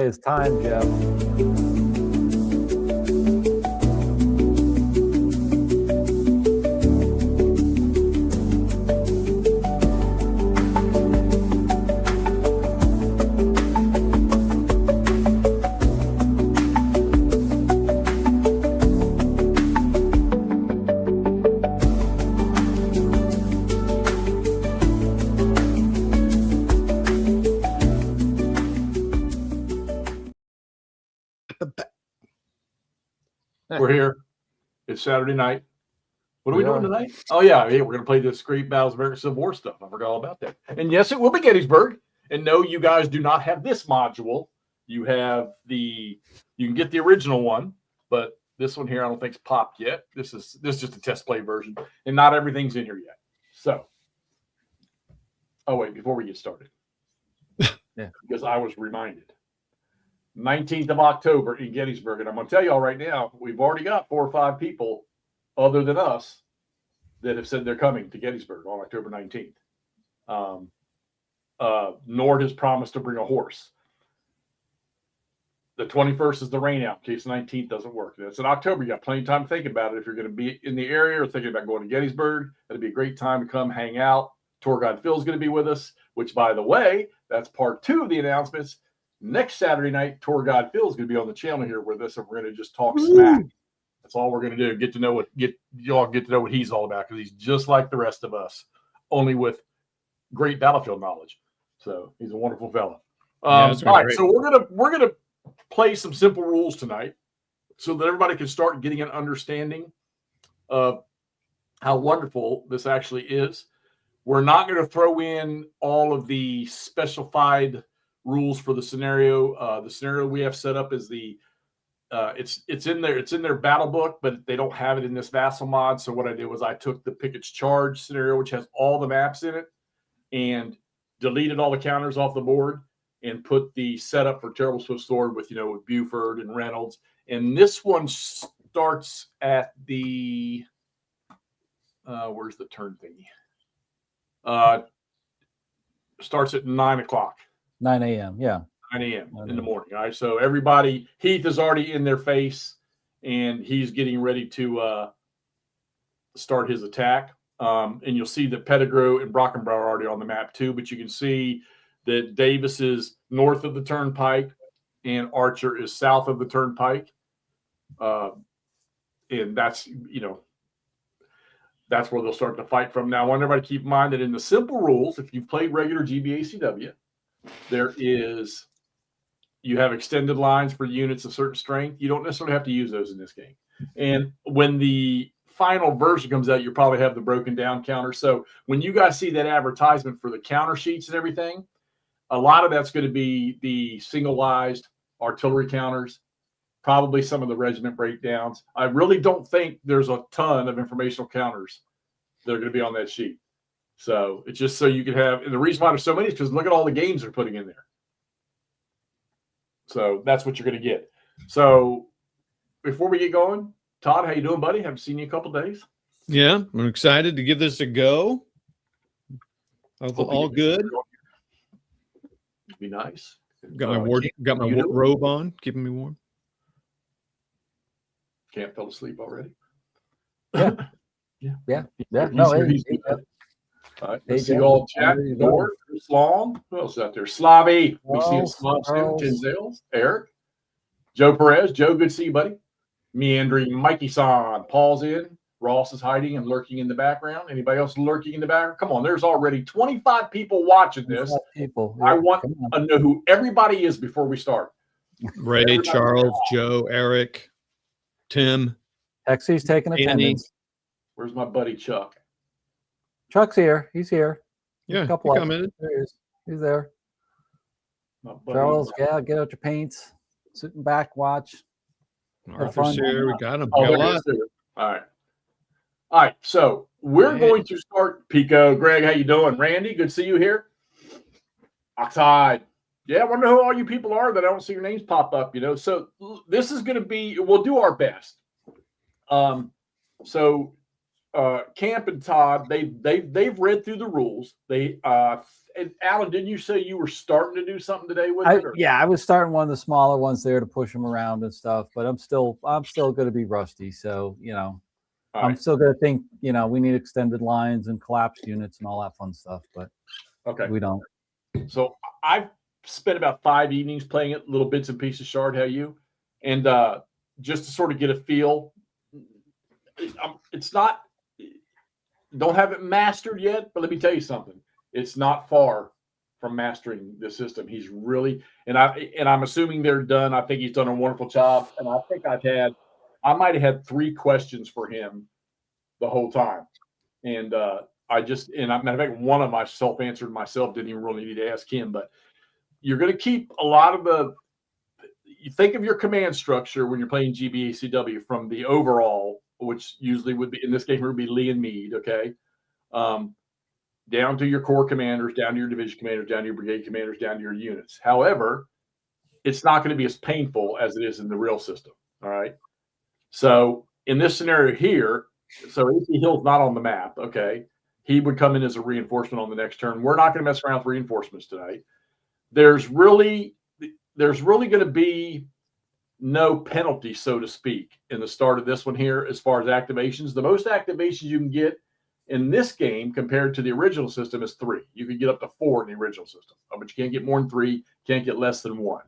It's time, Jeff. We're here. It's Saturday night. What are we doing tonight? Oh, yeah. Hey, we're going to play this great Battles of American Civil War stuff. I forgot all about that. And yes, it will be Gettysburg. And no, you guys do not have this module. You have you can get the original one, but this one here I don't think's popped yet. This is just a test play version, and not everything's in here yet. So, oh wait, before we get started, because I was reminded. 19th of October in Gettysburg. And I'm going to tell y'all right now, we've already got 4 or 5 people other than us that have said they're coming to Gettysburg on October 19th. Nord has promised to bring a horse. The 21st is the rain out in case the 19th doesn't work. It's in October. You got plenty of time to think about it. If you're going to be in the area or thinking about going to Gettysburg, that'd be a great time to come hang out. Tour guide Phil's going to be with us, which, by the way, that's part 2 of the announcements. Next Saturday night, tour guide Phil is going to be on the channel here with us, and we're going to just talk smack. That's all we're going to do. Get to know what he's all about, because he's just like the rest of us, only with great battlefield knowledge. So he's a wonderful fellow. All right, so we're gonna play some simple rules tonight, so that everybody can start getting an understanding of how wonderful this actually is. We're not going to throw in all of the specified rules for the scenario. The scenario we have set up is it's in their battle book, but they don't have it in this Vassal mod. So what I did was I took the Pickett's Charge scenario, which has all the maps in it, and deleted all the counters off the board and put the setup for Terrible Swift Sword with Buford and Reynolds. And this one starts at the where's the turn thingy? Starts at 9 o'clock. 9 a.m. Yeah. 9 a.m. in the morning. All right. So everybody, Heath is already in their face, and he's getting ready to start his attack. And you'll see that Pettigrew and Brockenbrough are already on the map too. But you can see that Davis is north of the Turnpike and Archer is south of the Turnpike. And that's where they'll start to fight from. Now, I want everybody to keep in mind that in the simple rules, if you've played regular GBACW, you have extended lines for units of certain strength. You don't necessarily have to use those in this game. And when the final version comes out, you probably have the broken down counter. So when you guys see that advertisement for the counter sheets and everything, a lot of that's going to be the singleized artillery counters, probably some of the regiment breakdowns. I really don't think there's a ton of informational counters that are going to be on that sheet. So it's just so you can have, and the reason why there's so many is because look at all the games they're putting in there. So that's what you're going to get. So before we get going, Todd, how you doing, buddy? Haven't seen you in a couple days. Yeah, I'm excited to give this a go. All good. Be nice. Got my robe on, keeping me warm. Camp fell asleep already. Yeah. No, he's all right, let's see all chat. Nord, Long. Who else is out there? Slavi. We see him small soon. Tenzales. Eric. Joe Perez. Joe, good to see you, buddy. Meandering Mikey-san. Paul's in. Ross is hiding and lurking in the background. Anybody else lurking in the background? Come on, there's already 25 people watching this. I want to know who everybody is before we start. Ray, Charles, Joe, Eric, Tim. Hexy's taking attendance. Where's my buddy Chuck? Chuck's here. He's here. Yeah, a couple of there he is. He's there. Charles, get out your paints. Sitting back, watch. Arthur's here. We got him. All right. So we're going to start. Pico, Greg, how you doing? Randy, good to see you here. Oxide. Yeah, I wonder who all you people are that I don't see your names pop up. So this is going to be. We'll do our best. So Camp and Todd, they've read through the rules. They and Alan, didn't you say you were starting to do something today with it? Or? Yeah, I was starting one of the smaller ones there to push them around and stuff, but I'm still going to be rusty. So, I'm still going to think, we need extended lines and collapsed units and all that fun stuff, but we don't. So I've spent about 5 evenings playing it, little bits and pieces. Shard, how you? And just to sort of get a feel, it's not, don't have it mastered yet, but let me tell you something. It's not far from mastering the system. He's really, and I'm assuming they're done. I think he's done a wonderful job. And I think I might have had 3 questions for him the whole time. And matter of fact, one of my self-answered myself, didn't even really need to ask him, but you're going to keep a lot of you think of your command structure when you're playing GBACW from the overall, which usually would be, in this game, it would be Lee and Meade, okay? Down to your corps commanders, down to your division commanders, down to your brigade commanders, down to your units. However, it's not going to be as painful as it is in the real system, all right? So in this scenario here, so AC Hill's not on the map, okay? He would come in as a reinforcement on the next turn. We're not going to mess around with reinforcements tonight. There's really going to be no penalty, so to speak, in the start of this one here as far as activations. The most activations you can get in this game compared to the original system is 3. You can get up to 4 in the original system, but you can't get more than 3, can't get less than 1.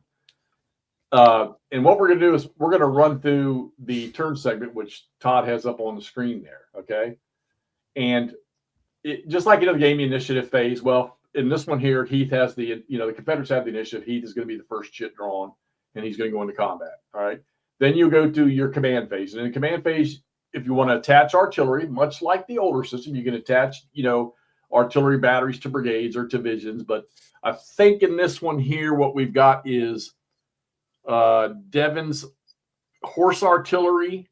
And what we're going to do is we're going to run through the turn segment, which Todd has up on the screen there, okay? And just like in the game initiative phase, well, in this one here, Heath has the Confederates have the initiative. Heath is going to be the first chit drawn, and he's going to go into combat, all right? Then you go to your command phase. And in the command phase, if you want to attach artillery, much like the older system, you can attach, artillery batteries to brigades or divisions. But I think in this one here, what we've got is Devon's horse artillery,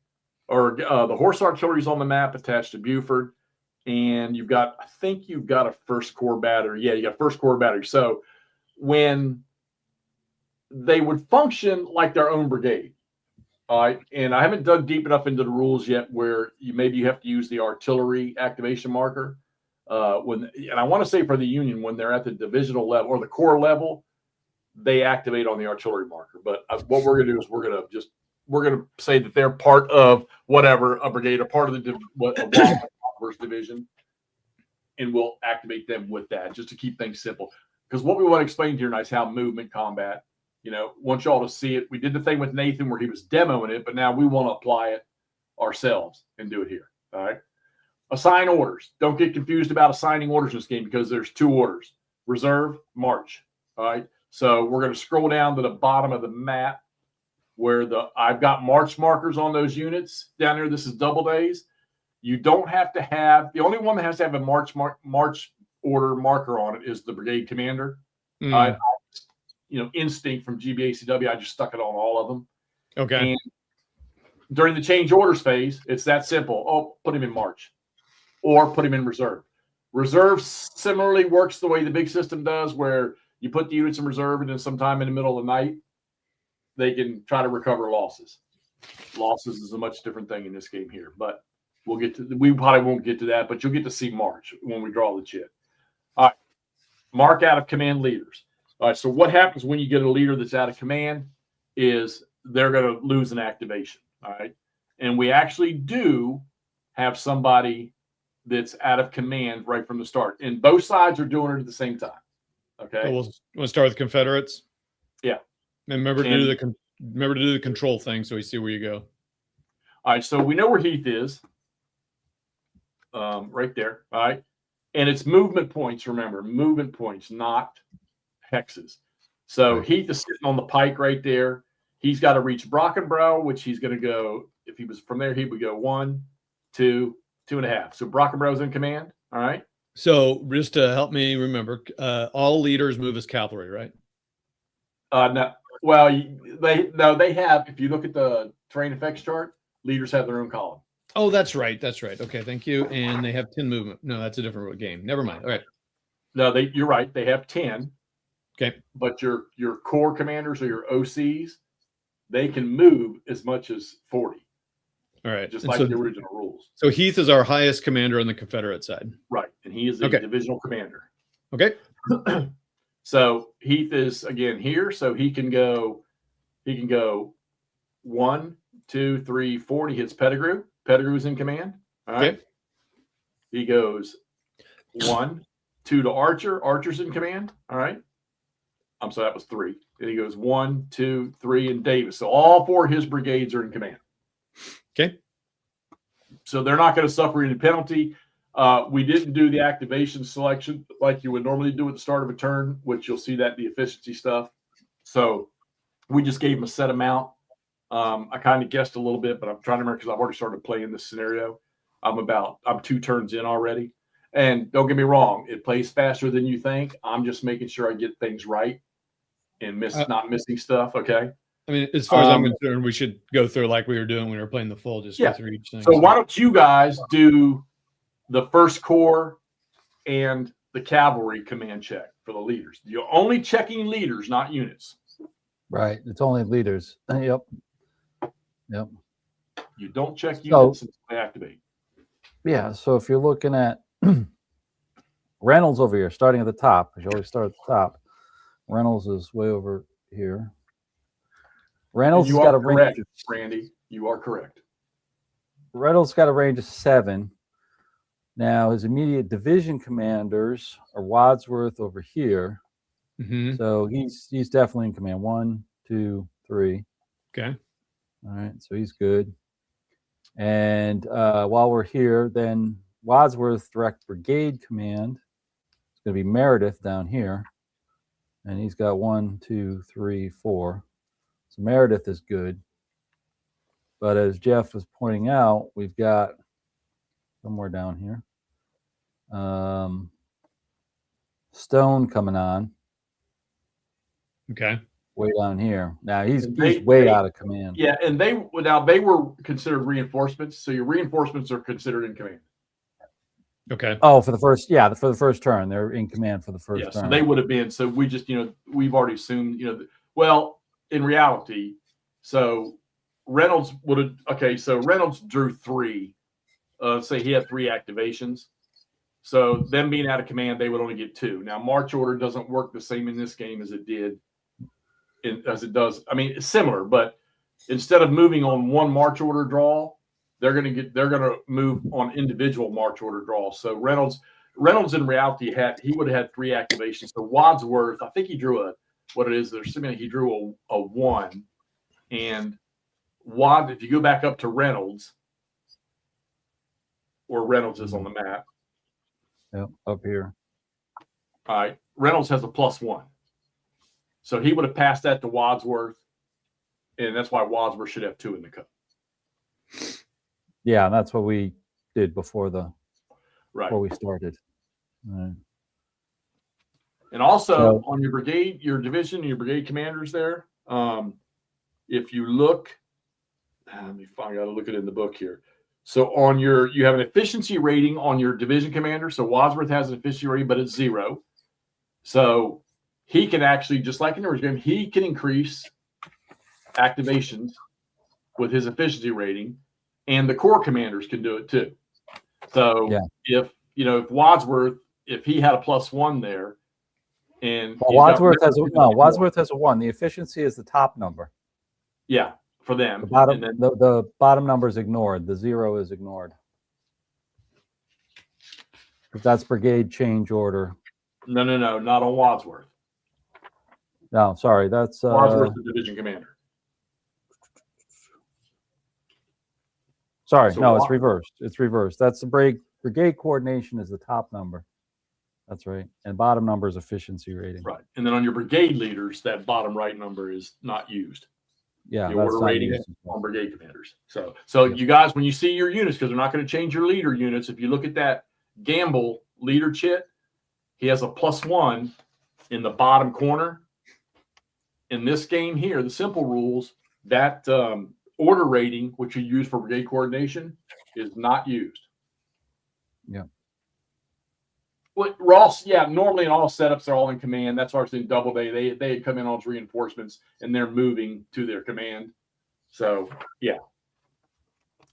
or the horse artillery is on the map attached to Buford. And I think you've got a first corps battery. Yeah, you got first corps battery. So when they would function like their own brigade. All right. And I haven't dug deep enough into the rules yet where you have to use the artillery activation marker. And I want to say for the Union, when they're at the divisional level or the corps level, they activate on the artillery marker. But what we're going to do is we're going to say that they're part of whatever, a brigade, or part of the division, and we'll activate them with that just to keep things simple. Because what we want to explain here tonight is how movement combat, want y'all to see it. We did the thing with Nathan where he was demoing it, but now we want to apply it ourselves and do it here. All right. Assign orders. Don't get confused about assigning orders in this game because there's 2 orders: reserve, march. All right. So we're going to scroll down to the bottom of the map where I've got march markers on those units down there. This is double days. You don't have to have, the only one that has to have a march order marker on it is the brigade commander. Instinct from GBACW, I just stuck it on all of them. Okay. And during the change orders phase, it's that simple. Oh, put him in march or put him in reserve. Reserve similarly works the way the big system does, where you put the units in reserve and then sometime in the middle of the night, they can try to recover losses. Losses is a much different thing in this game here, but we probably won't get to that, but you'll get to see march when we draw the chit. All right. Mark out of command leaders. All right. So what happens when you get a leader that's out of command is they're going to lose an activation. All right. And we actually do have somebody that's out of command right from the start. And both sides are doing it at the same time. Okay. So we'll start with Confederates. Yeah. And remember to do the control thing so we see where you go. All right. So we know where Heath is. Right there. All right. And it's movement points. Remember, movement points, not hexes. So right. Heath is sitting on the pike right there. He's got to reach Brockenbrough, which he's going to go. If he was from there, he would go 1, 2, 2.5. So Brockenbrough's in command. All right. So just to help me remember, all leaders move as cavalry, right? No. Well, they have. If you look at the terrain effects chart, leaders have their own column. Oh, that's right. That's right. Okay, thank you. And they have 10 movement. No, that's a different game. Never mind. All right. No, you're right. They have 10. Okay. But your corps commanders or your OCs, they can move as much as 40. All right. Just like the original rules. So Heath is our highest commander on the Confederate side. Right. And he is a divisional commander. Okay. So Heath is again here, so he can go 1, 2, 3, 4. And he hits Pettigrew. Pettigrew's in command. All right. Okay. He goes 1, 2 to Archer. Archer's in command. All right. I'm sorry, that was 3. And he goes 1, 2, 3, and Davis. So all 4 of his brigades are in command. Okay. So they're not going to suffer any penalty. We didn't do the activation selection like you would normally do at the start of a turn, which you'll see that in the efficiency stuff. So we just gave them a set amount. I kind of guessed a little bit, but I'm trying to remember because I've already started playing this scenario. I'm 2 turns in already. And don't get me wrong, it plays faster than you think. I'm just making sure I get things right and not missing stuff. Okay. I mean, as far as I'm concerned, we should go through like we were doing when we were playing the full, just go through each thing. So why don't you guys do the first corps and the cavalry command check for the leaders? You're only checking leaders, not units. Right. It's only leaders. Yep. You don't check units until they activate. Yeah. So if you're looking at Reynolds over here, starting at the top, because you always start at the top. Reynolds is way over here. Reynolds has got a range of, Randy, you are correct. Reynolds got a range of 7. Now his immediate division commanders are Wadsworth over here. Mm-hmm. So he's definitely in command. 1, 2, 3. Okay. All right, so he's good. And while we're here, then Wadsworth direct brigade command. It's going to be Meredith down here, and he's got 1, 2, 3, 4. So Meredith is good. But as Jeff was pointing out, we've got somewhere down here Stone coming on. Okay. Way down here. Now he's way out of command. Yeah, and they were considered reinforcements, so your reinforcements are considered in command. Okay. Oh, for the first turn, they're in command for the first turn. So they would have been. So we just, we've already assumed, well, in reality, so Reynolds would have. Okay, so Reynolds drew 3. Say he had 3 activations. So them being out of command, they would only get 2. Now March order doesn't work the same in this game as it did. As it does, I mean, it's similar, but instead of moving on one march order draw, they're going to move on individual march order draws. So Reynolds in reality he would have had 3 activations. So Wadsworth, I think he drew he drew a 1, and if you go back up to Reynolds, or Reynolds is on the map. Yep, up here. All right, Reynolds has a +1. So he would have passed that to Wadsworth, and that's why Wadsworth should have 2 in the cup. Yeah, that's what we did before we started. Right. And also on your brigade, your division, your brigade commanders there, if you look, I got to look it in the book here. So you have an efficiency rating on your division commander. So Wadsworth has an efficiency rating, but it's 0. So he can actually, just like in the original game, he can increase activations with his efficiency rating, and the corps commanders can do it too. So if Wadsworth, if he had a +1 there, and Wadsworth has a 1. The efficiency is the top number. Yeah, for them. The bottom number is ignored. The 0 is ignored. If that's brigade change order. No, not on Wadsworth. No, sorry, that's Wadsworth, the division commander. Sorry, no, it's reversed. It's reversed. That's the brigade coordination is the top number. That's right, and bottom number is efficiency rating. Right, and then on your brigade leaders, that bottom right number is not used. Yeah, the order rating is on brigade commanders. So you guys, when you see your units, because they're not going to change your leader units, if you look at that Gamble leader chit, he has a +1 in the bottom corner. In this game here, the simple rules, that order rating, which you use for brigade coordination, is not used. Yeah. Well, Ross, normally in all setups, they're all in command. That's why I was in Double Day. They had come in on as reinforcements, and they're moving to their command. So, yeah.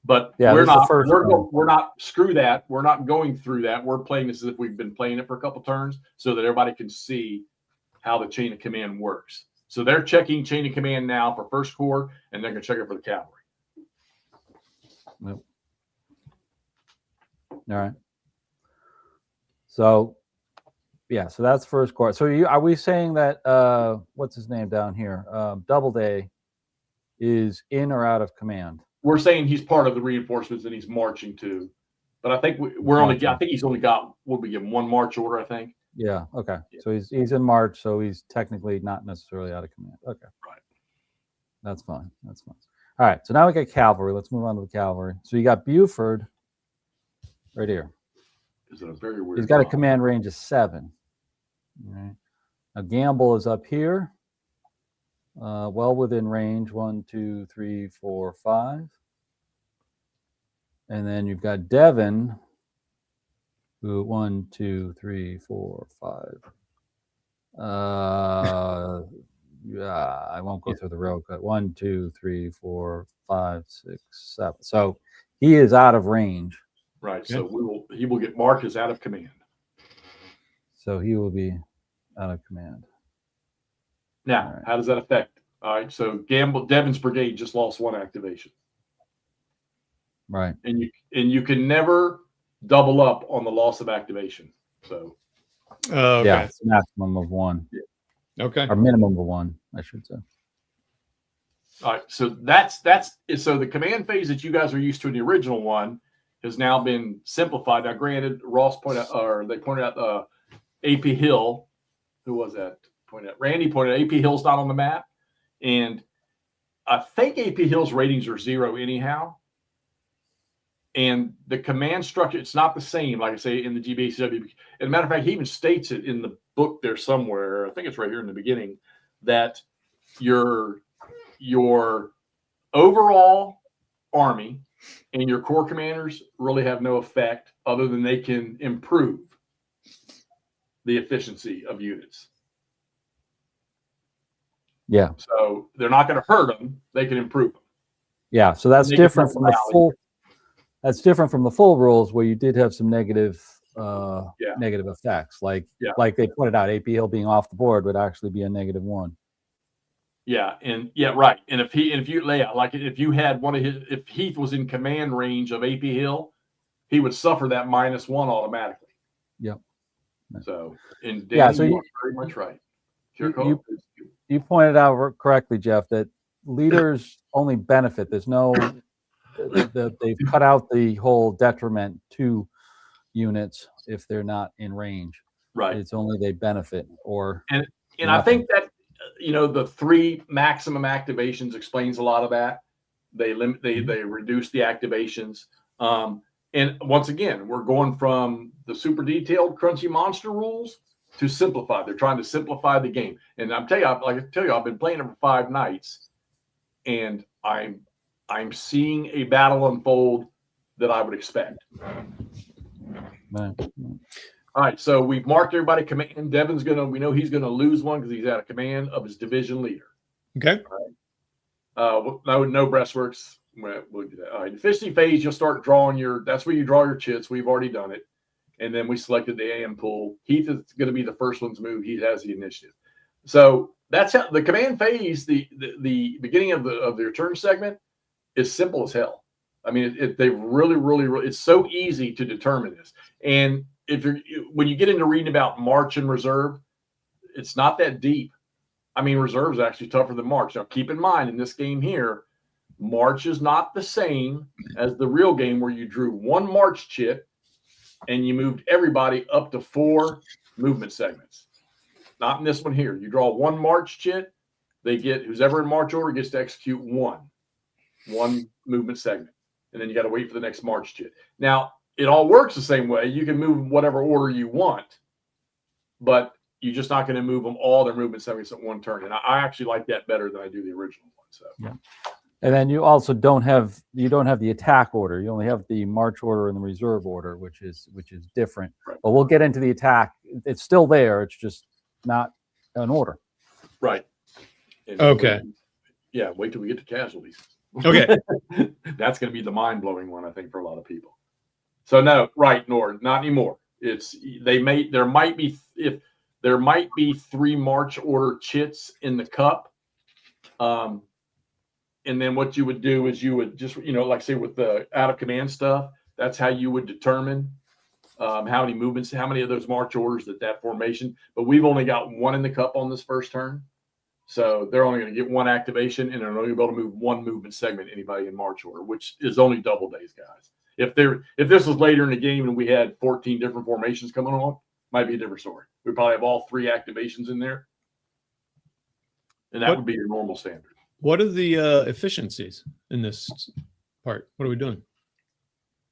But Yeah, we're this is the not. first We're one. we're not. Screw that. We're not going through that. We're playing this as if we've been playing it for a couple turns, so that everybody can see how the chain of command works. So they're checking chain of command now for first corps, and they're going to check it for the cavalry. Yep. All right. So, yeah, so that's first corps. So are we saying that what's his name down here? Doubleday is in or out of command? We're saying he's part of the reinforcements that he's marching to, but I think we're only. I think he's only got. What we give him, one march order, I think. Yeah. Okay. Yeah. So he's in March, so he's technically not necessarily out of command. Okay. Right. That's fine. That's fine. All right. So now we got cavalry. Let's move on to the cavalry. So you got Buford right here. Is it a very weird? He's got a command range of 7. All right. Now Gamble is up here, well within range. 1, 2, 3, 4, 5. And then you've got Devon, who 1, 2, 3, 4, 5. Yeah, I won't go through the row cut. 1, 2, 3, 4, 5, 6, 7. So he is out of range. Right. Okay. So he will get marked as out of command. So he will be out of command. Now, right. How does that affect? All right. So Devon's brigade just lost 1 activation. Right. And you can never double up on the loss of activation. So okay. Yeah, it's a maximum of 1. Yeah. Okay. Or minimum of 1, I should say. All right. So that's so the command phase that you guys are used to in the original one has now been simplified. Now, granted, Ross pointed out, or they pointed out AP Hill. Who was that? Randy pointed out AP Hill's not on the map. And I think AP Hill's ratings are 0 anyhow. And the command structure, it's not the same, like I say, in the GBACW. As a matter of fact, he even states it in the book there somewhere. I think it's right here in the beginning, that your overall army and your corps commanders really have no effect other than they can improve the efficiency of units. Yeah. So they're not going to hurt them. They can improve them. Yeah. So that's different from the full. That's different from the full rules where you did have some negative negative effects. Like they pointed out, AP Hill being off the board would actually be a -1. Yeah, and right. And if you lay out like if you had if Heath was in command range of AP Hill, he would suffer that -1 automatically. Yep. So so you're very much right. You pointed out correctly, Jeff, that leaders only benefit. There's no they've cut out the whole detriment to units if they're not in range. Right. It's only they benefit or and I think that the 3 maximum activations explains a lot of that. They reduce the activations. And once again, we're going from the super detailed crunchy monster rules to simplify. They're trying to simplify the game. And I've been playing it for 5 nights, and I'm seeing a battle unfold that I would expect. Right. All right, so we've marked everybody command. Devon's we know he's gonna lose 1 because he's out of command of his division leader. Okay. All right. No breastworks. We'll do that. All right. Efficiency phase, you'll start drawing that's where you draw your chits. We've already done it. And then we selected the AM pool. Heath is going to be the first one to move. He has the initiative. So that's how the command phase, the beginning of the return segment is simple as hell. I mean, they really, it's so easy to determine this. And when you get into reading about March and reserve, it's not that deep. I mean, reserve is actually tougher than March. Now, keep in mind in this game here, March is not the same as the real game where you drew 1 March chit and you moved everybody up to 4 movement segments. Not in this one here. You draw 1 March chit, who's ever in March order gets to execute one movement segment. And then you got to wait for the next March chit. Now, it all works the same way. You can move whatever order you want, but you're just not going to move them all their movement segments at one turn. And I actually like that better than I do the original one. So. Yeah. And then you also don't have the attack order. You only have the march order and the reserve order, which is different. Right. But we'll get into the attack. It's still there. It's just not an order. Right. Okay. Wait till we get to casualties. Okay. That's going to be the mind-blowing one, I think, for a lot of people. So no, right, Nor, not anymore. There might be 3 March order chits in the cup. And then what you would do is you would just, like say with the out of command stuff, that's how you would determine how many movements, how many of those March orders that formation. But we've only got 1 in the cup on this first turn. So they're only going to get 1 activation, and they're only able to move 1 movement segment, anybody in March order, which is only double days, guys. If this was later in the game and we had 14 different formations coming on, might be a different story. We'd probably have all 3 activations in there. And that would be your normal standard. What are the efficiencies in this part? What are we doing?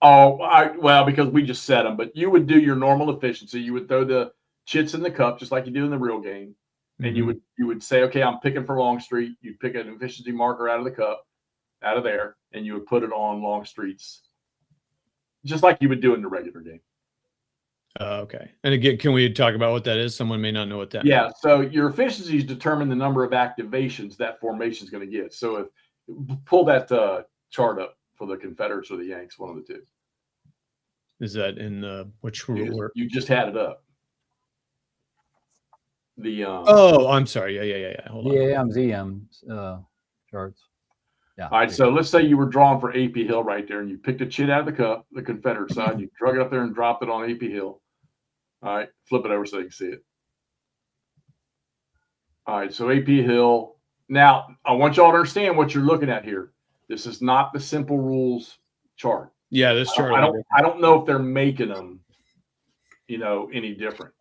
Oh, well, because we just set them, but you would do your normal efficiency. You would throw the chits in the cup just like you do in the real game. And you would say, okay, I'm picking for Longstreet. You'd pick an efficiency marker out of the cup, out of there, and you would put it on Longstreet's, just like you would do in the regular game. Okay. And again, can we talk about what that is? Someone may not know what that means. Yeah. So your efficiencies determine the number of activations that formation is going to get. So if pull that chart up for the Confederates or the Yanks, one of the two. Is that in which you just had it up? Oh, I'm sorry. Yeah. Hold on. EM charts. Yeah. All right. So let's say you were drawn for AP Hill right there, and you picked a chit out of the cup, the Confederate side. You drug it up there and dropped it on AP Hill. All right. Flip it over so you can see it. All right. So AP Hill. Now, I want y'all to understand what you're looking at here. This is not the simple rules chart. Yeah, this chart. I don't know if they're making them, any different.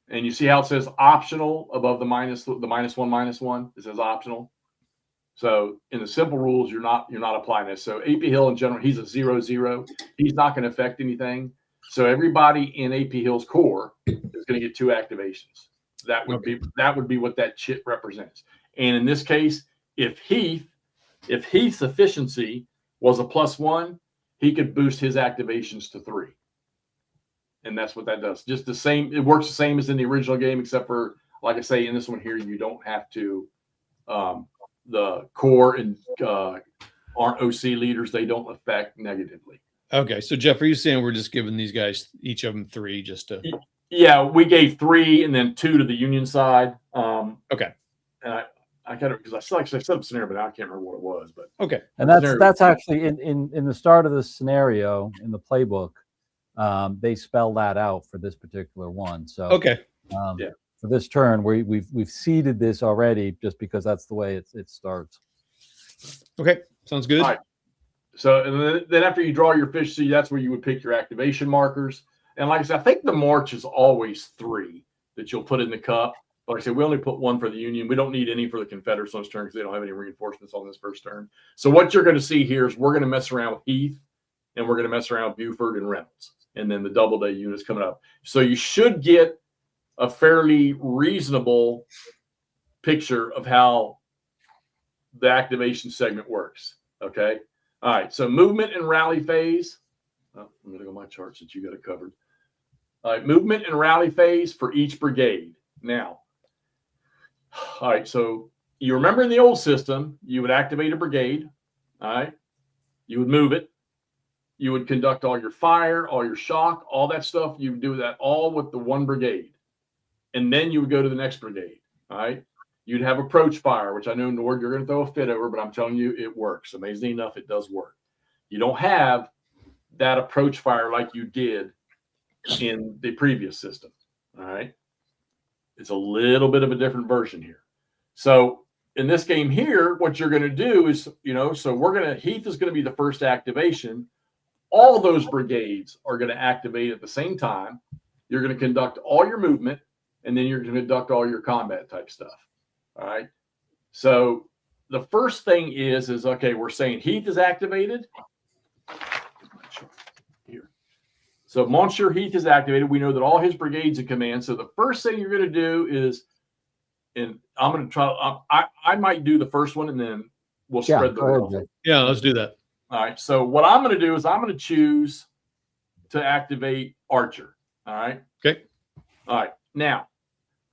And you see how it says optional above the minus one, -1. It says optional. So in the simple rules, you're not applying this. So AP Hill in general, he's a 0-0. He's not going to affect anything. So everybody in AP Hill's core is going to get 2 activations. That would be what that chit represents. And in this case, if Heath's efficiency was a +1, he could boost his activations to 3. And that's what that does. Just the same. It works the same as in the original game, except for, like I say, in this one here, you don't have to. The core and aren't OC leaders. They don't affect negatively. Okay, so Jeff, are you saying we're just giving these guys each of them 3 just to? Yeah, we gave 3 and then 2 to the Union side. Okay. And I kind of, because I set up a scenario, but I can't remember what it was. But okay, and that's actually in the start of the scenario in the playbook. They spell that out for this particular one. So okay, for this turn, we've seeded this already just because that's the way it starts. Okay, sounds good. All right. So and then after you draw your efficiency, that's where you would pick your activation markers. And like I said, I think the March is always 3 that you'll put in the cup. But like I said, we only put 1 for the Union. We don't need any for the Confederates on this turn because they don't have any reinforcements on this first turn. So what you're going to see here is we're going to mess around with Heath, and we're going to mess around with Buford and Reynolds. And then the Doubleday units coming up. So you should get a fairly reasonable picture of how the activation segment works. Okay. All right. So movement and rally phase. Oh, I'm going to go my chart since you got it covered. All right. Movement and rally phase for each brigade. Now, all right. So you remember in the old system, you would activate a brigade. All right. You would move it. You would conduct all your fire, all your shock, all that stuff. You would do that all with the 1 brigade. And then you would go to the next brigade. All right. You'd have approach fire, which I know, Nord, you're going to throw a fit over, but I'm telling you, it works. Amazingly enough, it does work. You don't have that approach fire like you did in the previous system. All right. It's a little bit of a different version here. So in this game here, what you're going to do is, so Heath is going to be the first activation. All those brigades are going to activate at the same time. You're going to conduct all your movement, and then you're going to conduct all your combat type stuff. All right. So the first thing is okay, we're saying Heath is activated. Here. So Monsieur Heath is activated. We know that all his brigades in command. So the first thing you're going to do is, and I'm going to try, I might do the first one, and then we'll spread the word. Yeah, let's do that. All right. So what I'm going to do is I'm going to choose to activate Archer. All right. Okay. All right. Now,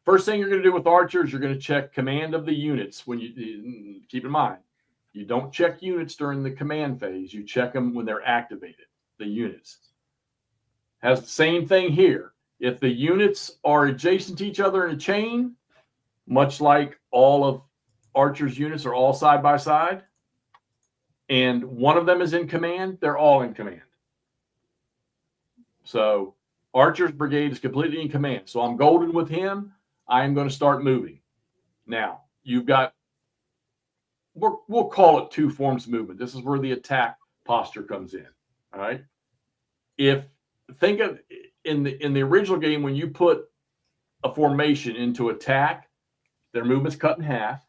first thing you're going to do with Archer is you're going to check command of the units. When you keep in mind, You don't check units during the command phase. You check them when they're activated, the units. Has the same thing here. If the units are adjacent to each other in a chain, much like all of Archer's units are all side by side, and one of them is in command, they're all in command. So Archer's brigade is completely in command. So I'm golden with him. I am going to start moving. Now, you've got, we'll call it two forms of movement. This is where the attack posture comes in. All right. Think of in the original game, when you put a formation into attack, their movement's cut in half.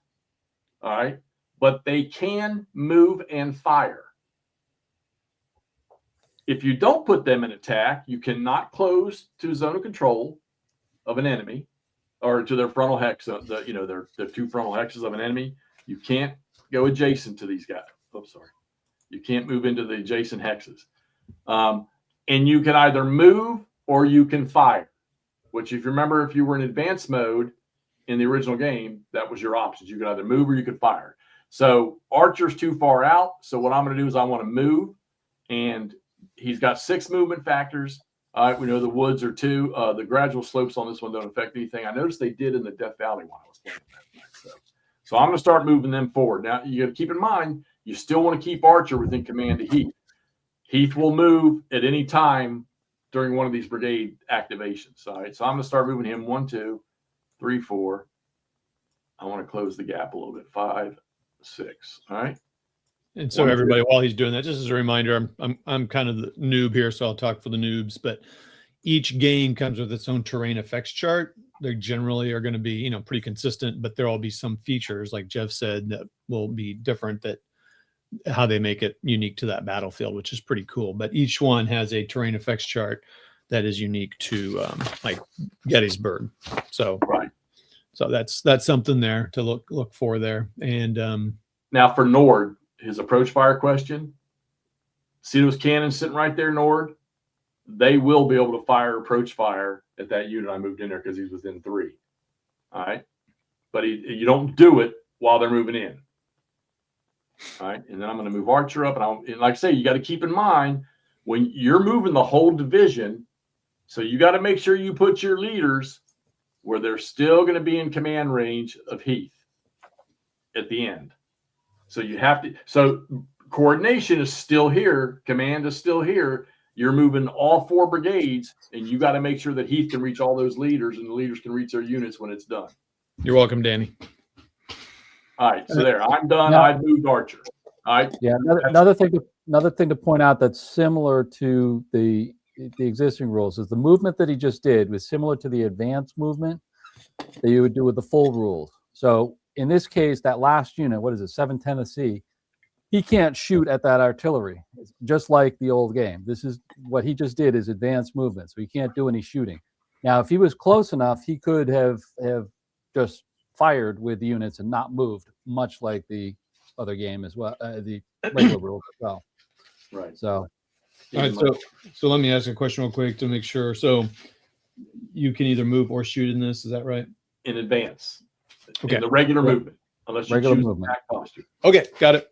All right. But they can move and fire. If you don't put them in attack, you cannot close to the zone of control of an enemy or to their frontal hex, their two frontal hexes of an enemy. You can't go adjacent to these guys. Oh, sorry. You can't move into the adjacent hexes. And you can either move or you can fire, which if you remember, if you were in advanced mode in the original game, that was your options. You could either move or you could fire. So Archer's too far out. So what I'm going to do is I want to move, and he's got 6 movement factors. All right, we know the woods are 2. The gradual slopes on this one don't affect anything. I noticed they did in the Death Valley one I was playing that. So I'm going to start moving them forward. Now, you got to keep in mind, you still want to keep Archer within command of Heath. Heath will move at any time during one of these brigade activations. All right, so I'm going to start moving him 1, 2, 3, 4. I want to close the gap a little bit. 5, 6. All right. And so everybody, while he's doing that, just as a reminder, I'm kind of the noob here, so I'll talk for the noobs. But each game comes with its own terrain effects chart. They generally are going to be, pretty consistent, but there'll be some features, like Jeff said, that will be different. That how they make it unique to that battlefield, which is pretty cool. But each one has a terrain effects chart that is unique to like Gettysburg. So right. So that's something there to look for there. And now for Nord, his approach fire question. See those cannons sitting right there, Nord? They will be able to fire approach fire at that unit I moved in there because he's within 3. All right. But you don't do it while they're moving in. All right. And then I'm going to move Archer up. And like I say, you got to keep in mind when you're moving the whole division. So you got to make sure you put your leaders where they're still going to be in command range of Heath at the end. So you have to, so coordination is still here. Command is still here. You're moving all 4 brigades, and you got to make sure that Heath can reach all those leaders, and the leaders can reach their units when it's done. You're welcome, Danny. All right, so there, I'm done. Now, I moved Archer. All right. Yeah, another thing to point out that's similar to the existing rules is the movement that he just did was similar to the advanced movement that you would do with the full rules. So in this case, that last unit, what is it, 7 Tennessee, he can't shoot at that artillery, just like the old game. This is what he just did is advanced movement, so he can't do any shooting. Now, if he was close enough, he could have just fired with the units and not moved, much like the other game as well, the regular rules as well. Right. So, all right. So let me ask a question real quick to make sure. So you can either move or shoot in this. Is that right? In advance. Okay. In the regular movement, unless you regular choose movement. attack posture. Okay, got it.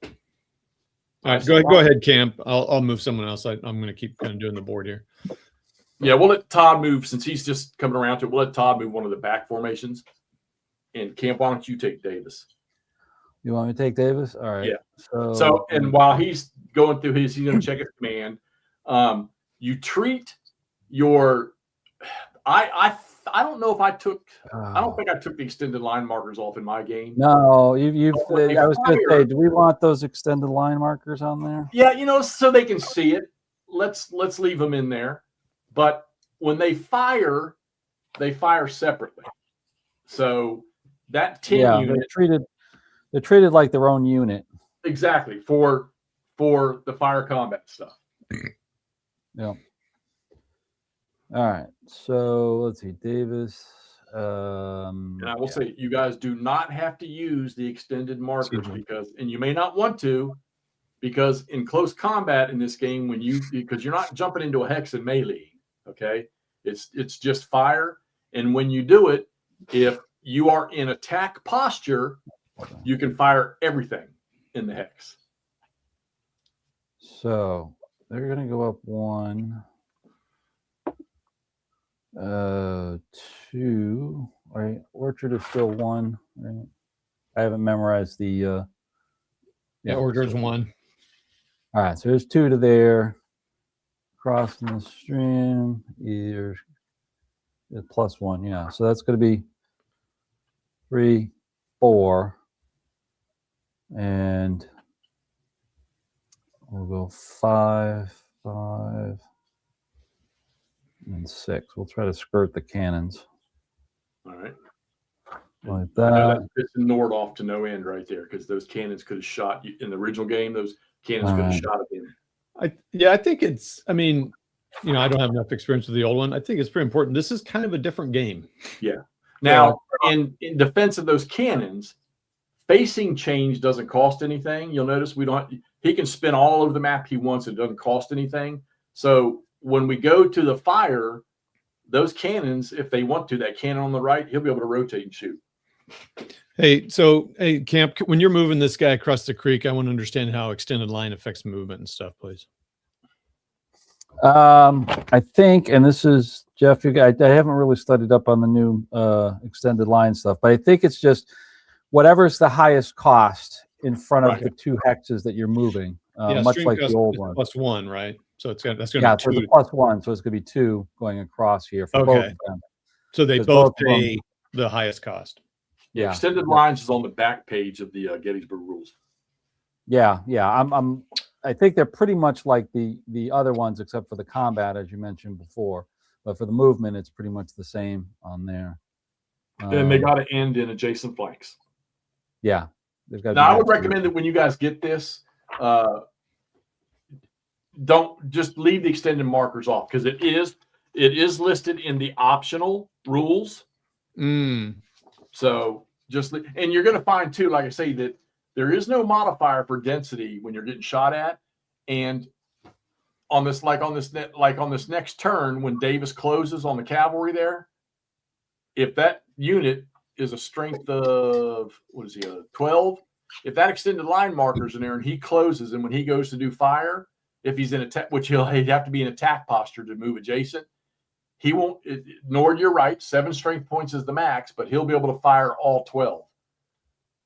All right, go ahead, Camp. I'll move someone else. I'm going to keep kind of doing the board here. Yeah, we'll let Todd move since he's just coming around to it. We'll let Todd move one of the back formations. And Camp, why don't you take Davis? You want me to take Davis? All right. Yeah. So and while he's going through he's going to check his command. You treat your. I don't know if I took. I don't think I took the extended line markers off in my game. No, you've. I was going to say, do we want those extended line markers on there? Yeah, so they can see it. Let's leave them in there. But when they fire separately. So that 10 unit. They're treated like their own unit. Exactly for the fire combat stuff. Yeah. All right. So let's see, Davis. And I will say, you guys do not have to use the extended markers and you may not want to, because in close combat in this game, because you're not jumping into a hex and melee. Okay, it's just fire, and when you do it, if you are in attack posture, you can fire everything. in the hex. So they're going to go up 1, 2, right? Orchard is still 1, right? I haven't memorized the. Yeah, Orchard's 1. All right, so there's 2 to there. Crossing the stream, either +1, yeah. So that's going to be 3, 4, and we'll go 5, 5, and 6. We'll try to skirt the cannons. All right. Like I know that. that pissed Nord off to no end right there because those cannons could have shot in the original game. Those cannons could have shot at him. I think it's, I mean, you know, I don't have enough experience with the old one. I think it's pretty important. This is kind of a different game. Yeah. Now, in defense of those cannons, facing change doesn't cost anything. You'll notice he can spin all over the map he wants. It doesn't cost anything. So when we go to the fire, those cannons, if they want to, that cannon on the right, he'll be able to rotate and shoot. Hey, Camp, when you're moving this guy across the creek, I want to understand how extended line affects movement and stuff, please. I think, and this is Jeff, I haven't really studied up on the new extended line stuff, but I think it's just whatever's the highest cost in front of the 2 hexes that you're moving, much like the old one. +1, right? So that's going to be 2. So it's a +1, so it's going to be 2 going across here for both of them. So they both pay the highest cost. Yeah, extended lines is on the back page of the Gettysburg rules. Yeah. I think they're pretty much like the other ones, except for the combat, as you mentioned before. But for the movement, it's pretty much the same on there. And they got to end in adjacent flanks. Yeah, they've got. Now, I would recommend that when you guys get this, don't just leave the extended markers off because it is listed in the optional rules. So and you're going to find too, like I say, that there is no modifier for density when you're getting shot at. And on this next turn, when Davis closes on the cavalry there, if that unit is a strength of 12, if that extended line marker's in there and he closes, and when he goes to do fire, if he's in attack, which he'd have to be in attack posture to move adjacent, he won't. Nor you're right, 7 strength points is the max, but he'll be able to fire all 12.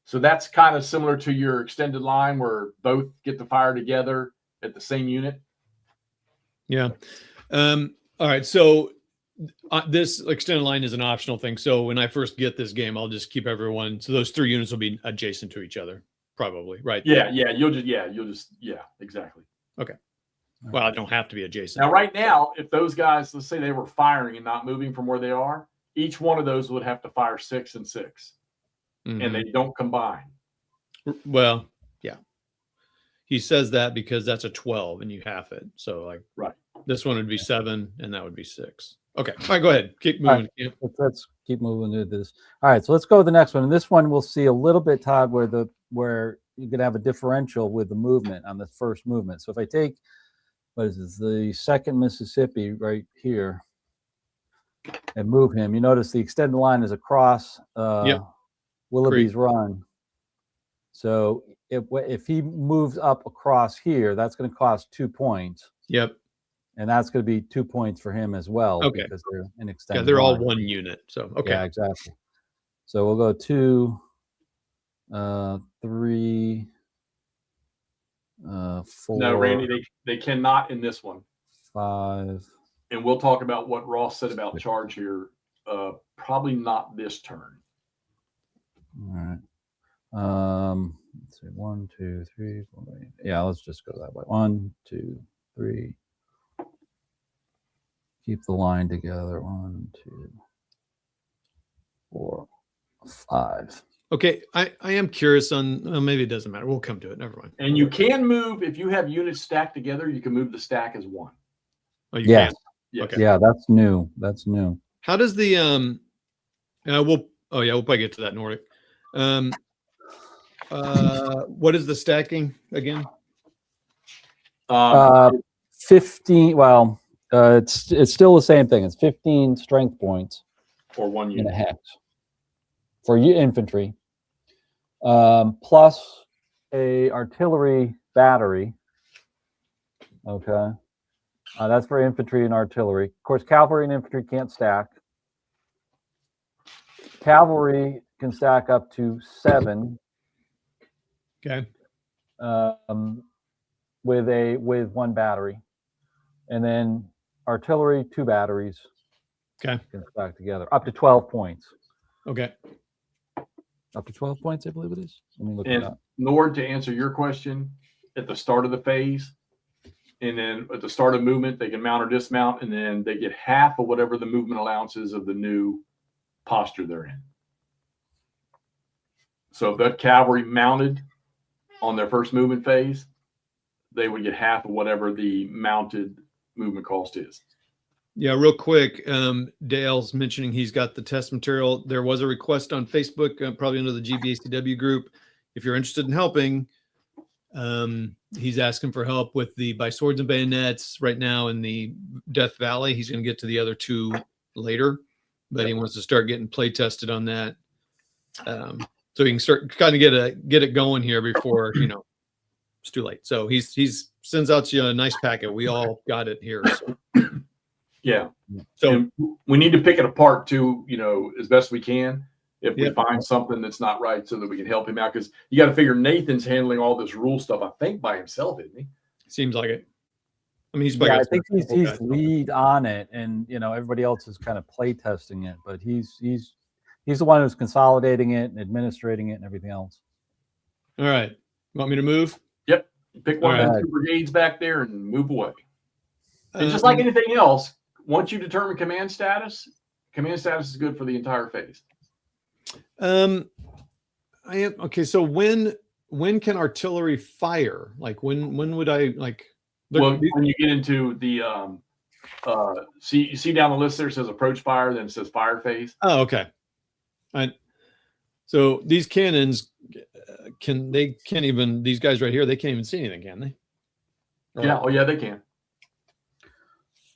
So that's kind of similar to your extended line where both get to fire together at the same unit. Yeah. All right. So this extended line is an optional thing. So when I first get this game, I'll just keep everyone. So those 3 units will be adjacent to each other, probably, right? Yeah. Exactly. Okay. Well, I don't have to be adjacent. Now, right now, if those guys, let's say they were firing and not moving from where they are, each one of those would have to fire 6 and 6. And they don't combine. Well, yeah. He says that because that's a 12 and you half it. So this one would be 7 and that would be 6. Okay. All right, go ahead. Keep moving. Right. Let's keep moving to this. All right, so let's go to the next one. And this one we'll see a little bit, Todd, where you could have a differential with the movement on the first movement. So if I take the 2nd Mississippi right here and move him, you notice the extended line is across Willoughby's Run. So if he moves up across here, that's going to cost 2 points. Yep. And that's going to be 2 points for him as well. Okay. Because they're an extended they're line. all 1 unit. So, okay. Yeah, exactly. So we'll go 2, 3, 4. No, Randy, they cannot in this one. 5. And we'll talk about what Ross said about charge here. Probably not this turn. All right. Let's see. 1, 2, 3, 4. Yeah, let's just go that way. 1, 2, 3. Keep the line together. 1, 2, 4, 5. Okay, I am curious on. Maybe it doesn't matter. We'll come to it. Never mind. And you can move if you have units stacked together. You can move the stack as 1. Oh, you can? Yes. Okay. Yeah, that's new. That's new. How does the we'll probably get to that, Nordic. What is the stacking again? 15. Well, it's still the same thing. It's 15 strength points for 1 in unit. a hex for infantry, plus a artillery battery. Okay. That's for infantry and artillery. Of course, cavalry and infantry can't stack. Cavalry can stack up to 7. Okay. With 1 battery, and then artillery 2 batteries. Okay. Can stack together up to 12 points. Okay. Up to 12 points, I believe it is. Let me look And it up. Nord, to answer your question, at the start of the phase, and then at the start of movement, they can mount or dismount, and then they get half of whatever the movement allowance is of the new posture they're in. So if that cavalry mounted on their first movement phase, they would get half of whatever the mounted movement cost is. Yeah, real quick, Dale's mentioning he's got the test material. There was a request on Facebook, probably under the GBACW group. If you're interested in helping, he's asking for help with the by swords and bayonets right now in the Death Valley. He's going to get to the other 2 later, but he wants to start getting play tested on that. So he can start kind of get it going here before, it's too late. So he's sends out you a nice packet. We all got it here. So. Yeah. So and we need to pick it apart too, as best we can. If we find something that's not right, so that we can help him out, because you got to figure Nathan's handling all this rule stuff, I think, by himself, isn't he? Seems like it. I mean, he's I think he's lead on it, and everybody else is kind of play testing it, but he's the one who's consolidating it and administrating it and everything else. All right. Want me to move? Yep. Pick one of the 2 brigades back there and move away. And just like anything else, once you determine command status is good for the entire phase. Okay. So when can artillery fire? Like when would I like? Well, when you get into the you see down the list there, it says approach fire, then it says fire phase. Oh, okay. So these cannons these guys right here, they can't even see anything, can they? Yeah. Oh yeah, they can.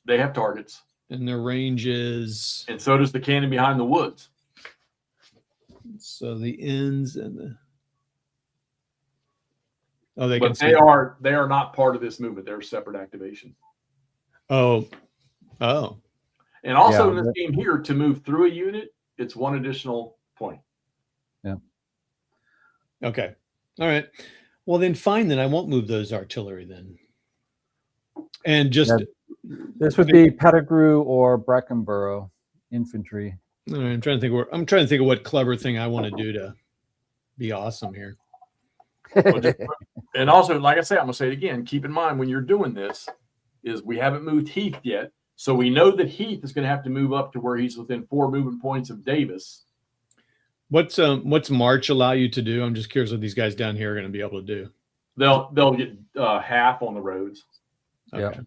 They have targets. And their range is. And so does the cannon behind the woods. So the ends and the. Oh, they are not part of this movement. They're a separate activation. Oh. And also in this game here, to move through a unit, it's 1 additional point. Yeah. Okay. All right. Well, then fine. Then I won't move those artillery then. And just. This would be Pettigrew or Breckenborough infantry. All right, I'm trying to think of what clever thing I want to do to be awesome here. And also, like I say, I'm gonna say it again. Keep in mind when you're doing this, is we haven't moved Heath yet, so we know that Heath is going to have to move up to where he's within 4 movement points of Davis. What's March allow you to do? I'm just curious what these guys down here are going to be able to do. They'll get half on the roads. Okay. Yeah.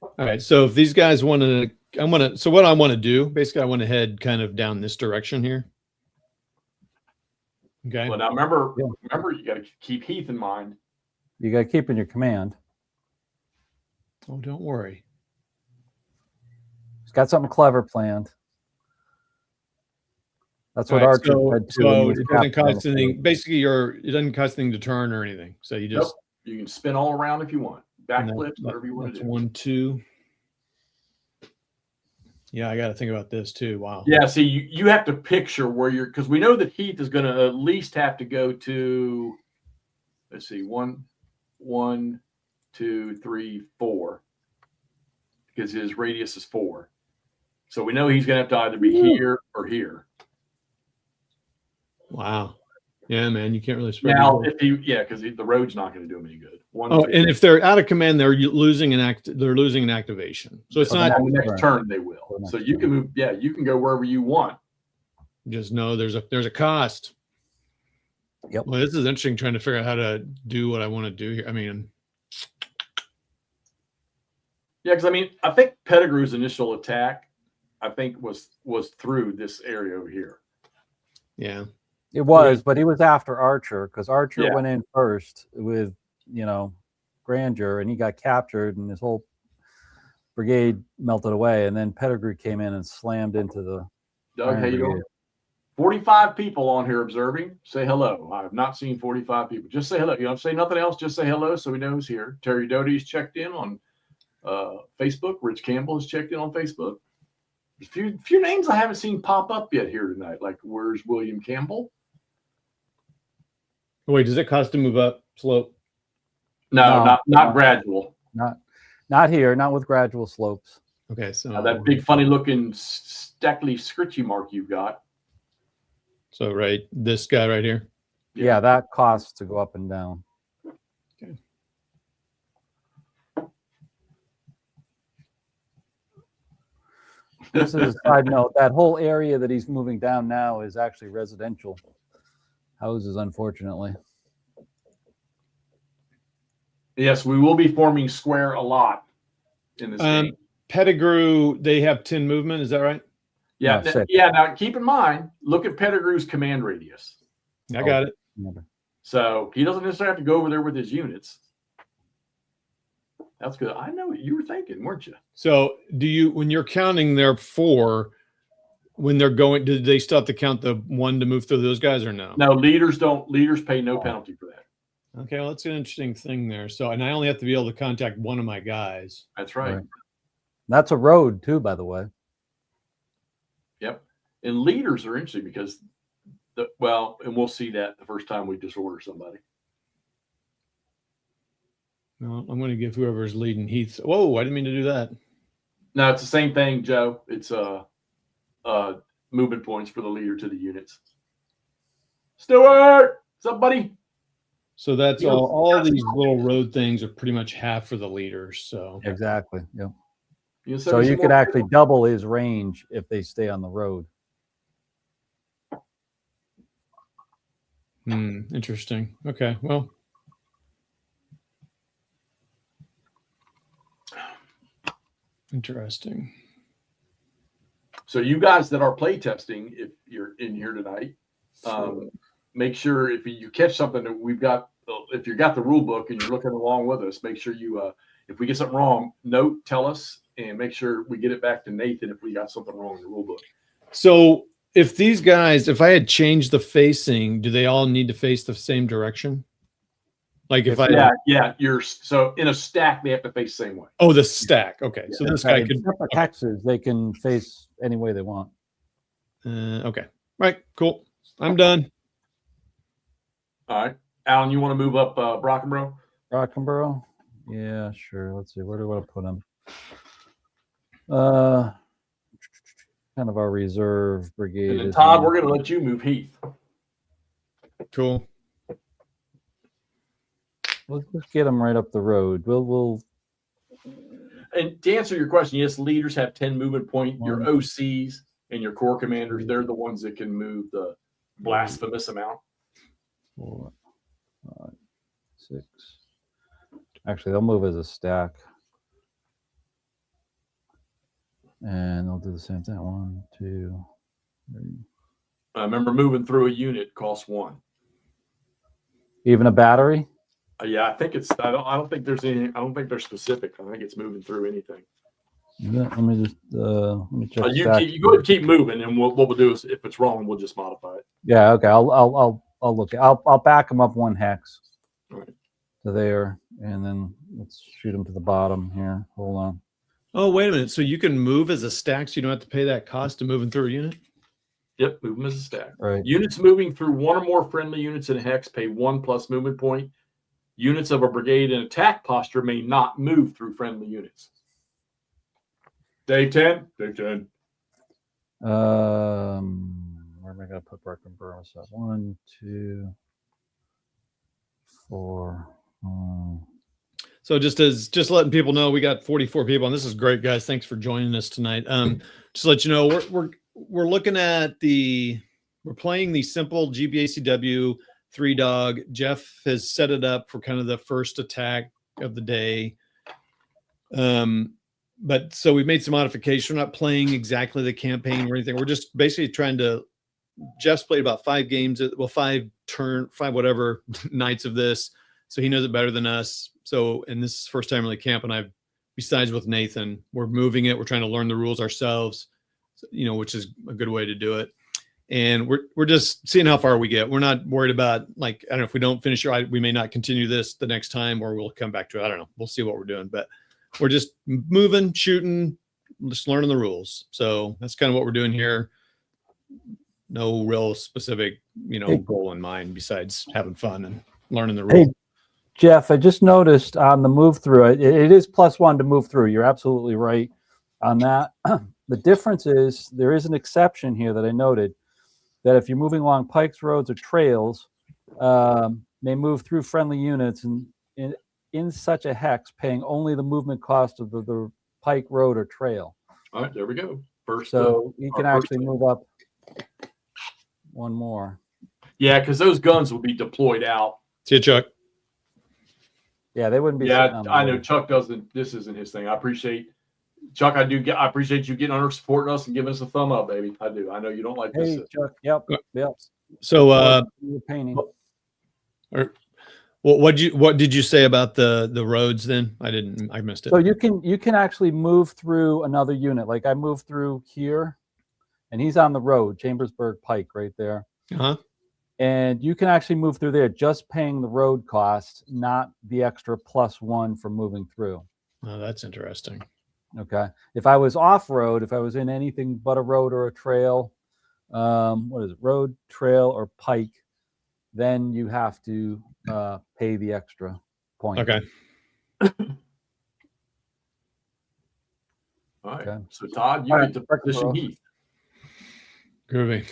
All right. So if these guys want to, so what I want to do, basically I want to head kind of down this direction here. Okay. But now remember, you got to keep Heath in mind. You got to keep in your command. Oh, don't worry. He's got something clever planned. That's what Archer said too. So it doesn't cost anything. Basically, it doesn't cost anything to turn or anything. So you just. Nope. You can spin all around if you want. Backflips, whatever you want to do. 1, 2. Yeah, I got to think about this too. Wow. Yeah, see, you have to picture where you're, because we know that Heath is going to at least have to go to, let's see, 1, 2, 3, 4, because his radius is 4. So we know he's going to have to either be here or here. Wow. Yeah, man, you can't really spread. Now, because the road's not going to do him any good. And if they're out of command, they're losing an activation. So it's not on the next turn they will. So you can move. Yeah, you can go wherever you want. Just know there's a cost. Yep. Well, this is interesting. Trying to figure out how to do what I want to do here. I mean, yeah, because I think Pettigrew's initial attack, was through this area over here. Yeah. It was, but he was after Archer because Archer went in first with, Grandeur, and he got captured, and his whole brigade melted away. And then Pettigrew came in and slammed into the. Doug, how you doing? 45 people on here observing. Say hello. I have not seen 45 people. Just say hello. You don't say nothing else. Just say hello so we know who's here. Terry Doty's checked in on Facebook. Rich Campbell has checked in on Facebook. There's a few names I haven't seen pop up yet here tonight. Like, where's William Campbell? Wait, does it cost to move up slope? No, not gradual. Not here. Not with gradual slopes. Okay, so That big funny looking Stackley scritchy mark you've got. So right, this guy right here. Yeah, that costs to go up and down. Okay. This is a side note. That whole area that he's moving down now is actually residential houses, unfortunately. Yes, we will be forming square a lot in this game. Pettigrew, they have 10 movement. Is that right? Yeah, No, yeah. Now keep in mind, look at Pettigrew's command radius. I got it. So he doesn't necessarily have to go over there with his units. That's good. I know what you were thinking, weren't you? So do you, when you're counting their 4, when they're going, do they still have to count the 1 to move through those guys or no? No, leaders don't. Leaders pay no penalty for that. Okay, well, that's an interesting thing there. So, and I only have to be able to contact one of my guys. That's right. Right. That's a road too, by the way. Yep. And leaders are interesting because, and we'll see that the first time we disorder somebody. No, I'm going to give whoever's leading Heath. Whoa, I didn't mean to do that. No, it's the same thing, Joe. It's movement points for the leader to the units. Stuart, what's up, buddy? So that's all these little road things are pretty much half for the leaders. So Exactly. Yeah. So you could actually double his range if they stay on the road. Interesting. Okay, well. Interesting. So you guys that are play testing, if you're in here tonight, make sure if you catch something that we've got, if you got the rule book and you're looking along with us, make sure you, if we get something wrong, tell us, and make sure we get it back to Nathan if we got something wrong in the rule book. So if these guys, if I had changed the facing, do they all need to face the same direction? Like if so in a stack, they have to face the same way. Oh, the stack. Okay. So this guy could. Except for hexes, they can face any way they want. Okay. Right. Cool. I'm done. All right. Alan, you want to move up Brockenborough? Brockenborough? Yeah, sure. Let's see. Where do I want to put him? Kind of our reserve brigade. And then Todd, we're going to let you move Heath. Cool. Let's just get them right up the road. We'll. And to answer your question, yes, leaders have 10 movement point. Your OCs and your corps commanders, they're the ones that can move the blasphemous amount. 4, 5, 6. Actually, they'll move as a stack. And they'll do the same thing. 1, 2, 3. Remember, moving through a unit costs 1. Even a battery? Yeah, I think it's. I don't think there's any. I don't think they're specific. I think it's moving through anything. Yeah, let me just let me check. You go ahead and keep moving, and what we'll do is, if it's wrong, we'll just modify it. Yeah. Okay. I'll look. I'll back them up 1 hex. All right. To there, and then let's shoot them to the bottom here. Hold on. Oh, wait a minute. So you can move as a stack, so you don't have to pay that cost of moving through a unit? Yep, move them as a stack. Right. Units moving through 1 or more friendly units in a hex pay 1 plus movement point. Units of a brigade in attack posture may not move through friendly units. Dave 10. Dave 10. Where am I going to put Brockenborough? 1, 2, 4. So just letting people know, we got 44 people, and this is great, guys. Thanks for joining us tonight. Just to let you know, we're looking at we're playing the simple GBACW 3-dog. Jeff has set it up for kind of the first attack of the day. But so we've made some modifications. We're not playing exactly the campaign or anything. We're just basically trying to. Jeff's played about 5 games, 5 whatever nights of this, so he knows it better than us. So, and this is the first time really camping. Besides with Nathan, we're moving it. We're trying to learn the rules ourselves, which is a good way to do it. and we're just seeing how far we get. We're not worried about, like, I don't know, if we don't finish it, we may not continue this the next time, or we'll come back to it. I don't know. We'll see what we're doing, but we're just moving, shooting, just learning the rules. So that's kind of what we're doing here. No real specific, goal in mind besides having fun and learning the rules. Hey, Jeff, I just noticed on the move through, it is +1 to move through. You're absolutely right on that. The difference is there is an exception here that I noted, that if you're moving along pikes, roads, or trails, may move through friendly units and in such a hex, paying only the movement cost of the pike, road, or trail. All right, there we go. First, so you can actually move up one more. Yeah, because those guns will be deployed out. See you, Chuck. Yeah, they wouldn't be. Yeah, I know Chuck doesn't. This isn't his thing. I appreciate Chuck. I appreciate you getting on here, supporting us, and giving us a thumb up, baby. I do. I know you don't like this. Hey, Chuck. Yep. So, you're painting. What did you say about the roads then? I missed it. So you can actually move through another unit. Like I moved through here, and he's on the road, Chambersburg Pike, right there. Uh-huh. And you can actually move through there, just paying the road cost, not the extra +1 for moving through. Oh, that's interesting. Okay. If I was off-road, if I was in anything but a road or a trail, what is it, road, trail, or pike, then you have to pay the extra point. Okay. All right. Okay. So Todd, you get to position Heath. Groovy.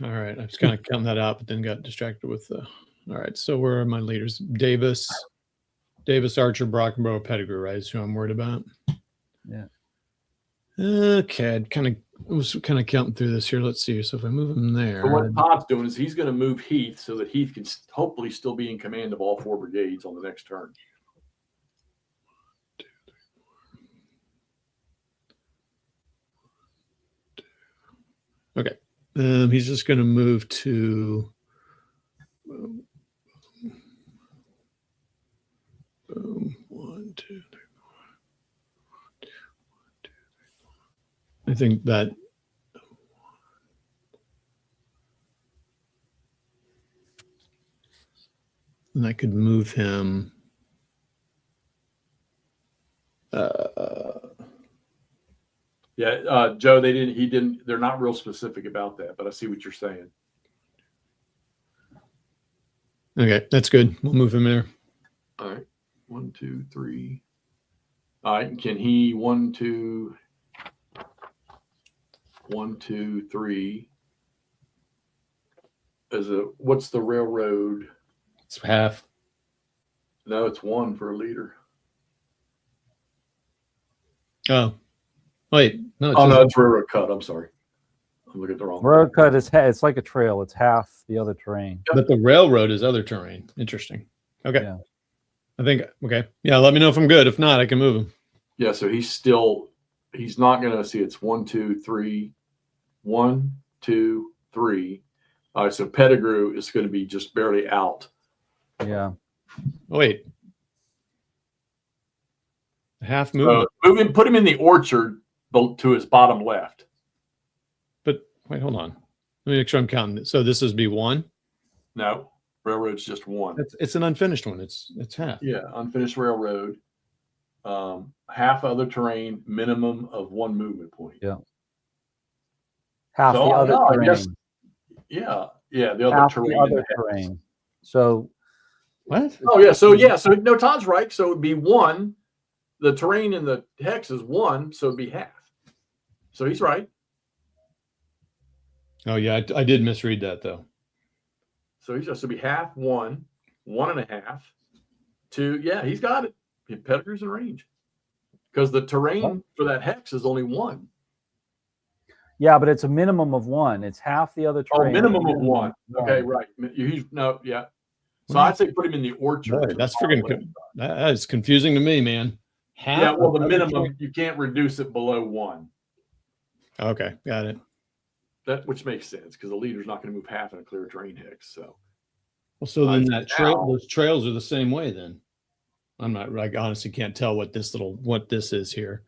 All right. I was kind of counting that out, but then got distracted with the. All right. So where are my leaders? Davis, Archer, Brockenborough, Pettigrew, right? Is who I'm worried about. Yeah. Okay. I was kind of counting through this here. Let's see. So if I move him there. So what Todd's doing is he's going to move Heath so that Heath can hopefully still be in command of all 4 brigades on the next turn. Okay. He's just going to move to. Boom, 1, 2, 3, 4. I think that. And I could move him. Yeah, Joe, they're not real specific about that, but I see what you're saying. Okay, that's good. We'll move him there. All right. 1, 2, 3. All right. Can he 1, 2, 3? What's the railroad? It's half. No, it's 1 for a leader. Oh, wait. No. No, it's railroad cut. I'm sorry. I'm looking at the wrong. Road cut is it's like a trail. It's half the other terrain. But the railroad is other terrain. Interesting. Okay. Yeah. I think, okay. Yeah, let me know if I'm good. If not, I can move him. Yeah, so he's not going to see. It's 1, 2, 3. 1, 2, 3. All right, so Pettigrew is going to be just barely out. Yeah. Oh, wait. Half movement. Put him in the orchard to his bottom left. But wait, hold on. Let me make sure I'm counting. So this is B1? No, railroad's just 1. It's an unfinished one. It's half. Yeah, unfinished railroad. Half other terrain, minimum of 1 movement point. Yeah. Half So, the other terrain. Guess, yeah, the other half terrain. the other terrain. So what? Oh yeah, so no, Todd's right. So it'd be 1. The terrain in the hex is 1, so it'd be half. So he's right. Oh yeah, I did misread that though. So he's just to be half, 1, 1.5, 2. Yeah, he's got it. Pettigrew's in range because the terrain for that hex is only 1. yeah, but it's a minimum of 1. It's half the other terrain. Oh, minimum of 1. Okay, right. Yeah. So I'd say put him in the orchard. Boy, that's freaking. That is confusing to me, man. Half. Yeah, well, the minimum you can't reduce it below 1. Okay, got it. Which makes sense because the leader's not going to move half in a clear terrain hex. So, well, so then those trails are the same way. Then I'm not. I honestly can't tell what this is here.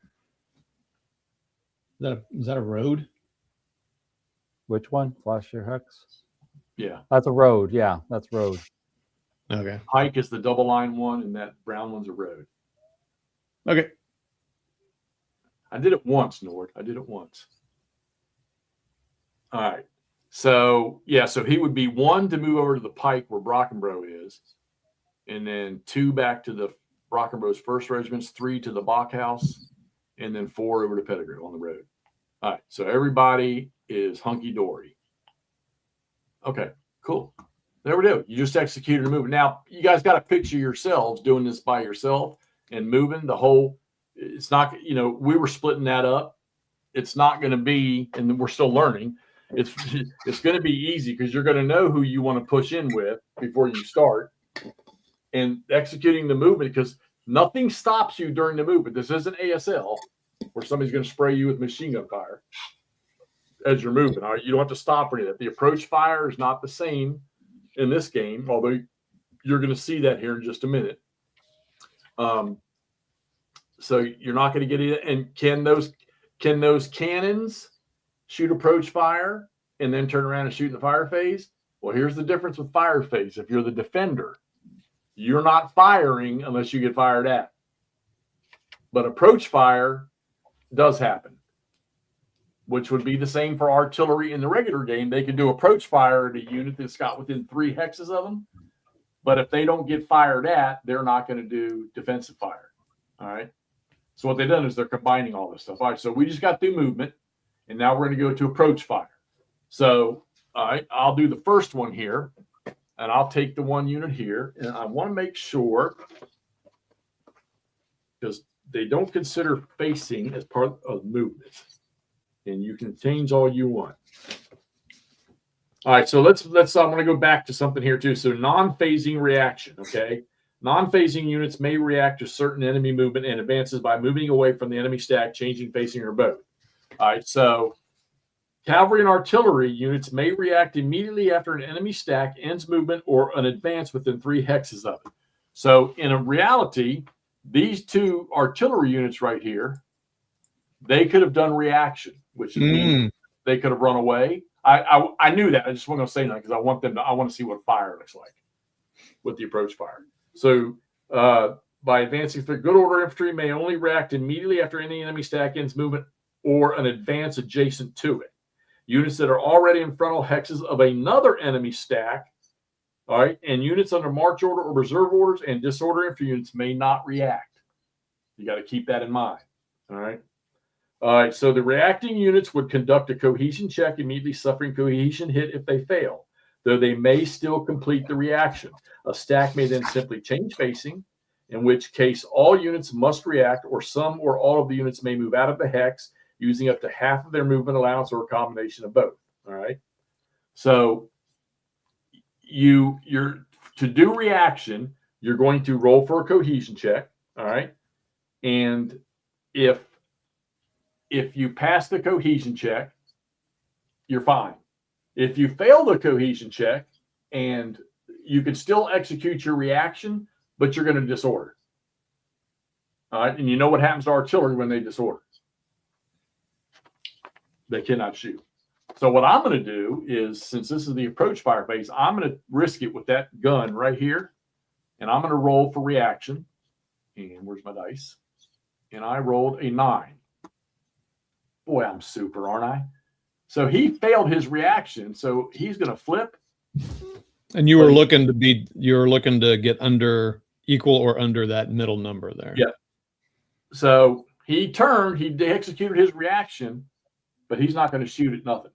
Is that a road? Which one? Flash your hex? Yeah. That's a road. Yeah, that's road. Okay. Pike is the double line one, and that brown one's a road. Okay. I did it once, Nord. I did it once. All right. So, yeah, so he would be 1 to move over to the pike where Brockenbrough is, and then 2 back to the Brockenbrough's first regiments, 3 to the Bachhaus, and then 4 over to Pettigrew on the road. All right. So everybody is hunky-dory. Okay, cool. There we go. You just executed a movement. Now, you guys got to picture yourselves doing this by yourself and moving the whole. It's not, we were splitting that up. It's not going to be, and we're still learning. It's going to be easy because you're going to know who you want to push in with before you start and executing the movement, because nothing stops you during the movement. This isn't ASL where somebody's going to spray you with machine gun fire as you're moving. All right, you don't have to stop for any of that. The approach fire is not the same in this game, although you're going to see that here in just a minute. So you're not going to get it. And can those cannons shoot approach fire and then turn around and shoot in the fire phase? Well, here's the difference with fire phase. If you're the defender, you're not firing unless you get fired at. But approach fire does happen, which would be the same for artillery in the regular game. They can do approach fire at a unit that's got within 3 hexes of them. But if they don't get fired at, they're not going to do defensive fire. All right. So what they've done is they're combining all this stuff. All right. So we just got through movement, and now we're going to go to approach fire. So, all right, I'll do the first one here, and I'll take the 1 unit here. And I want to make sure, because they don't consider facing as part of movement. And you can change all you want. All right, so let's I'm going to go back to something here too. So non-phasing reaction, okay? Non-phasing units may react to certain enemy movement and advances by moving away from the enemy stack, changing facing, or both. All right, so cavalry and artillery units may react immediately after an enemy stack ends movement or an advance within 3 hexes of it. So in a reality, these 2 artillery units right here, they could have done reaction, which means they could have run away. I knew that. I just wasn't going to say nothing because I want to see what fire looks like with the approach fire. So by advancing through, good order infantry may only react immediately after any enemy stack ends movement or an advance adjacent to it. Units that are already in frontal hexes of another enemy stack, all right, and units under march order or reserve orders and disorder infantry units may not react. You got to keep that in mind. All right. All right, so the reacting units would conduct a cohesion check, immediately suffering cohesion hit if they fail, though they may still complete the reaction. A stack may then simply change facing, in which case all units must react, or some or all of the units may move out of the hex, using up to half of their movement allowance or a combination of both. All right, so you're to do reaction, you're going to roll for a cohesion check. All right, and if you pass the cohesion check, you're fine. If you fail the cohesion check, and you can still execute your reaction, but you're going to disorder. All right, and you know what happens to artillery when they disorder? They cannot shoot. So what I'm going to do is, since this is the approach fire phase, I'm going to risk it with that gun right here, and I'm going to roll for reaction. And where's my dice? And I rolled a 9. Boy, I'm super, aren't I? So he failed his reaction, so he's going to flip. And you were looking to get under, equal or under that middle number there. Yeah. So he turned, he executed his reaction, but he's not going to shoot at nothing.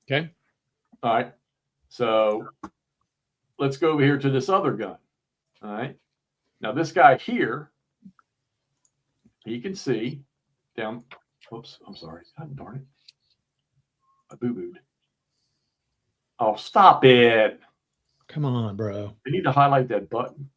Okay. All right. So let's go over here to this other gun. All right. Now this guy here, he can see down. Whoops, I'm sorry. God darn it. I boo-booed. Oh, stop it. Come on, bro. I need to highlight that button.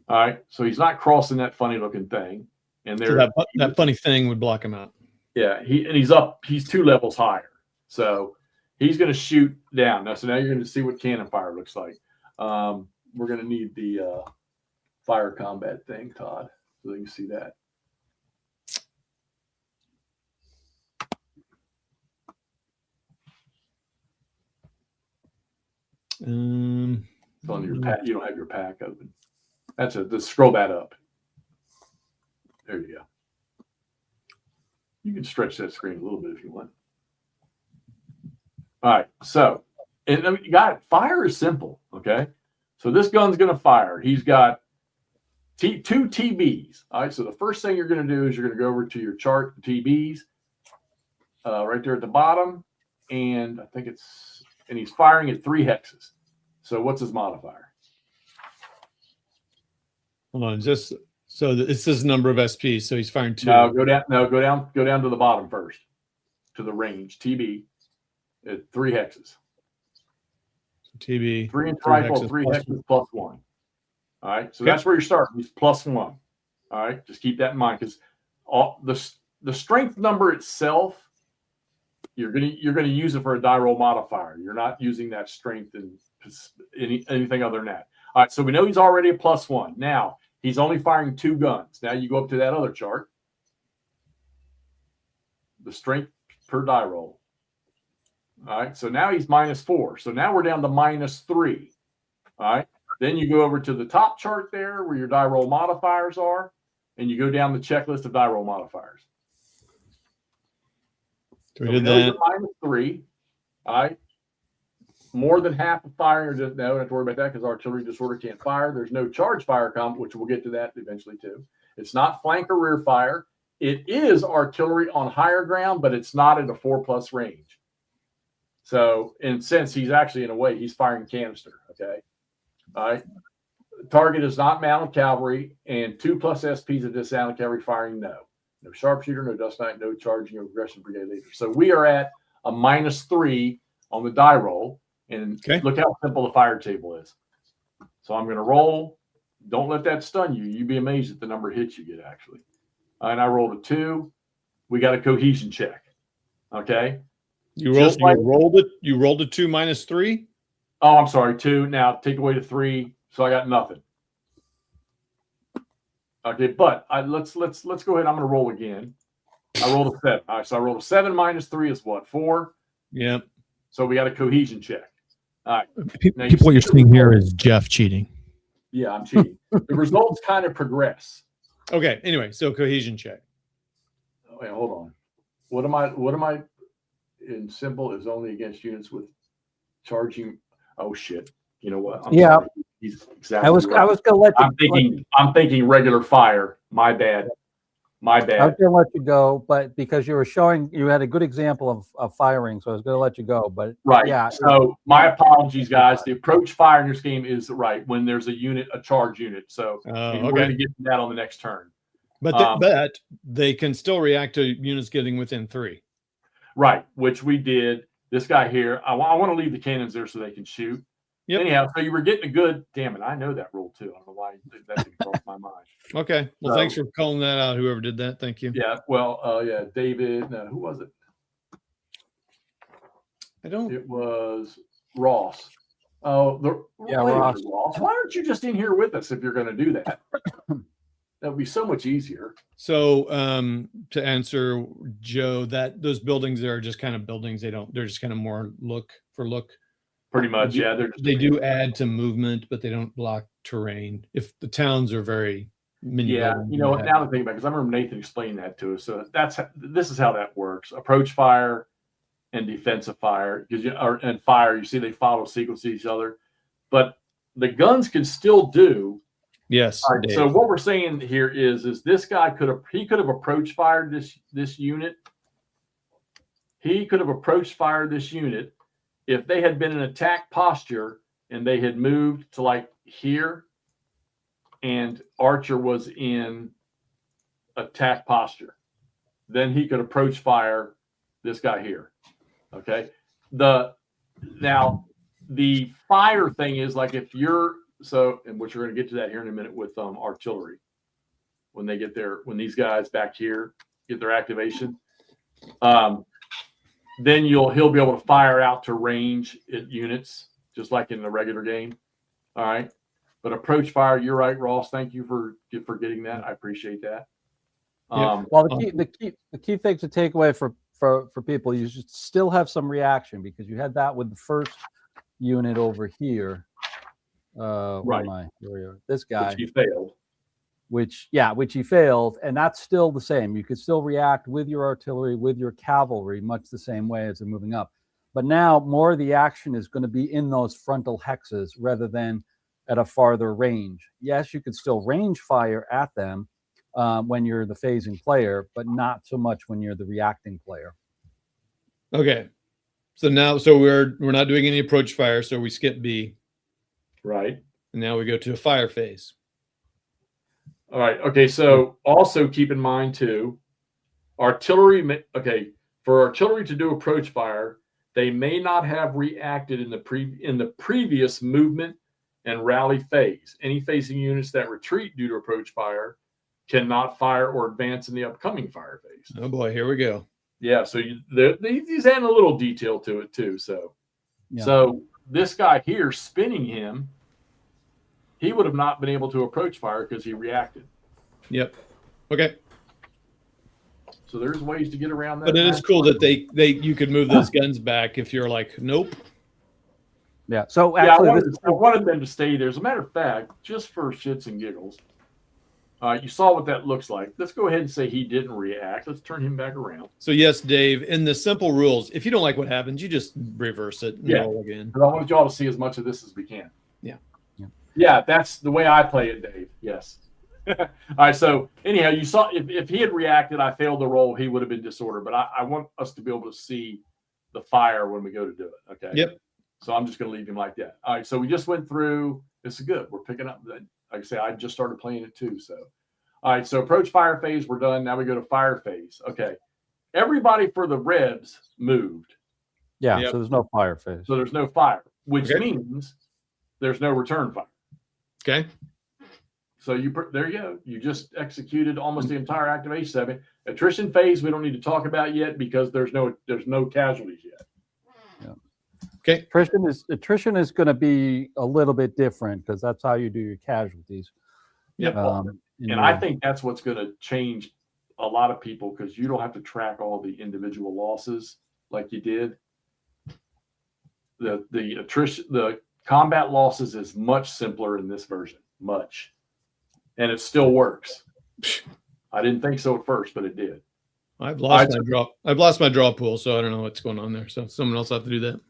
All right. So he's not crossing that funny looking thing. And there, so that funny thing would block him out. Yeah, he's 2 levels higher. So he's going to shoot down. Now, so now you're going to see what cannon fire looks like. We're going to need the fire combat thing, Todd, so you can see that. It's on your pack. You don't have your pack open. Just scroll that up. There you go. You can stretch that screen a little bit if you want. All right. So, and I mean, fire is simple. Okay. So this gun's going to fire. He's got two TBs. All right. So the first thing you're going to do is you're going to go over to your chart, the TBs, right there at the bottom. And I think he's firing at 3 hexes. So what's his modifier? Hold on. It's this number of SPs. So he's firing 2. No, go down to the bottom first, to the range TB at 3 hexes. TB 3-inch rifle, 3 hexes plus 1. All right, so that's where you're starting. He's plus 1. All right, just keep that in mind because the strength number itself, you're gonna use it for a die roll modifier. You're not using that strength in anything other than that. All right, so we know he's already a plus 1. Now he's only firing 2 guns. Now you go up to that other chart. The strength per die roll. All right, so now he's -4. So now we're down to -3. All right, then you go over to the top chart there where your die roll modifiers are, and you go down the checklist of die roll modifiers. So we did that. -3. All right, more than half of firing. No, don't have to worry about that because artillery disorder can't fire. There's no charge fire comp, which we'll get to that eventually too. It's not flank or rear fire. It is artillery on higher ground, but it's not at a 4+ range. So, in a sense, he's actually, in a way, he's firing canister, okay? All right. Target is not mounted cavalry, and 2+ SPs of dismounted cavalry firing, no. No sharpshooter, no dust knight, no charging or aggression brigade leader. So, we are at a -3 on the die roll, and look how simple the fire table is. So, I'm going to roll. Don't let that stun you. You'd be amazed at the number of hits you get, actually. And I rolled a 2. We got a cohesion check, okay? You rolled it. You rolled a 2 -3. Oh, I'm sorry, 2. Now take away the 3, so I got nothing. Okay, but let's go ahead. I'm going to roll again. I rolled a 7. All right, so I rolled a 7 -3 is what? 4. Yep. So we got a cohesion check. All right. Now what you're seeing here is Jeff cheating. Yeah, I'm cheating. The results kind of progress. Okay. Anyway, so cohesion check. Oh, wait, hold on. What am I? In simple is only against units with charging. Oh shit! You know what? I'm sorry. He's exactly. I was gonna let you. I'm thinking regular fire. My bad. I was gonna let you go, but because you had a good example of firing, so I was gonna let you go. But right. Yeah. So my apologies, guys. The approach fire in your scheme is right when there's a charge unit. So we're going to get to that on the next turn. But they can still react to units getting within 3. Right, which we did. This guy here, I want to leave the cannons there so they can shoot. Yep. Anyhow, so you were getting a good. Damn it, I know that rule too. I don't know why that didn't cross my mind. Okay, well, thanks for calling that out. Whoever did that, thank you. Yeah, well, David. No, who was it? It was Ross. Oh, Ross. Why aren't you just in here with us if you're going to do that? That would be so much easier. So to answer Joe, those buildings there are just kind of buildings. They're just kind of more look. Pretty much, yeah. They do add to movement, but they don't block terrain. If the towns are very now to think about it, because I remember Nathan explaining that to us. So this is how that works: approach fire and defensive fire. And fire, you see, they follow sequence each other, but the guns can still do. Yes. Right, so what we're saying here is this guy could have approach fired this unit. He could have approach fired this unit if they had been in attack posture and they had moved to like here, and Archer was in attack posture. Then he could approach fire this guy here. Okay. Now the fire thing is like if you're. And which we're going to get to that here in a minute with artillery. When they get there, when these guys back here get their activation, then he'll be able to fire out to range units just like in the regular game. All right, but approach fire, you're right, Ross. Thank you for getting that. I appreciate that. Well, the key thing to take away for people, you should still have some reaction because you had that with the first unit over here. Where Right. am I? Here we are. This guy. Which he failed. Which he failed, and that's still the same. You could still react with your artillery, with your cavalry, much the same way as they're moving up. But now more of the action is going to be in those frontal hexes rather than at a farther range. Yes, you could still range fire at them when you're the phasing player, but not so much when you're the reacting player. Okay. So now, we're not doing any approach fire, so we skip B. Right. And now we go to a fire phase. All right. Okay. So also keep in mind too, artillery. Okay, for artillery to do approach fire, they may not have reacted in the previous movement and rally phase. Any phasing units that retreat due to approach fire cannot fire or advance in the upcoming fire phase. Oh boy, here we go. Yeah. So he's adding a little detail to it too. So, so this guy here spinning him, he would have not been able to approach fire because he reacted. Yep. Okay. So there's ways to get around that. But it is cool that you could move those guns back if you're like, nope. Yeah. So actually, I wanted them to stay there. As a matter of fact, just for shits and giggles, you saw what that looks like. Let's go ahead and say he didn't react. Let's turn him back around. So yes, Dave, in the simple rules, if you don't like what happens, you just reverse it and roll again. But I wanted y'all to see as much of this as we can. Yeah. Yeah, that's the way I play it, Dave. Yes. All right. So anyhow, you saw if he had reacted, I failed the roll, he would have been disordered. But I want us to be able to see the fire when we go to do it. Okay. Yep. So I'm just going to leave him like that. All right. So we just went through. This is good. We're picking up. Like I say, I just started playing it too. So, all right. So approach fire phase, we're done. Now we go to fire phase. Okay. Everybody for the Rebs moved. Yeah. Yep. So there's no fire phase. So there's no fire, which means there's no return fire. Okay. So there you go. You just executed almost the entire activation segment. Attrition phase we don't need to talk about yet because there's no casualties yet. Yeah. Okay. Attrition is going to be a little bit different because that's how you do your casualties. Yeah. And I think that's what's going to change a lot of people because you don't have to track all the individual losses like you did. The attrition, the combat losses is much simpler in this version, much, and it still works. I didn't think so at first, but it did. I've lost my draw pool, so I don't know what's going on there. So someone else will have to do that.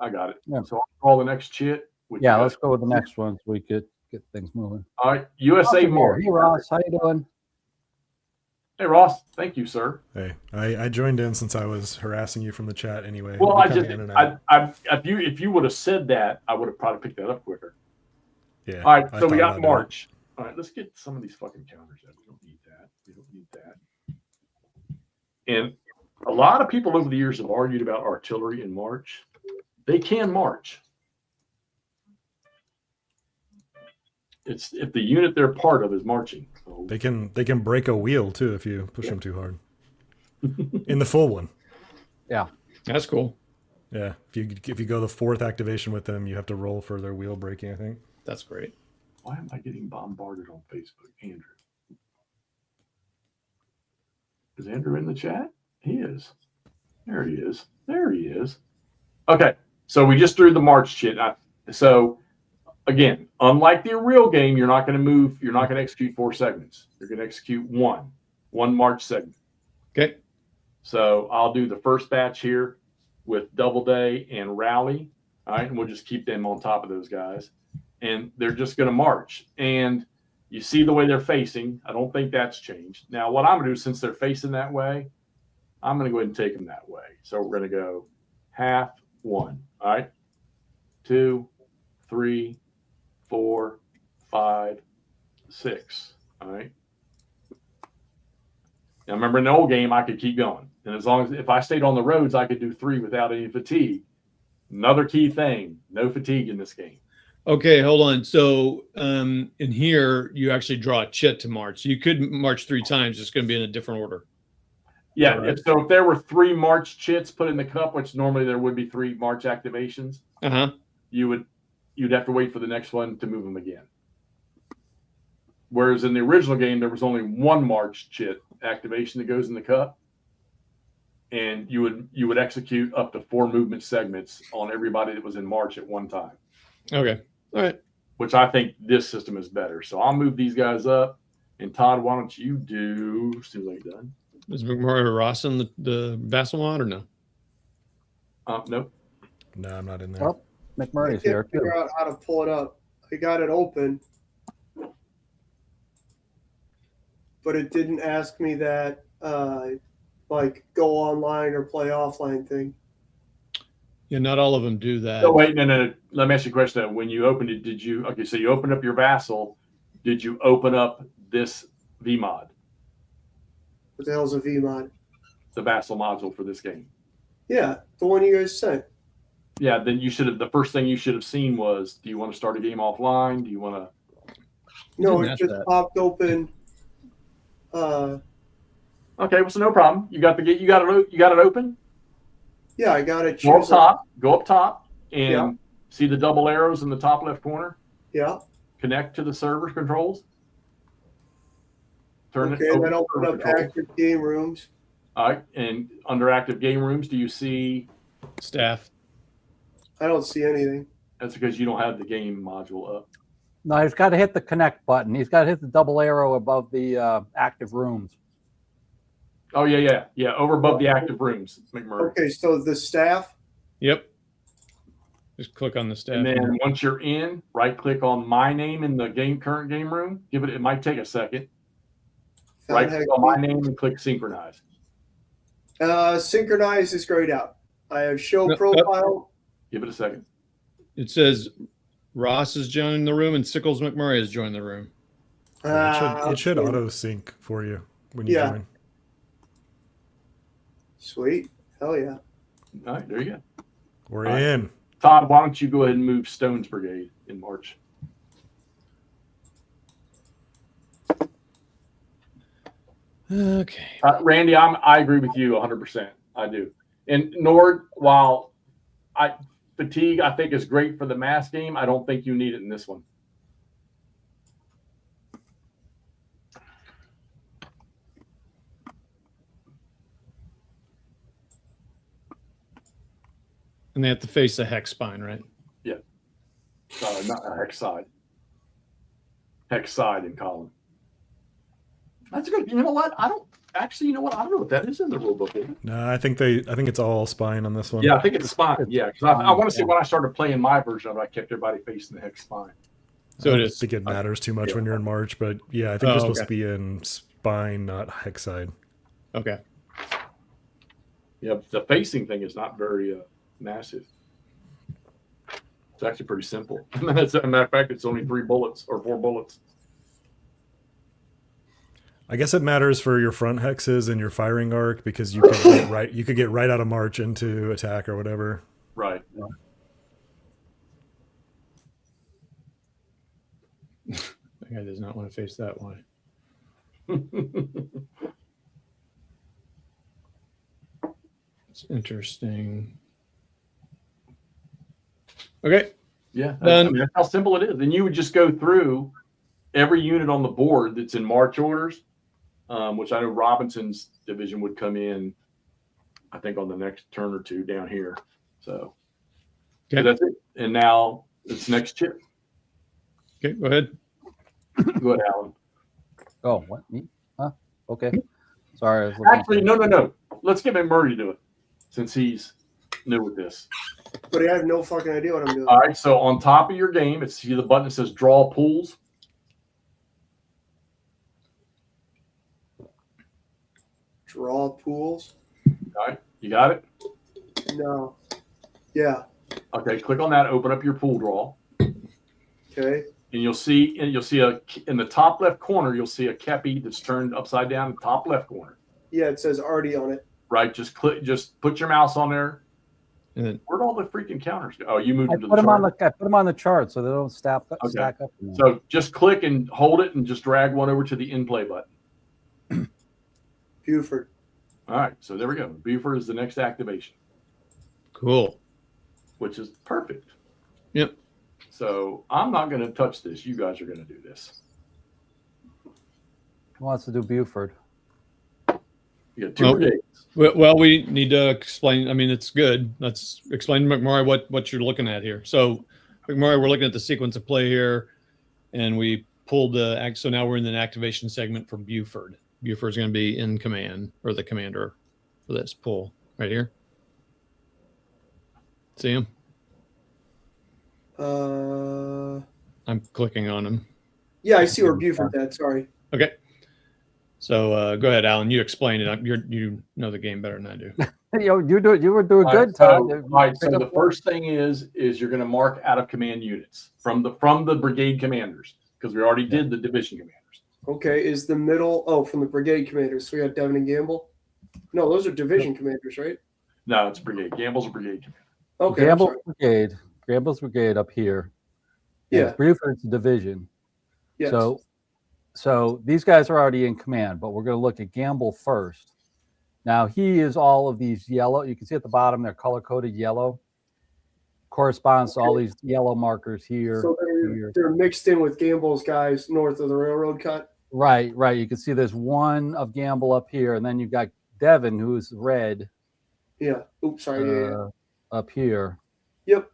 I got it. Yeah. So I'll call the next chit. Let's go with the next one so we could get things moving. All right, USA March. Hey Ross, how you doing? Hey Ross, thank you, sir. Hey, I joined in since I was harassing you from the chat anyway. Well, if you would have said that, I would have probably picked that up quicker. Yeah. All right, so we got March. All right, let's get some of these fucking counters out. We don't need that. We don't need that. And a lot of people over the years have argued about artillery in March. They can march. It's if the unit they're part of is marching. So. They can break a wheel too if you push them too hard. In the full one. Yeah, that's cool. Yeah, if you go the fourth activation with them, you have to roll for their wheel breaking. I think that's great. Why am I getting bombarded on Facebook, Andrew? Is Andrew in the chat? He is. There he is. There he is. Okay, so we just threw the March chit. So. Again, unlike the real game, you're not going to move. You're not going to execute 4 segments. You're going to execute one March segment. Okay. So I'll do the first batch here with Doubleday and Rally. All right. And we'll just keep them on top of those guys. And they're just going to march. And you see the way they're facing. I don't think that's changed. Now, what I'm going to do, since they're facing that way, I'm going to go ahead and take them that way. So we're going to go 1/2. All right. 2, 3, 4, 5, 6. All right. Now remember in the old game, I could keep going. And as long as if I stayed on the roads, I could do 3 without any fatigue. Another key thing, no fatigue in this game. Okay, hold on. So in here, you actually draw a chit to march. You could march 3 times. It's going to be in a different order. Yeah. Right. If there were 3 March chits put in the cup, which normally there would be 3 March activations, you'd have to wait for the next one to move them again. Whereas in the original game, there was only 1 March chit activation that goes in the cup. and you would execute up to 4 movement segments on everybody that was in March at one time. Okay. All right. Which I think this system is better. So I'll move these guys up. And Todd, why don't you do? Seems like you're done. Is McMurray Ross in the vassal mod or no? Nope. No, I'm not in there. Well, McMurray's here too. Figure out how to pull it up. I got it open, but it didn't ask me that like go online or play offline thing. Yeah, not all of them do that. Oh, wait, no. Let me ask you a question. When you opened it, did you? Okay, so you opened up your vassal. Did you open up this VMod, What the hell's a VMod? the vassal module for this game? Yeah, the one you guys sent. Yeah, then you should have. The first thing you should have seen was: do you want to start a game offline? Do you want to? No, Didn't it ask just that. popped open. Okay, well, so no problem. You got you got it open. Yeah, I got it. Go up top, and Yeah. see the double arrows in the top left corner. Yeah. Connect to the server controls. Turn Okay, it over then to open server up controls. active game rooms. All right, and under active game rooms, do you see? Staff. I don't see anything. That's because you don't have the game module up. No, he's got to hit the connect button. He's got to hit the double arrow above the active rooms. Oh yeah. Over above the active rooms, McMurray. Okay, so the staff. Yep. Just click on the staff. And then once you're in, right click on my name in the current game room. It might take a second. Right click on my name and click synchronize. Synchronize is grayed out. I have show Nope. profile. Give it a second. It says Ross is joining the room and Sickles McMurray has joined the room. It should Okay. auto sync for you when you Yeah. join. Sweet. Hell yeah. All right, there you go. We're All right. in. Todd, why don't you go ahead and move Stone's Brigade in March? Okay. Randy, I agree with you 100%. I do. And Nord, while fatigue I think is great for the mass game, I don't think you need it in this one. And they have to face a hex spine, right? Not a hex side. Hex side in column. That's good. You know what? I don't know what that is in the rule book. Is it? No, I think it's all spine on this one. Yeah, I think it's a spine. It's Yeah, because spine, I want to say yeah. when I started playing my version of it, I kept everybody facing the hex spine. So I it don't is. think it matters too much Yeah. when you're in March, but yeah, I think you're supposed okay. to be in spine, not hex side. Okay. Yeah, but the facing thing is not very massive. It's actually pretty simple. As a matter of fact, it's only 3 bullets or 4 bullets. I guess it matters for your front hexes and your firing arc because you could get right out of March into attack or whatever. Right. That guy does not want to face that way. It's interesting. Okay. Yeah, Done. that's how simple it is. And you would just go through every unit on the board that's in march orders, which I know Robinson's division would come in, I think, on the next turn or two down here. So Okay. that's it. And now it's next chip. Okay. Go ahead. Go ahead, Alan. Oh, what? Me? Huh? Okay. Sorry. I was looking Actually, no. Let's get McMurray to do it since he's new with this. But I have no fucking idea what I'm doing. All right. So on top of your game, it's see the button that says draw pools. Draw pools? All right. You got it? No. Yeah. Okay. Click on that. Open up your pool draw. Okay. And you'll see in the top left corner, you'll see a kepi that's turned upside down in the top left corner. Yeah, it says Artie on it. Right. Just put your mouse on there. And then Where'd all the freaking counters go? Oh, you moved I them to put the them on chart. I put them on the chart so they don't stack up. Okay. Stack up. So just click and hold it and just drag one over to the in play button. Buford. All right. So there we go. Buford is the next activation, cool. which is perfect. Yep. So I'm not going to touch this. You guys are going to do this. Who wants to do Buford? You got two brigades. Well, we need to explain. I mean, it's good. Let's explain to McMurray what you're looking at here. So, McMurray, we're looking at the sequence of play here, and we pulled the act. So now we're in the activation segment for Buford. Buford's going to be in command, or the commander for this pull right here. See him? I'm clicking on him. Yeah, I see where Buford's at. Sorry. Okay. So go ahead, Alan. You explain it. You know the game better than I do. You were doing good, Todd. So the first thing is you're going to mark out of command units from the brigade commanders, because we already did the division commanders. Okay, is the middle from the brigade commanders? So we got Devin and Gamble. No, those are division commanders, right? No, it's brigade. Gamble's a brigade commander. Okay, Gamble's brigade up here. Yeah. Buford's division. Yes. So these guys are already in command, but we're going to look at Gamble first. Now he is all of these yellow. You can see at the bottom they're color coded yellow. Corresponds to all these yellow markers here. So they're mixed in with Gamble's guys north of the railroad cut. Right. You can see there's one of Gamble up here, and then you've got Devin, who's red. Yeah. Oops, sorry. Up here. Yep.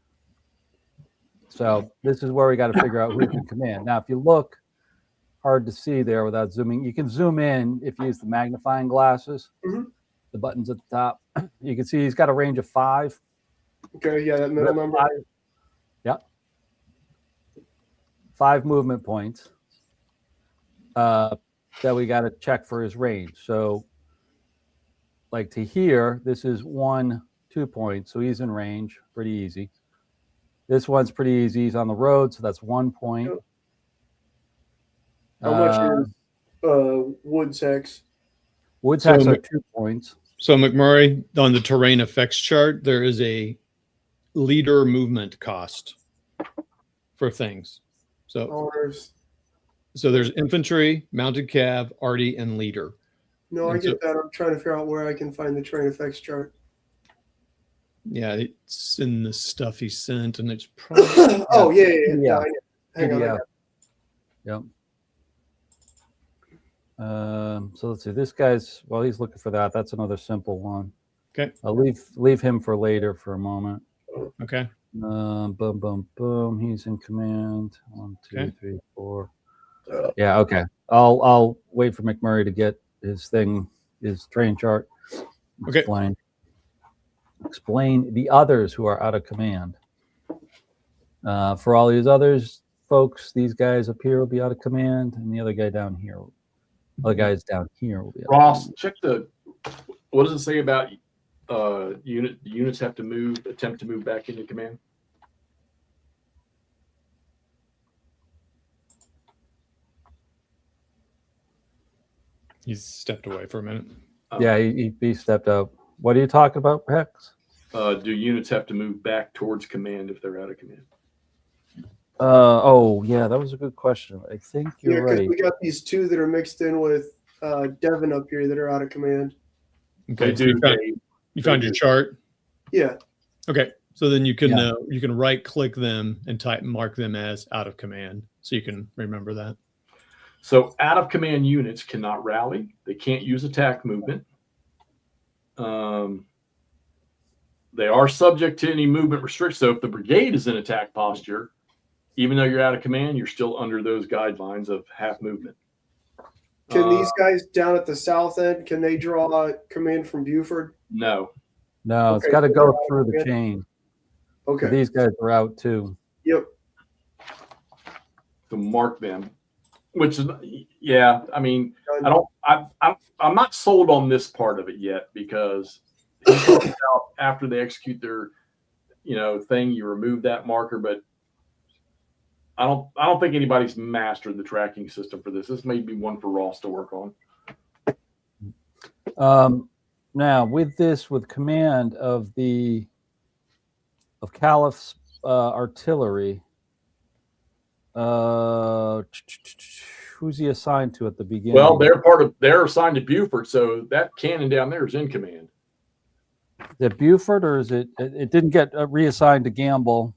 So this is where we got to figure out who can command. Now, if you look, hard to see there without zooming. You can zoom in if you use the magnifying glasses. Mm-hmm. The buttons at the top. You can see he's got a range of 5. Okay. Yeah, that middle number. 5, yep. 5 movement points. That we got to check for his range. So, like to here, this is 1, 2 points. So he's in range, pretty easy. This one's pretty easy. He's on the road, so that's 1 point. Yep. How much is Woods Hex? Woods Hex are 2 points. So McMurray, on the terrain effects chart, there is a leader movement cost for things. So there's infantry, mounted cav, arty, and leader. No, I get that. I'm trying to figure out where I can find the terrain effects chart. Yeah, it's in the stuff he sent, and it's probably. Oh yeah. Hang on. Yep. So let's see. This guy's he's looking for that. That's another simple one. Okay. I'll leave him for later for a moment. Okay. Boom. He's in command. 1, 2, Okay. 3, 4. Yeah. Okay. I'll wait for McMurray to get his train chart. Okay. Explain the others who are out of command. For all these others folks, these guys up here will be out of command, and the other guy down here, other guys down here will be out Ross, of check what does it say about units have to attempt to move back into command? He's stepped away for a minute. Yeah, he stepped up. What are you talking about, Hex? Do units have to move back towards command if they're out of command? Yeah, that was a good question. I think you're right. We got these 2 that are mixed in with Devin up here that are out of command. Okay, so you found your chart. Yeah. Okay, so then you can right click them and mark them as out of command, so you can remember that. So out of command units cannot rally. They can't use attack movement. They are subject to any movement restrictions. So if the brigade is in attack posture, even though you're out of command, you're still under those guidelines of half movement. Can these guys down at the south end, can they draw command from Buford? No. No, it's got to go through the chain. Okay. So these guys are out too. Yep. To mark them, which is, I mean, I'm not sold on this part of it yet, because after they execute their, thing, you remove that marker, but I don't think anybody's mastered the tracking system for this. This may be one for Ross to work on. Now with command of Caliph's artillery, who's he assigned to at the beginning? Well, they're assigned to Buford, so that cannon down there is in command. Is it Buford, or is it didn't get reassigned to Gamble?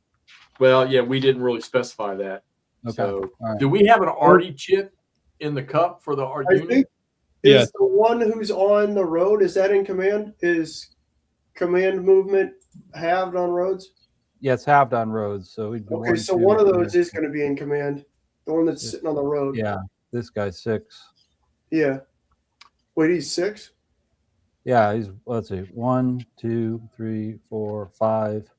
Well, yeah, we didn't really specify that. Okay. So, right. Do we have an arty chip in the cup for the art unit? Yeah. Is the one who's on the road, is that in command? Is command movement halved on roads? Yeah, it's halved on roads, so we'd do Okay, so 2, one of 3. those is going to be in command. The one that's sitting on the road. Yeah, this guy's 6. Yeah. Wait, he's 6? Yeah, he's, let's see, 1, 2, 3, 4, 5,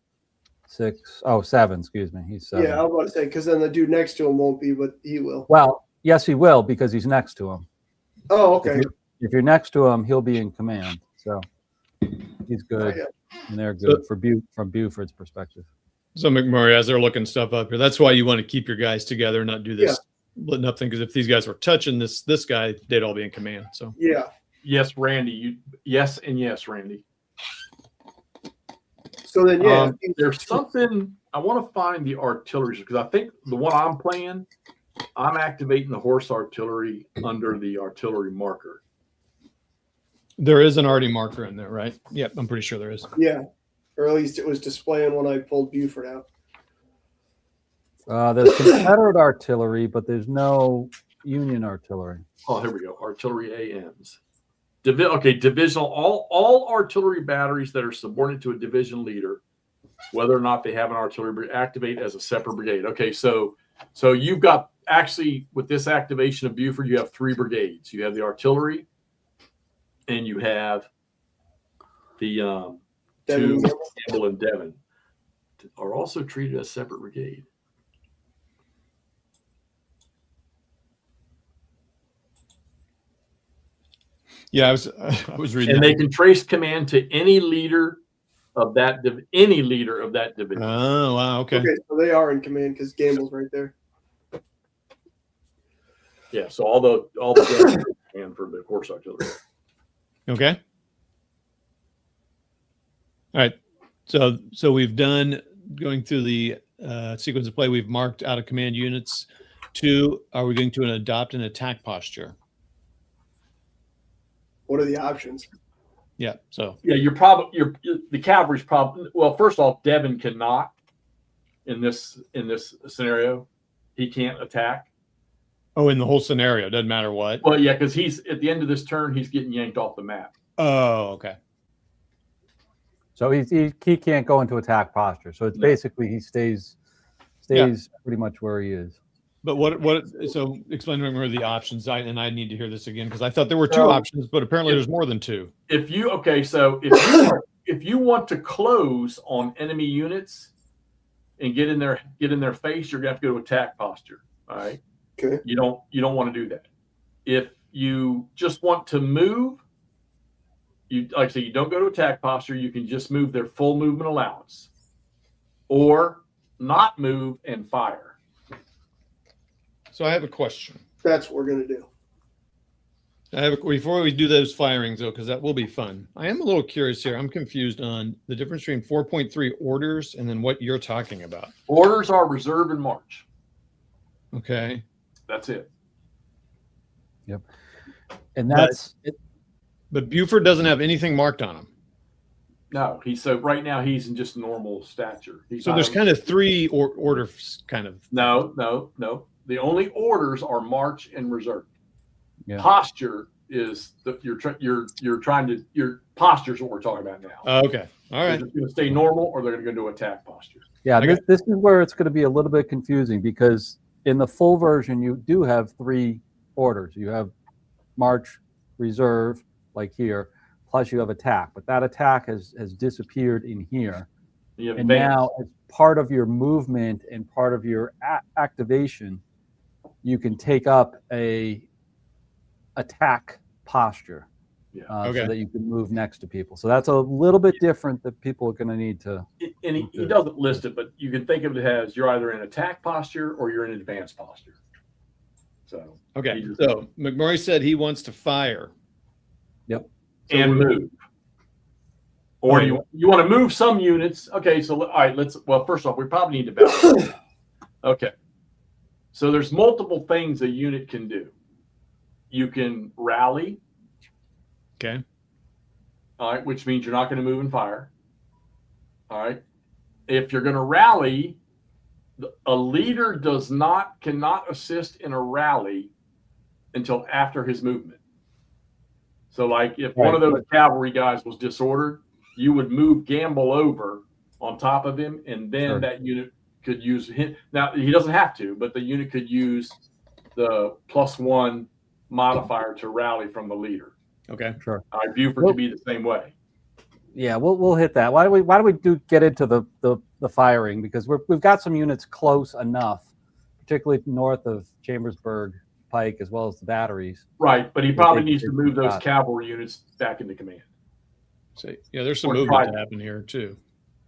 6. Oh, 7. Excuse me, he's 7. Yeah, I was about to say, because then the dude next to him won't be, but he will. Well, yes, he will because he's next to him. Oh, okay. If you're next to him, he'll be in command. So he's good, Oh, yeah. and they're good from Buford's perspective. So McMurray, as they're looking stuff up here, that's why you want to keep your guys together and not do this splitting up thing. Because if these guys were touching this guy, they'd all be in command. So Yeah. Yes, Randy. Yes, Randy. So then, yeah. There's something I want to find the artillery because I think the one I'm playing, I'm activating the horse artillery under the artillery marker. there is an arty marker in there, right? Yep, I'm pretty sure there is. Yeah. Or at least it was displaying when I pulled Buford out. There's Confederate artillery, but there's no Union artillery. Oh, here we go. Artillery AMs. Divisional. All artillery batteries that are subordinate to a division leader, whether or not they have an artillery, activate as a separate brigade. Okay, so you've got actually with this activation of Buford, you have 3 brigades. You have the artillery, and you have the Devon, 2 Campbell and Devon are also treated as separate brigade. Yeah, I was reading. And that. they can trace command to any leader of that division. Oh, wow. Okay. Okay, so they are in command because Gamble's right there. Yeah, so all the command for the horse artillery. Okay. All right. So we've done going through the sequence of play. We've marked out of command units. 2, are we going to adopt an attack posture? What are the options? Yeah. So Yeah, the cavalry's probably well. First off, Devon cannot in this scenario. He can't attack. oh, in the whole scenario, doesn't matter what. Well, yeah, because he's at the end of this turn, he's getting yanked off the map. Oh, okay. So he can't go into attack posture. So it's basically he stays pretty much where he is. But what? So explain to me where the options. I need to hear this again because I thought there were 2 options, but apparently there's more than 2. If you want to close on enemy units and get in their face, you're gonna have to go to attack posture. All right. Okay. You don't want to do that. If you just want to move, you don't go to attack posture. You can just move their full movement allowance, or not move and fire. So I have a question. That's what we're going to do. Before we do those firings, though, because that will be fun. I am a little curious here. I'm confused on the difference between 4.3 orders and then what you're talking about. Orders are reserve and march. Okay. That's it. Yep. And that's it. But Buford doesn't have anything marked on him. No, right now he's in just normal stature. So there's kind of 3 orders, kind of. No. The only orders are march and reserve. Yeah. Posture is your posture is what we're talking about now. Okay. All right. They're going to stay normal, or they're going to go to attack posture. Yeah, this is where it's going to be a little bit confusing because in the full version you do have 3 orders. You have march, reserve, like here, plus you have attack. But that attack has disappeared in here. And now, as part of your movement and part of your activation, you can take up a attack posture, so that you can move next to people. So that's a little bit different that people are going to need to. And he doesn't list it, but you can think of it as you're either in attack posture or you're in advanced posture. So okay. So McMurray said he wants to fire. Yep. And move. Or you want to move some units. Okay, so all right, first off, we probably need to balance. Okay. So there's multiple things a unit can do. You can rally. Okay. All right, which means you're not going to move and fire. All right. If you're going to rally, a leader cannot assist in a rally until after his movement. So, like, if one of those cavalry guys was disordered, you would move Gamble over on top of him, and then that unit could use him. Now, he doesn't have to, but the unit could use the +1 modifier to rally from the leader. Okay, Sure. Buford could be the same way. Yeah, we'll hit that. Why do we get into the firing? Because we've got some units close enough, particularly north of Chambersburg Pike, as well as the batteries. Right, but he probably needs to move those cavalry units back into command. So yeah, there's some movement to happen here too.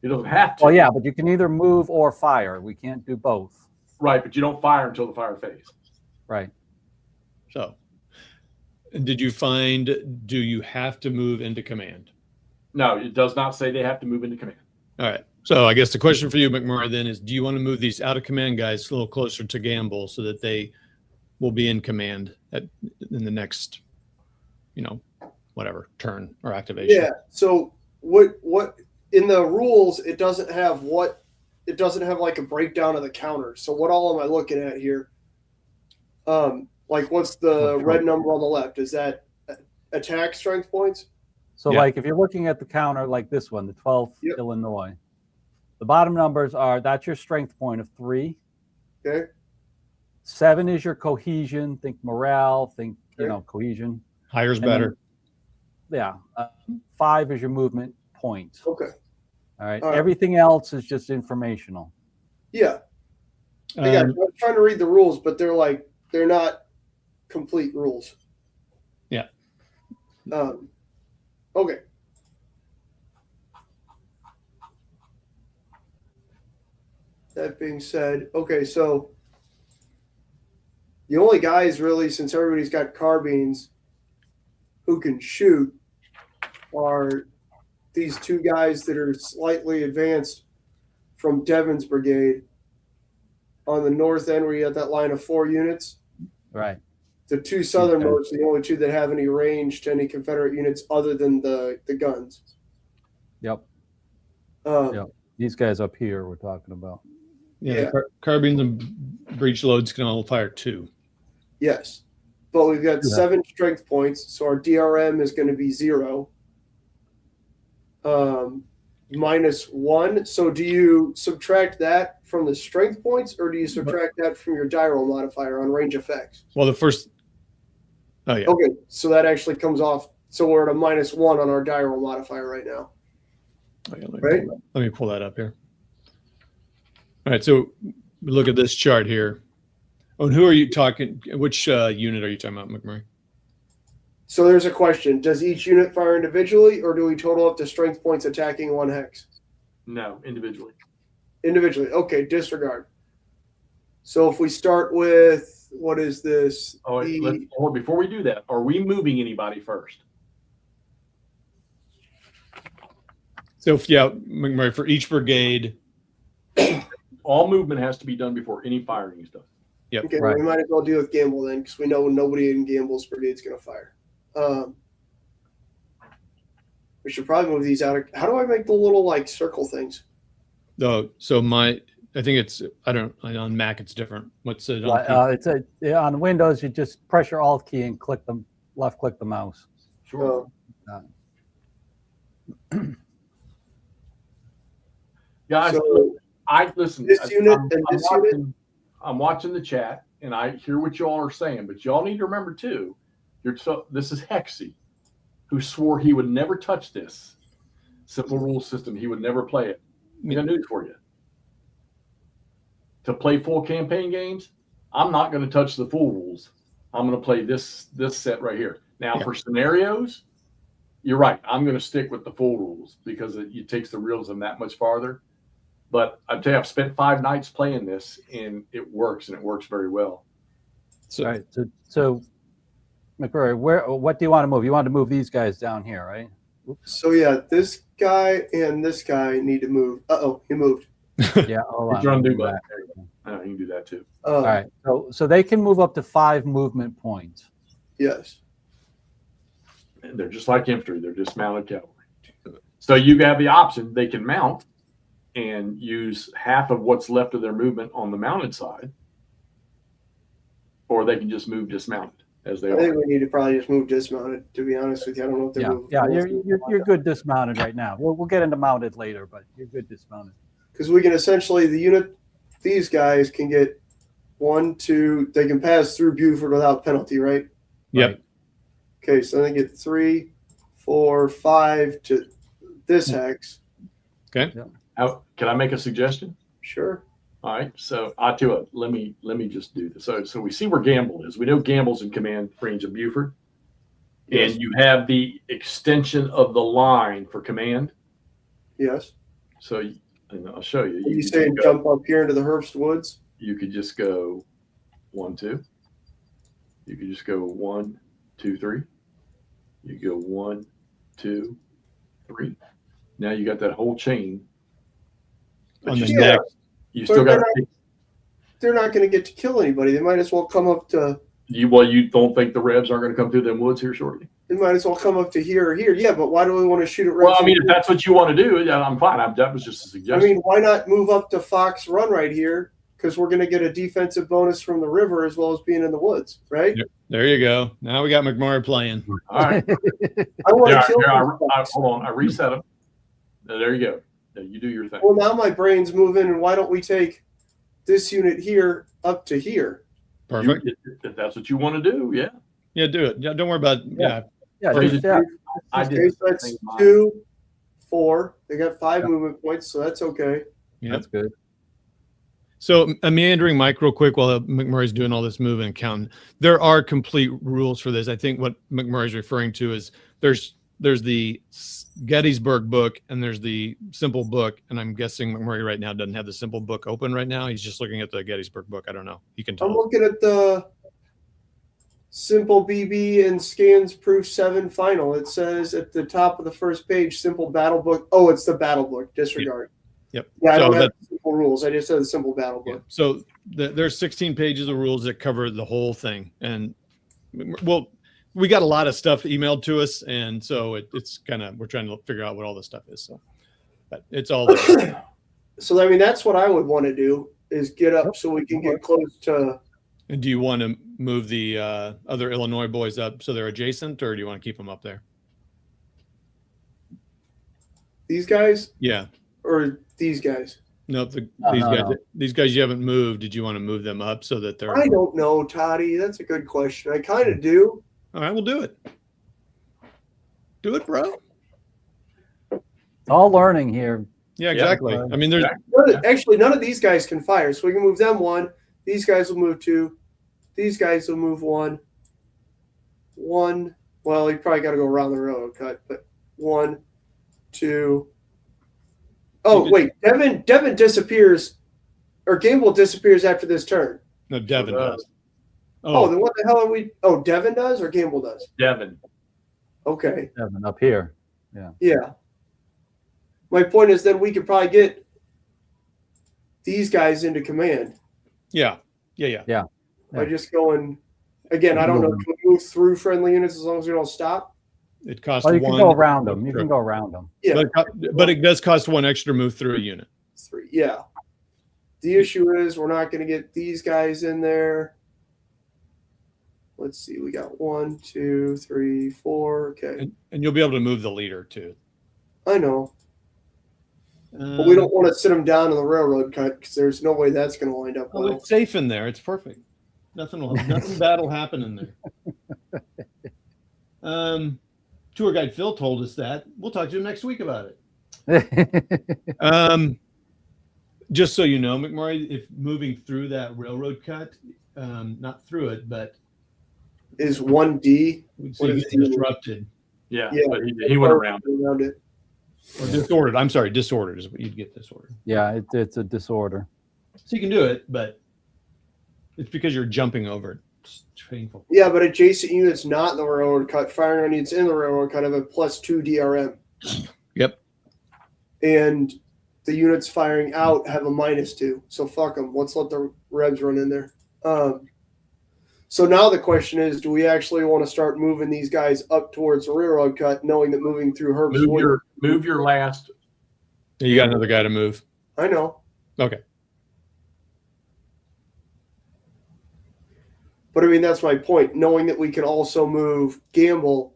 He doesn't have to. Well, yeah, but you can either move or fire. We can't do both. Right, but you don't fire until the fire phase. Right. So, did you find? Do you have to move into command? No, it does not say they have to move into command. All right. So I guess the question for you, McMurray, then is: do you want to move these out of command guys a little closer to Gamble so that they will be in command in the next, whatever turn or activation? Yeah. So what in the rules it doesn't have like a breakdown of the counters. So what all am I looking at here? Like what's the red number on the left? Is that attack strength points? So like if you're looking at the counter like this one, the 12th Illinois, the bottom numbers that's your strength point of 3. Okay. 7 is your cohesion. Think morale. Think cohesion. Higher's better. Then, 5 is your movement point. Okay. All right. Everything else is just informational. Yeah. I was trying to read the rules, but they're not complete rules. Yeah. Okay. That being said, okay, so the only guys really, since everybody's got carbines who can shoot, are these 2 guys that are slightly advanced from Devon's brigade on the north end where you have that line of 4 units. Right. The 2 southernmost are the only 2 that have any range to any Confederate units other than the guns. Yep. Yep. These guys up here we're talking about. Yeah. Carbines and breech loads can all fire 2. Yes. But we've got 7 strength points, so our DRM is going to be 0. -1. So do you subtract that from the strength points, or do you subtract that from your die roll modifier on range effects? Well, the first. Oh yeah. Okay, so that actually comes off. So we're at a -1 on our die roll modifier right now. Okay, let me pull that up here. All right, so look at this chart here. Oh, and who are you talking? Which unit are you talking about, McMurray? So there's a question. Does each unit fire individually, or do we total up the strength points attacking 1 hex? No, individually. Individually. Okay, disregard. So if we start with, what is this? Before we do that, are we moving anybody first? So, McMurray, for each brigade. All movement has to be done before any firing is done. Yep. Okay, we might as well deal with Gamble then, because we know nobody in Gamble's brigade is going to fire. We should probably move these out. How do I make the little circle things? Oh, so I think it's on Mac it's different. What's it on? On Windows you just press your Alt key and left click the mouse. Sure. Guys, so I listen. This unit and this unit. I'm watching the chat and I hear what y'all are saying, but y'all need to remember too. This is Hexy, who swore he would never touch this simple rule system. He would never play it. I got news for you. To play full campaign games, I'm not going to touch the full rules. I'm going to play this set right here. Now, for scenarios, you're right. I'm going to stick with the full rules because it takes the realism that much farther. But I tell you, I've spent 5 nights playing this, and it works, and it works very well. So, all right. So McMurray, what do you want to move? You want to move these guys down here, right? Oops. So yeah, this guy and this guy need to move. He moved. Yeah, hold on. You can do that too. All right. So they can move up to 5 movement points. Yes. And they're just like infantry. They're dismounted cavalry. So you have the option. They can mount and use half of what's left of their movement on the mounted side, or they can just move dismounted. as they I are. think we need to probably just move dismounted. To be honest with you, I don't know if they're Yeah, moving. yeah, you're good dismounted right now. We'll get into mounted later, but you're good dismounted. Because we can essentially these guys can get 1, 2. They can pass through Buford without penalty, right? Yep. Right. Okay, so they get 3, 4, 5 to this hex. Okay. How, can I make a suggestion? Sure. All right, so I tell you what, let me just do this. So we see where Gamble is. We know Gamble's in command range of Buford, Yes. and you have the extension of the line for command. Yes. So, and I'll show you. Are you could saying just go- jump up here into the Herbst Woods? You could just go 1, 2. You could just go 1, 2, 3. You go 1, 2, 3. Now you got that whole chain. But On you the still, next, you still got to. They're not going to get to kill anybody. They might as well come up to. You don't think the Rebs aren't going to come through them woods here shortly? They might as well come up to here or here. Yeah, but why do we want to shoot at? Well, I mean, if that's what you want to do, yeah, I'm fine. That was just a I suggestion. mean, why not move up to Fox Run right here? Because we're going to get a defensive bonus from the river as well as being in the woods, right? Yep. There you go. Now we got McMurray playing. All right. I want Here, to kill. hold on. I reset them. There you go. Yeah, you do your thing. Well, now my brain's moving, and why don't we take this unit here up to here? Perfect. If that's what you want to do, yeah. Yeah, do it. Yeah, don't worry about Yeah, Perfect. just, yeah. I Okay, did. so that's 2, 4. They got 5 movement points, so that's okay. Yeah. That's good. So a meandering mic real quick while McMurray's doing all this moving and counting. There are complete rules for this. I think what McMurray's referring to is there's the Gettysburg book and there's the simple book. And I'm guessing McMurray right now doesn't have the simple book open right now. He's just looking at the Gettysburg book. I don't know. He can tell I'm us. looking at the Simple BB and Scans Proof 7 final. It says at the top of the first page, Simple Battle Book. Oh, it's the Battle Book. Disregard. Yep. Yeah, I So don't have that- the simple rules. I just have the Simple Battle Yeah. Book. So there's 16 pages of rules that cover the whole thing. And well, we got a lot of stuff emailed to us. And so it's kind of, we're trying to figure out what all this stuff is. So but it's all there. So, I mean, that's what I would want to do is get up so we can get close to. And do you want to move the other Illinois boys up so they're adjacent, or do you want to keep them up there? These guys Yeah. or these guys? No, No, these no, guys. no. These guys you haven't moved. Did you want to move them up so that they're? I don't know, Toddy. That's a good question. I kind of do. All right, we'll do it. Do it, bro. It's all learning here. Yeah, exactly. I mean, there's Actually, none of these guys can fire, so we can move them 1. These guys will move 2. These guys will move 1. 1. Well, you probably got to go around the railroad cut, but 1, 2. Oh, wait. Devin disappears, or Gamble disappears after this turn. no Devin does. Oh, then what the hell are we? Oh, Devin does or Gamble does? Devin. Okay. Devin, up here. Yeah. My point is then we could probably get these guys into command Yeah. by just going. Again, I don't know. Can we move through friendly units as long as we don't stop? It costs Oh, you one. can go around them. You can go around them. Yeah. But it does cost 1 extra move through a unit. 3. Yeah. The issue is we're not going to get these guys in there. Let's see. We got 1, 2, 3, 4. Okay. And you'll be able to move the leader too. I know. But we don't want to sit them down in the railroad cut because there's no way that's going to wind up Oh, well. it's safe in there. It's perfect. Nothing bad will happen in there. Tour guide Phil told us that. We'll talk to him next week about it. Just so you know, McMurray, if moving through that railroad cut, not through it, but Is 1D. so you get disrupted Yeah, Yeah. but he went around. it. or disordered. I'm sorry, disordered is what you'd get disordered. Yeah, it's a disorder. So you can do it, but it's because you're jumping over it. It's painful. Yeah, but adjacent units not in the railroad cut, firing on units in the railroad cut have a +2 DRM. Yep. And the units firing out have a -2. So fuck them. Let's let the Rebs run in there. So now the question is, do we actually want to start moving these guys up towards the railroad cut, knowing that moving through Herbst Wood? Move your last. You got another guy to move. I know. Okay. But I mean, that's my point. Knowing that we can also move Gamble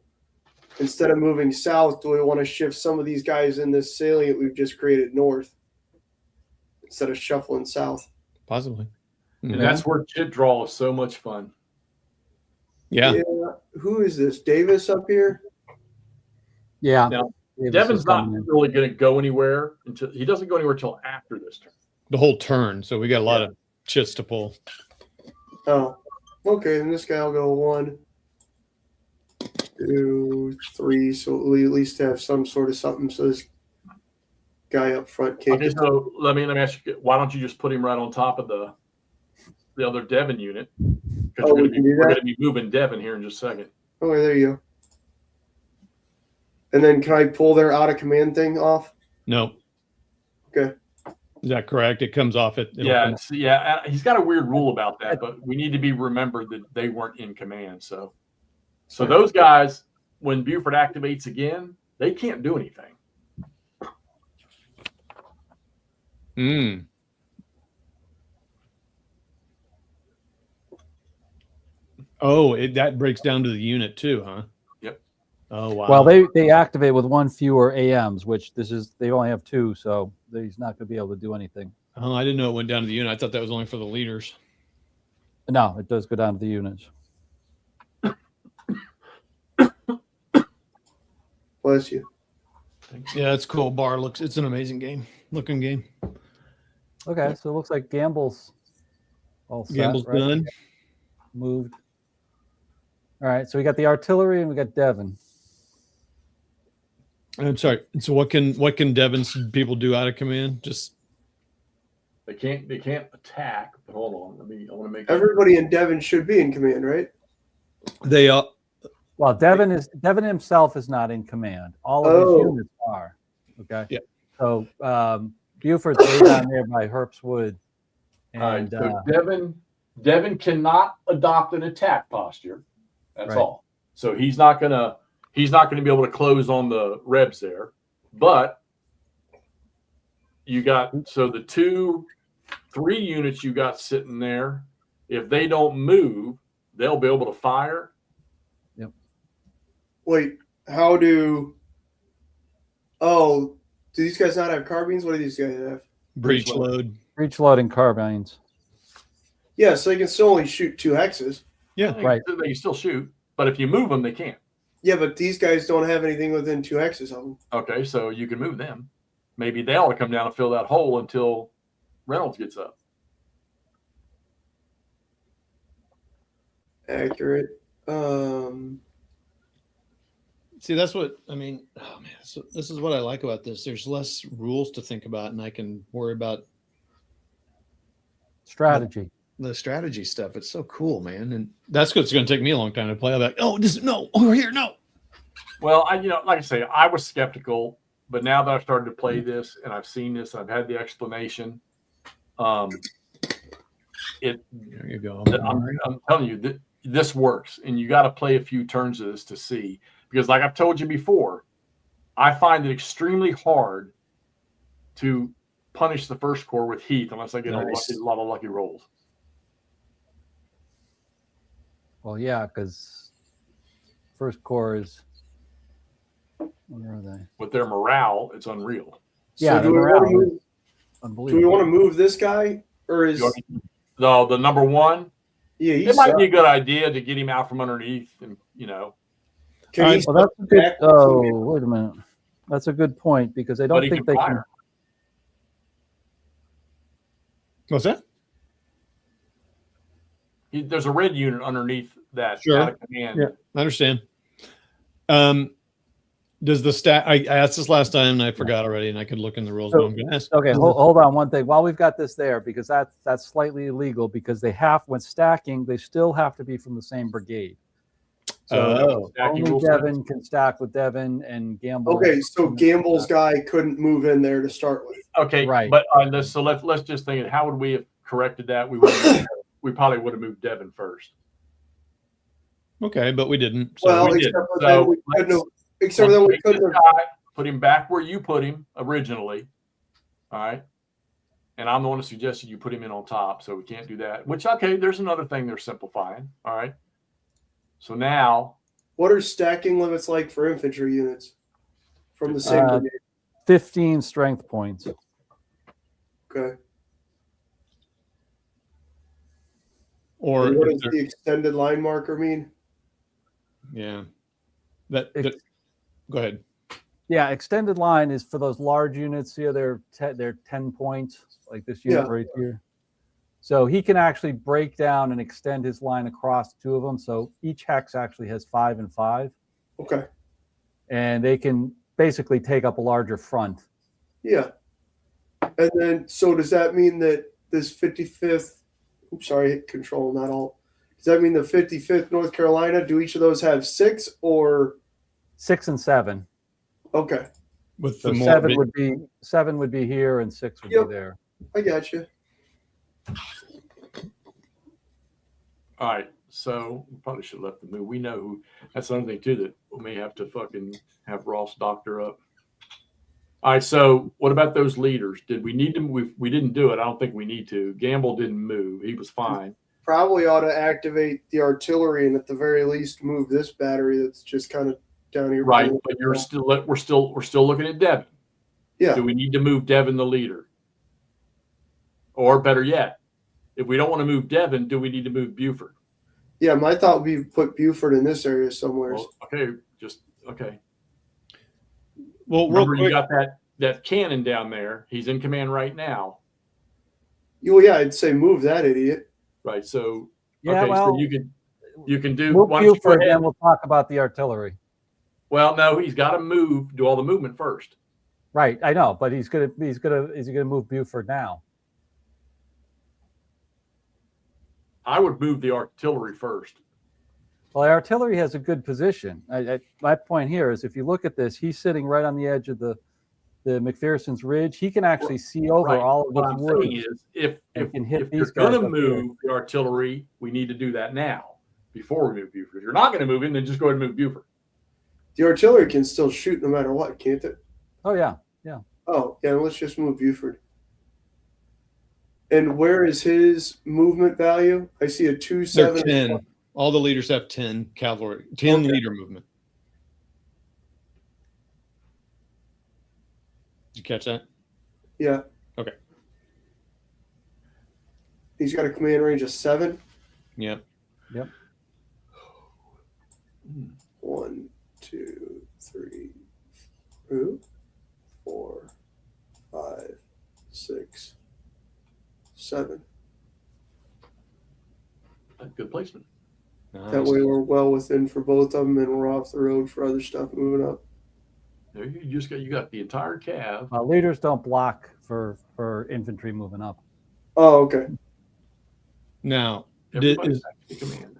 instead of moving south, do we want to shift some of these guys in this salient we've just created north instead of shuffling south? Possibly. And that's where chip draw is so much fun. Yeah. Who is this? Davis up here? Yeah. Now, Davis Devin's is not coming in. really going to go anywhere until he doesn't go anywhere until after this turn. The whole turn. So we got a lot of chits to pull. Oh, okay. Then this guy will go 1, 2, 3. So we at least have some sort of something. So this guy up front can't Okay, get. so let me ask you, why don't you just put him right on top of the other Devon unit? Because Oh, we're we can do going that? to be moving Devon here in just a second. Oh, there you go. And then can I pull their out of command thing off? No. Okay. Is that correct? It comes off it. Yeah, he's got a weird rule about that, but we need to be remembered that they weren't in command. So those guys, when Buford activates again, they can't do anything. Oh, that breaks down to the unit too, huh? Yep. Oh wow. Well, they activate with 1 fewer AMs, which they only have 2, so he's not going to be able to do anything. Oh, I didn't know it went down to the unit. I thought that was only for the leaders. No, it does go down to the units. Bless you. Yeah, it's cool. Bar it's an amazing looking game. Okay, so it looks like Gamble's all set. Gamble's right? done. Moved. All right, so we got the artillery and we got Devon. I'm sorry. So what can Devon's people do out of command? Just They can't attack. But hold on, I want to make Everybody in Devon should be in command, right? they Well, Devon himself is not in command. All of his units are. Okay. Yeah. So Buford's way down there by Herp's Wood. And All right, so Devon cannot adopt an attack posture. That's Right. all. So he's not gonna be able to close on the Rebs there. But you got the 3 units you got sitting there. If they don't move, they'll be able to fire. Wait, how do? Oh, do these guys not have carbines? What do these guys have? breach load. breech loading carbines. Yeah, so they can still only shoot 2 hexes. Yeah. Right. They can still shoot, but if you move them, they can't. Yeah, but these guys don't have anything within 2 hexes of them. Okay, so you can move them. Maybe they ought to come down and fill that hole until Reynolds gets up. Accurate. See, that's what I mean. Oh man, so this is what I like about this. There's less rules to think about, and I can worry about Strategy. the strategy stuff. It's so cool, man. And that's what's going to take me a long time to play. I'm like, oh, over here, no. Well, like I say, I was skeptical, but now that I've started to play this and I've seen this, I've had the explanation. There you go. I'm telling you that this works, and you got to play a few turns of this to see. Because, like I've told you before, I find it extremely hard to punish the first core with Heath unless I get a lot of lucky rolls. Well, yeah, because first corps is. Where are they? With their morale, it's unreal. Yeah, So do we unbelievable. want to move this guy, or is The number 1? yeah? It might be a good idea to get him out from underneath, and Can he Well, that's a good. back- Oh, wait a minute. That's a good point because I but don't he think can they can. fire. What's that? There's a red unit underneath that Sure. out of command. Yeah, I understand. Does the stat? I asked this last time and I forgot already, and I could look in the rules. So- but I'm going to ask. Okay, hold on one thing. While we've got this there, because that's slightly illegal because when stacking, they still have to be from the same brigade. So Stacking only rules. Devon can stack with Devon and Gamble. Okay, so Gamble's guy couldn't move in there to start with. Okay, Right. But so let's just think: how would we have corrected that? We probably would have moved Devon first. Okay, but we didn't. So Well, we did. except for So then we couldn't have. Except for then we Take this couldn't have. guy, put him back where you put him originally. All right. And I'm the one who suggested you put him in on top, so we can't do that. Which, okay, there's another thing they're simplifying. All right. So now, What are stacking limits like for infantry units from the same brigade? 15 strength points. Okay. Or And what if does they're- the extended line marker mean? yeah, that go ahead. Yeah, extended line is for those large units here. They're 10 points, like this unit Yeah. right here. So he can actually break down and extend his line across two of them. So each hex actually has 5 and 5, Okay. and they can basically take up a larger front. Yeah. And then, so does that mean that this 55th, oops, sorry, hit control, not all. Does that mean the 55th North Carolina, do each of those have 6 or? 6 and 7. Okay. With So the more 7 would be here, and 6 would Yep. be there. I got you. all right. So we probably should have left the move. We know who. That's another thing too that we may have to fucking have Ross doctor up. All right. So what about those leaders? Did we need to move? We didn't do it. I don't think we need to. Gamble didn't move. He was fine. Probably ought to activate the artillery and at the very least move this battery that's just kind of down here. Right. But we're still looking at Devin. Yeah. Do we need to move Devin the leader? Or better yet, if we don't want to move Devin, do we need to move Buford? Yeah, my thought would be put Buford in this area somewhere. Well, okay, okay. Well, real Remember, you quick, got that cannon down there. He's in command right now. Well, yeah, I'd say move that idiot. Right. So Yeah, okay, well, so you can do move why don't you go Buford, ahead? then we'll talk about the artillery. Well, no, he's got to do all the movement first. Right, I know, but is he gonna move Buford now? I would move the artillery first. Well, the artillery has a good position. My point here is, if you look at this, he's sitting right on the edge of the McPherson's Ridge. He can actually see over Right. all of What the I'm woods. saying is, if can hit you're these going guys to up here. move the artillery, we need to do that now before we move Buford. If you're not going to move him, then just go ahead and move Buford. The artillery can still shoot no matter what, can't it? Oh yeah, Oh, yeah, let's just move Buford. And where is his movement value? I see a 2, they're 7. 10. All the leaders have 10 cavalry, 10 Okay. leader movement. Did you catch that? Yeah. Okay. He's got a command range of 7. Yeah. 1, 2, 3, 4, 5, 6, 7. Good placement. That Nice. way we're well within for both of them, and we're off the road for other stuff moving up. There you got the entire cav. leaders don't block for infantry moving up. Oh, okay. Now, Everybody's back to command.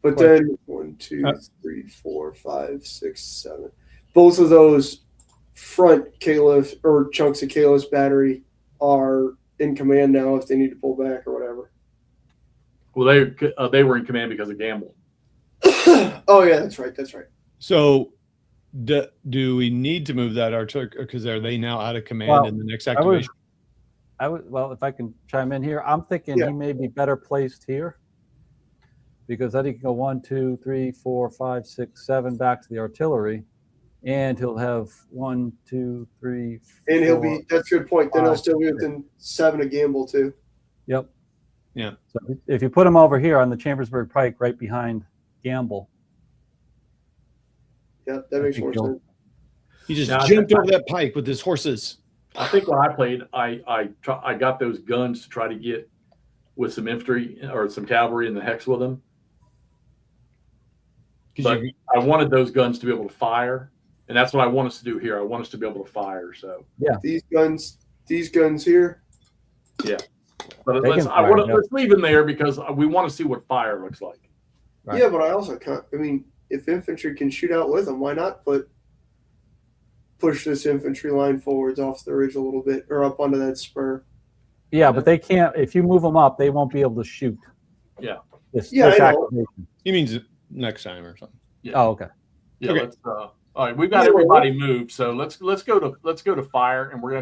But Question. then 1, 2, 3, 4, 5, 6, 7. Both of those front Caliph or chunks of Caliph's battery are in command now if they need to pull back or whatever. Well, they were in command because of Gamble. Oh yeah, that's right. That's right. so do we need to move that artillery, because are they now out of command Well, in the next I would, activation? well, if I can chime in here, I'm thinking Yeah. he may be better placed here, because then he can go 1, 2, 3, 4, 5, 6, 7 back to the artillery, and he'll have 1, 2, 3, And he'll 4. be. That's a good point. Then he'll 5, still be within 7 of Gamble too. Yep. Yeah. So if you put him over here on the Chambersburg Pike, right behind Gamble, Yeah, that makes think more he'll- sense. He just Now, jumped over that pike with his horses. I think when I played, I got those guns to try to get with some infantry or some cavalry in the hex with them. 'Cause But you- I wanted those guns to be able to fire, and that's what I want us to do here. I want us to be able to fire. So, These guns here. but They let's can fire, yeah. let's leave them there because we want to see what fire looks like. Right. Yeah, but I also can't. I mean, if infantry can shoot out with them, why not push this infantry line forwards off the ridge a little bit or up onto that spur? yeah, but they can't. If you move them up, they won't be able to shoot. Yeah. This Yeah, I know. activation. he means next time or something. Oh, okay. Yeah. Okay. Let's, all right, we've got everybody moved, so let's go to fire, and we're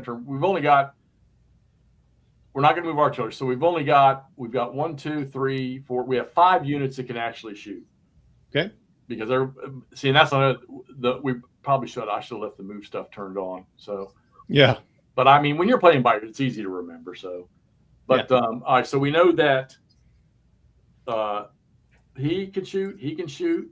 we're not going to move artillery. So we've got 1, 2, 3, 4. We have 5 units that can actually shoot. Okay. Because they're see, and that's not we probably should. I should have left the move stuff turned on. So Yeah. but I mean, when you're playing by ear, it's easy to remember. So, but all right. So we know that he can shoot. He can shoot.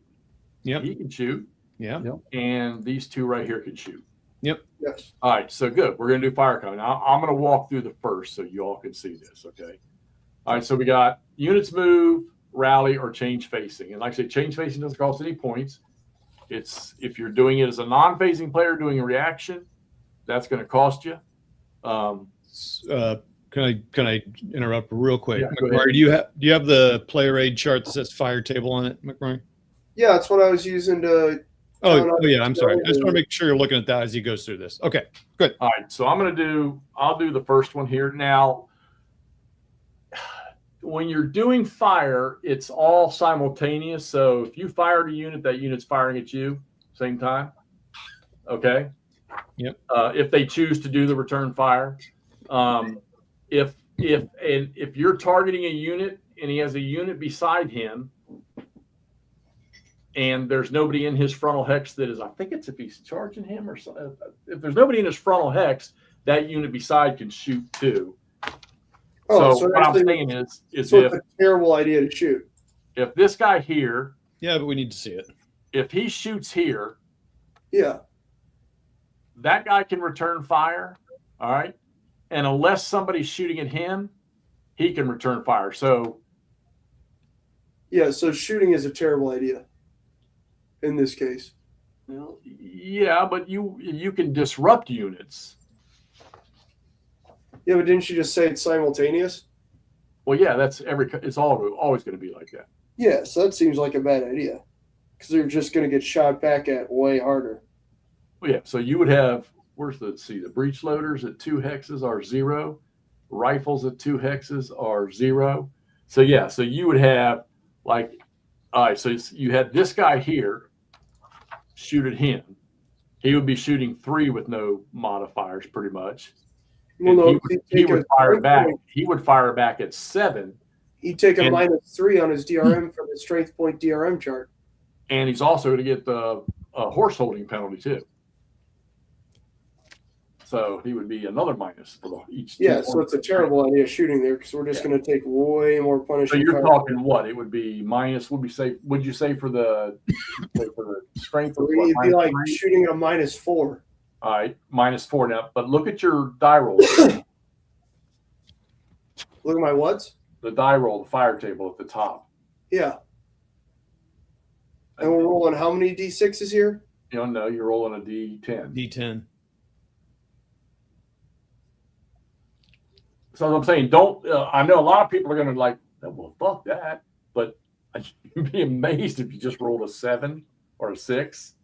Yep. He can shoot. Yeah. Yep. And these 2 right here can shoot. Yep. Yes. All right, so good. We're going to do fire code. Now, I'm going to walk through the first so you all can see this, okay? All right, so we got units move, rally, or change facing. And like I said, change facing doesn't cost any points. It's if you're doing it as a non-phasing player doing a reaction, that's going to cost you. Can I interrupt real quick? Yeah, go ahead. McMurray, do you have the player aid chart that says fire table on it, McMurray? Yeah, that's what I was using to. Oh yeah, I'm sorry. I just want to make sure you're looking at that as he goes through this. Okay, good. All right, so I'll do the first one here. Now, when you're doing fire, it's all simultaneous. So if you fired a unit, that unit's firing at you same time. Okay. Yep. If they choose to do the return fire, if you're targeting a unit and he has a unit beside him, and there's nobody in his frontal hex that is, I think it's if he's charging him or something. If there's nobody in his frontal hex, that unit beside can shoot too. Oh, so what I'm saying is so if it's a terrible idea to shoot. if this guy here, Yeah, but we need to see it. if he shoots here, Yeah. that guy can return fire. All right. And unless somebody's shooting at him, he can return fire. So Yeah. So shooting is a terrible idea in this case. well, yeah, but you can disrupt units. Yeah, but didn't you just say it's simultaneous? Well, yeah, it's always going to be like that. Yeah, so that seems like a bad idea because they're just going to get shot back at way harder. Well, yeah, so you would have the breech loaders at 2 hexes are 0, rifles at 2 hexes are 0. So yeah, so you would have all right, so you had this guy here shoot at him. He would be shooting 3 with no modifiers, pretty much. Well, And no, he would fire back. He would fire back at 7, He'd take a And- -3 on his DRM from the strength point DRM chart. and he's also going to get the horse holding penalty too. So he would be another minus for each. Yeah, so it's a terrible idea shooting there because we're just going to take way more So punishment. you're talking what? It would be minus. Would you say for the strength? Of It'd be like -3? shooting at a -4. All right, -4 now. But look at your die roll. Look at my what's? The die roll, the fire table at the top. Yeah. And we're rolling how many D6s here? No, you're rolling a D10. D10. So I'm saying, don't. I know a lot of people are going to well, fuck that. But you'd be amazed if you just rolled a 7 or a 6.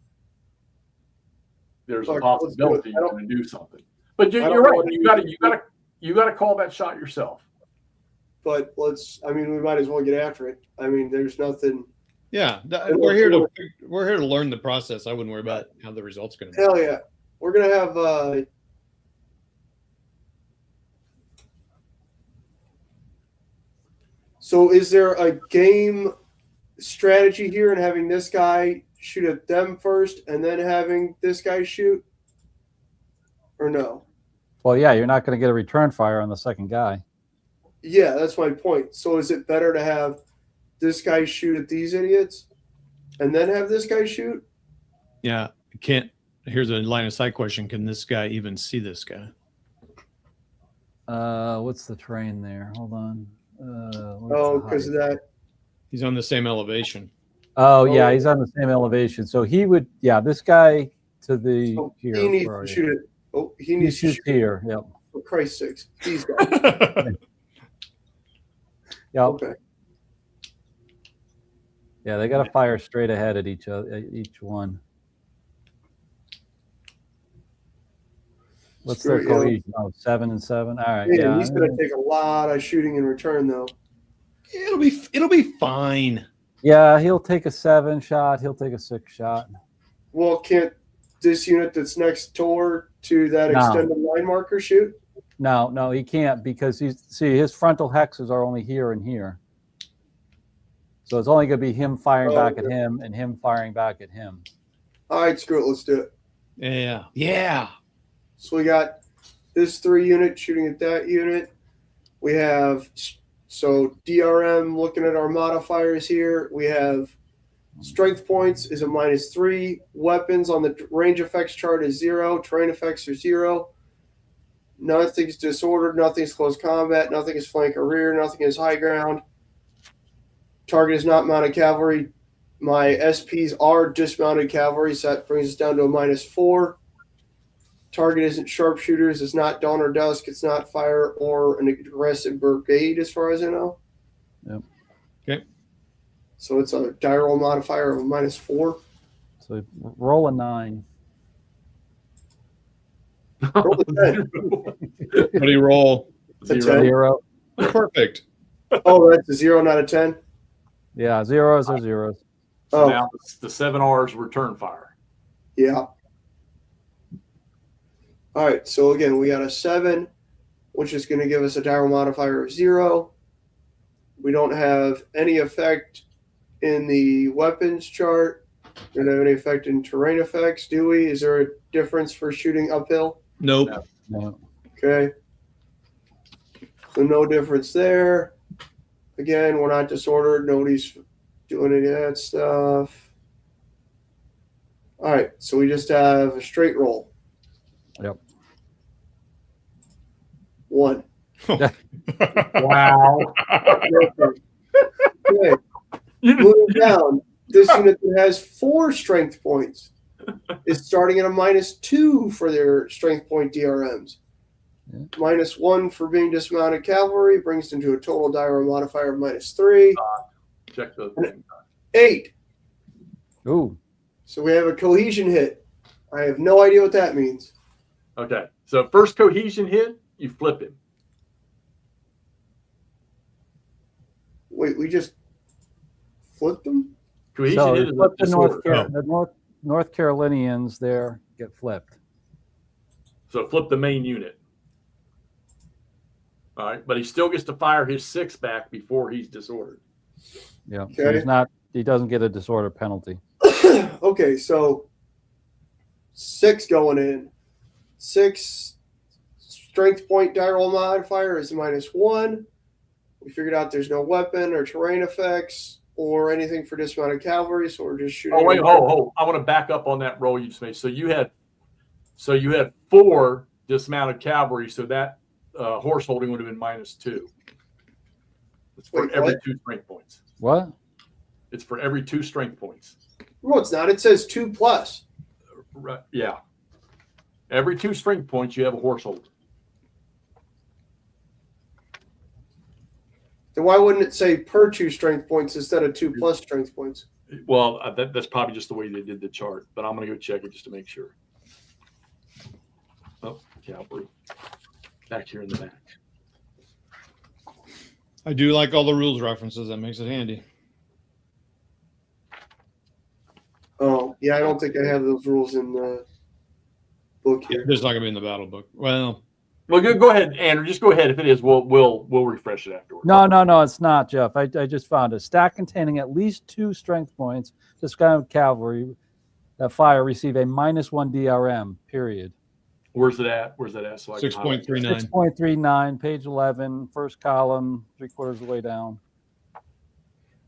There's a Fuck, let's do it. possibility you're going to do something. But I don't you're right. want You got to call that shot yourself. But we might as well get after it. I mean, there's nothing. Yeah, we're here to learn the process. I wouldn't worry about how the result's going to be. Hell yeah. We're going to have. So is there a game strategy here in having this guy shoot at them first and then having this guy shoot? Or no? Well, yeah, you're not going to get a return fire on the second guy. Yeah, that's my point. So is it better to have this guy shoot at these idiots and then have this guy shoot? Yeah, here's a line of sight question. Can this guy even see this guy? What's the terrain there? Hold on. Because of that. He's on the same elevation. Oh, yeah, he's on the same elevation. So he would, this guy to the So here. he needs where are to you? shoot it. Oh, he He needs to shoots shoot here. Yep. for Christ's sakes. These guys. Yep. Okay. Yeah, they got to fire straight ahead at each one. What's their Screw it, cohesion? Oh, 7 and 7. All right. Man, Yeah. he's going to take a lot of shooting in return, though. It'll be fine. Yeah, he'll take a 7 shot. He'll take a 6 shot. Well, can't this unit that's next door to that No. extended line marker shoot? No, he can't because his frontal hexes are only here and here. So it's only going to be him firing back at him and him firing back at him. All right, screw it. Let's do it. Yeah. Yeah. So we got this 3 unit shooting at that unit. We have, so DRM, looking at our modifiers here, we have strength points is a -3. Weapons on the range effects chart is 0. Terrain effects are 0. Nothing's disordered. Nothing's close combat. Nothing is flank or rear. Nothing is high ground. Target is not mounted cavalry. My SPs are dismounted cavalry, so that brings us down to a -4. Target isn't sharpshooters. It's not dawn or dusk. It's not fire or an aggressive brigade, as far as I know. Yep. Okay. So it's a die roll modifier of a -4. So roll a 9. Roll a 10. What do you roll? A 10. 0. Perfect. Oh, that's a 0, not a 10. Yeah, zeros are zeros. So Oh. now the 7 R's return fire. Yeah. All right. So again, we got a 7, which is going to give us a die roll modifier of 0. We don't have any effect in the weapons chart. We don't have any effect in terrain effects, do we? Is there a difference for shooting uphill? Nope. No. Okay. So no difference there. Again, we're not disordered. Nobody's doing any of that stuff. All right. So we just have a straight roll. Yep. 1. Wow. Okay. Moving down, this unit that has 4 strength points is starting at a -2 for their strength point DRMs. Yeah. -1 for being dismounted cavalry brings them to a total die roll modifier of -3. Check the thing. 8. Ooh. So we have a cohesion hit. I have no idea what that means. Okay. So first cohesion hit, you flip him. Wait, we just flipped them? Cohesion So hit is flip a the North, disorder. the North Carolinians there get flipped. So flip the main unit. All right, but he still gets to fire his 6 back before he's disordered. Yeah. So Okay. he doesn't get a disorder penalty. Okay, so 6 going in. 6 strength point die roll modifier is -1. We figured out there's no weapon or terrain effects or anything for dismounted cavalry, so we're just shooting. Oh wait, hold. I want to back up on that roll you just made. So you had 4 dismounted cavalry, so that horse holding would have been -2. It's for Wait, every what? 2 strength points. What? It's for every 2 strength points. No, it's not. It says 2+. Right, yeah. Every 2 strength points, you have a horse hold. Then why wouldn't it say per 2 strength points instead of 2+ strength points? Well, that's probably just the way they did the chart, but I'm going to go check it just to make sure. Oh, cavalry. Back here in the back. I do like all the rules references. That makes it handy. Oh, yeah, I don't think I have those rules in the book Yeah, here. it's not gonna be in the battle book. Well, Well, go ahead, Andrew. Just go ahead. If it is, we'll refresh it afterwards. No, it's not, Jeff. I just found a stack containing at least 2 strength points. Dismounted cavalry that fire receive a -1 DRM. Period. Where's it at? So I can highlight it. 6.39. 6.39, page 11, first column, 3/4 of the way down.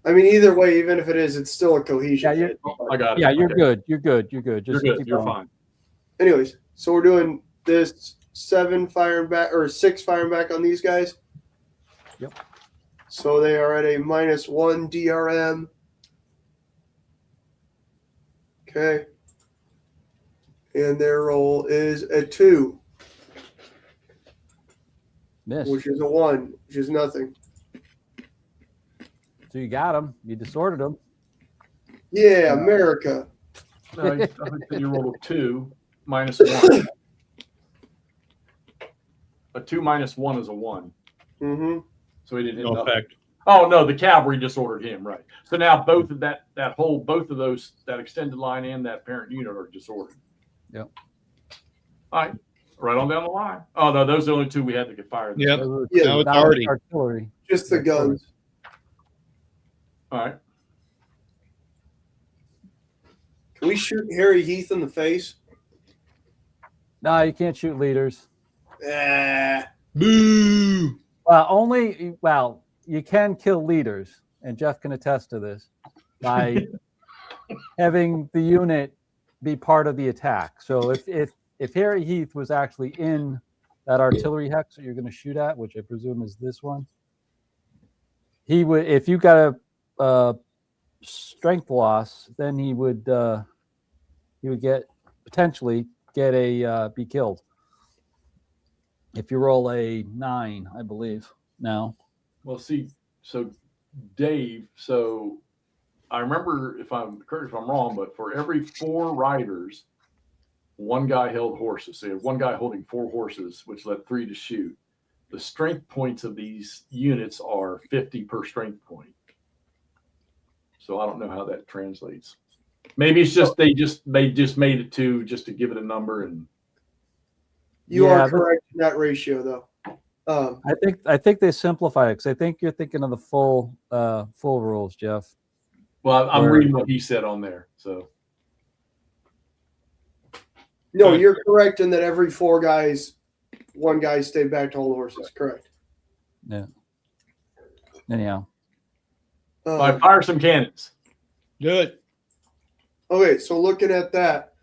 I mean, either way, even if it is, it's still a cohesion. Yeah, hit. I got it. Yeah, you're Okay. good. You're good. You're Just good. keep You're going. fine. Anyways, so we're doing this 7 firing back or 6 firing back on these guys. Yep. So they are at a -1 DRM. Okay. And their roll is a 2, Miss. which is a 1, which is nothing. So you got him. You disordered him. Yeah, America. No, I think that you rolled a 2 -1. A 2 -1 is a 1. Mm-hmm. So he didn't hit No nothing. effect. Oh no, the cavalry disordered him, right? So now both of both of those, that extended line and that parent unit are disordered. Yep. All right, right on down the line. Oh no, those are the only two we had to get fired. Yep. Yeah, Now it's Now already. artillery. just the guns. All right. Can we shoot Harry Heath in the face? No, you can't shoot leaders. Boo. Well, you can kill leaders, and Jeff can attest to this by having the unit be part of the attack. So if Harry Heath was actually in that artillery hex that you're going to shoot at, which I presume is this one, he would. If you got a strength loss, then he would potentially get a be killed. If you roll a 9, I believe now. Well, see, so Dave, so I remember, if I'm correct, if I'm wrong, but for every 4 riders, one guy held horses. So you have one guy holding 4 horses, which led 3 to shoot. The strength points of these units are 50 per strength point. So I don't know how that translates. Maybe it's just they just made it 2 just to give it a number. And You are correct in that ratio, though. I think they simplify it because I think you're thinking of the full rules, Jeff. well, I'm reading what he said on there. So No, you're correct in that every 4 guys, 1 guy stayed back to hold horses. Correct. Yeah. Anyhow. all right, fire some cannons. Do it. Okay, so looking at that,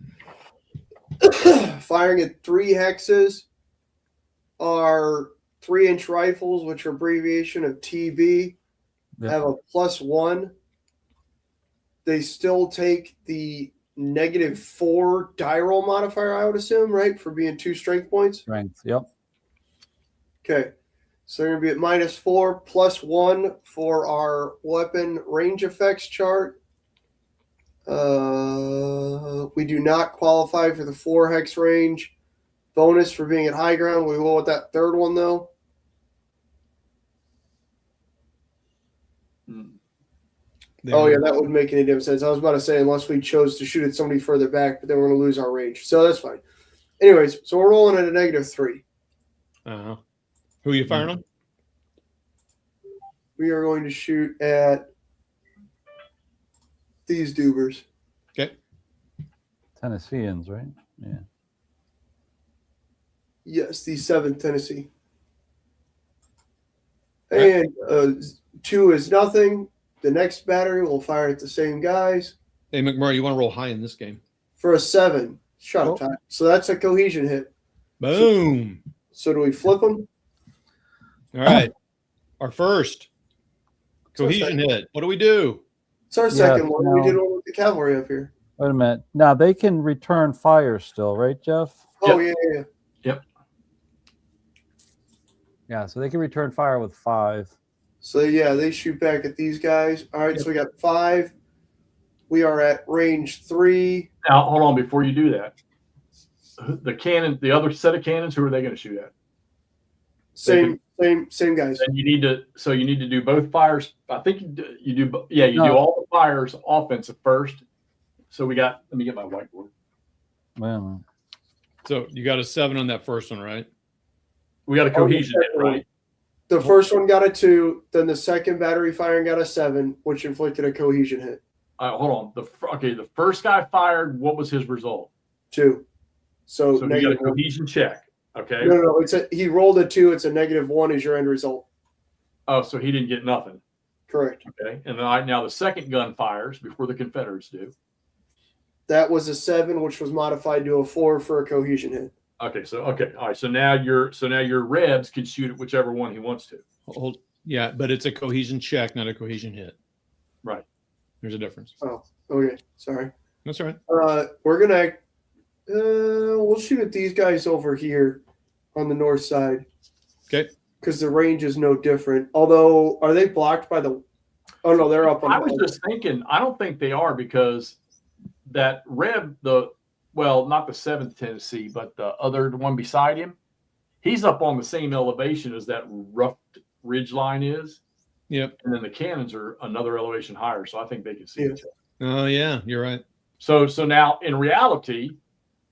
firing at 3 hexes are 3-inch rifles, which are abbreviation of TB, have a +1. They still take the -4 die roll modifier, I would assume, right, for being 2 strength points. Strength. Yep. Okay, so they're going to be at -4 +1 for our weapon range effects chart. We do not qualify for the 4 hex range bonus for being at high ground. We will with that 3rd one, though. Oh, yeah, that wouldn't make any different sense. I was about to say, unless we chose to shoot at somebody further back, but then we're going to lose our range. So that's fine. Anyways, so we're rolling at a -3. Uh-huh. Who are you firing on? We are going to shoot at these dubers. Okay. Tennesseans, right? Yeah. Yes, the 7th Tennessee. And 2 is nothing. The next battery will fire at the same guys Hey, McMurray, you want to roll high in this game? for a 7. Shut up, Ty. So that's a cohesion hit. Boom. So do we flip them? All right. Our first It's our cohesion second. hit. What do we do? It's our second one. We no. did one with the cavalry up here. Wait a minute. Now they can return fire still, right, Jeff? Oh, yeah. Yeah, so they can return fire with 5. So, yeah, they shoot back at these guys. All right, so we got 5. We are at range 3. Now, hold on, before you do that, the cannon, the other set of cannons, who are they going to shoot at? Same guys. And you need to do both fires. I think you do do all the fires offensive first. So let me get my whiteboard. Well, So you got a 7 on that first one, right? We got a cohesion hit, right? The first one got a 2, then the second battery firing got a 7, which inflicted a cohesion hit. Hold on. The first guy fired. What was his result? 2. So So he got a negative 1. cohesion check. Okay. No. He rolled a 2. It's a -1 is your end result. Oh, so he didn't get nothing. Correct. Okay. And then now the second gun fires before the Confederates do. That was a 7, which was modified to a 4 for a cohesion hit. Okay. All right. So now your Rebs can shoot at whichever one he wants to. Yeah, but it's a cohesion check, not a cohesion hit. Right. There's a difference. Oh, okay. Sorry. That's all right. We're gonna we'll shoot at these guys over here on the north side. Okay. Because the range is no different. Although, are they blocked by the? Oh no, they're up on. I was just thinking. I don't think they are because that Reb, not the 7th Tennessee, but the other one beside him, he's up on the same elevation as that rough ridge line is. Yep. And then the cannons are another elevation higher, so I think they can see each other. Oh, yeah, you're right. So now in reality,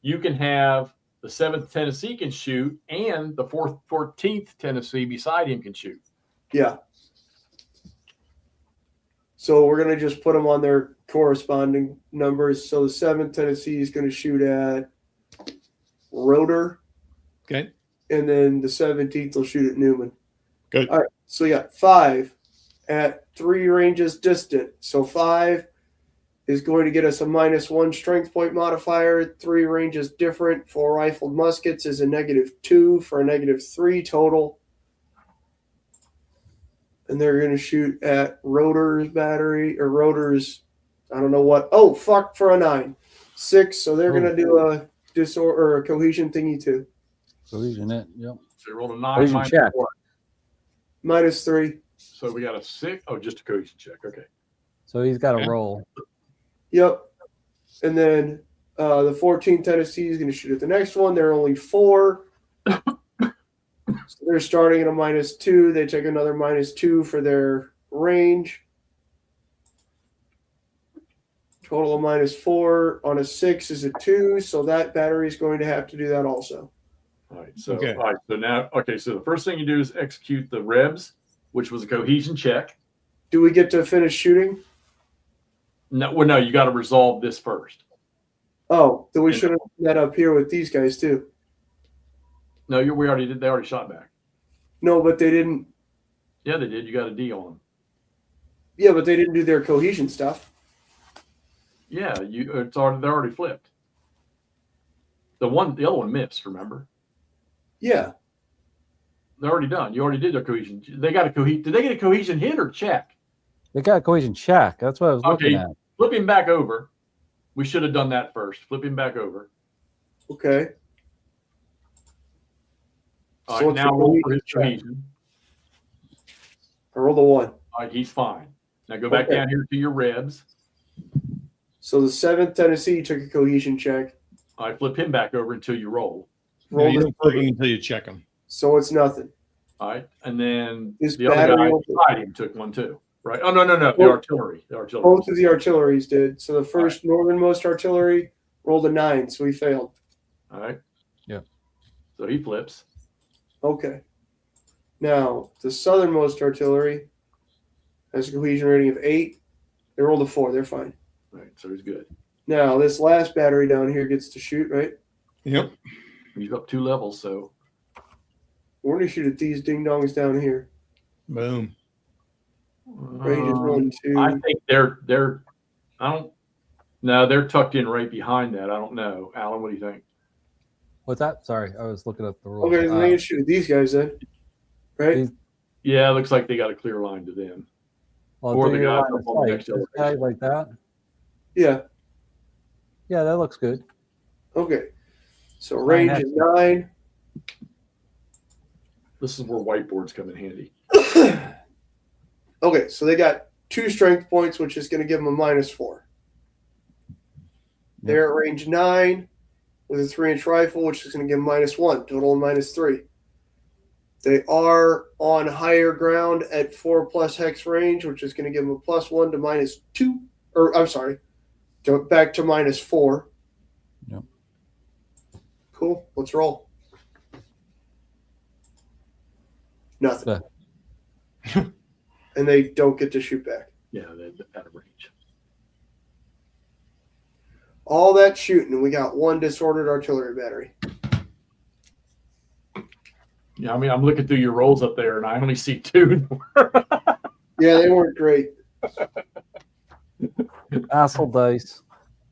you can have the 7th Tennessee can shoot, and the 14th Tennessee beside him can shoot. Yeah. So we're going to just put them on their corresponding numbers. So the 7th Tennessee is going to shoot at Rotor, Okay. and then the 17th will shoot at Newman. Good. All right. So we got 5 at 3 ranges distant. So 5 is going to get us a -1 strength point modifier. 3 ranges different for rifled muskets is a -2 for a -3 total. And they're going to shoot at Rotor's battery or Rotor's, I don't know what. Oh, fuck, for a 9. 6. So they're going to do a disorder or a cohesion thingy too. Cohesion it. Yep. So you rolled a 9 Cohesion minus check. what? -3. So we got a 6. Oh, just a cohesion check. Okay. So he's got Okay. to roll. Yep. And then the 14th Tennessee is going to shoot at the next one. They're only 4. So they're starting at a -2. They take another -2 for their range. Total of -4 on a 6 is a 2. So that battery is going to have to do that also. All right. So, Okay. all right. So now, okay. So the first thing you do is execute the Rebs, which was a cohesion check. Do we get to finish shooting? No, well, no, you got to resolve this first. Oh, then we should have done that up here with these guys too. No, we already did. They already shot back. No, but they didn't. Yeah, they did. You got a D on them. Yeah, but they didn't do their cohesion stuff. Yeah, they're already flipped. The other one missed. Remember, Yeah. they're already done. You already did their cohesion. They got a cohesion. Did they get a cohesion hit or check? They got a cohesion check. That's what I was looking Okay. at. Flip him back over. We should have done that first. Flip him back over. Okay. All So right, what's now the roll for his cohesion check? cohesion. I rolled a 1. All right, he's fine. Now go back Okay. down here to your Rebs. So the 7th Tennessee took a cohesion check. All right, flip him back over until you roll. No, Rolled you a don't flip 3. them until you check them. So it's nothing. All right, and then This the other battery guy will- beside him took one too. Right? Oh no. The Well, artillery. The artillery. Both of the artilleries did. So the first northernmost artillery rolled a 9, so he failed. All right. Yeah. So he flips. Okay. Now, the southernmost artillery has a cohesion rating of 8. They rolled a 4. They're fine. All right, so he's good. Now, this last battery down here gets to shoot, right? Yep. He's up 2 levels, so We're going to shoot at these ding-dongs down here. Boom. Range is 1, 2. I think they're. I don't. No, they're tucked in right behind that. I don't know, Alan. What do you think? What's that? Sorry, I was looking up the rules. Okay, then they can shoot at these guys then. Right? These- Yeah, it looks like they got a clear line to them. well, or do the your guy line up of on the sight. next This guy like that. Yeah. Yeah, that looks good. Okay. So range is 9. This is where whiteboards come in handy. Okay, so they got 2 strength points, which is going to give them a -4. They're at range 9 with a 3-inch rifle, which is going to give them -1, total of -3. They are on higher ground at 4+ hex range, which is going to give them a +1 to -2. Or I'm sorry, back to -4. Yep. Cool. Let's roll. Nothing. And they don't get to shoot back. Yeah, they're out of range. All that shooting, and we got 1 disordered artillery battery. Yeah, I mean, I'm looking through your rolls up there, and I only see 2. Yeah, they weren't great. Asshole dice.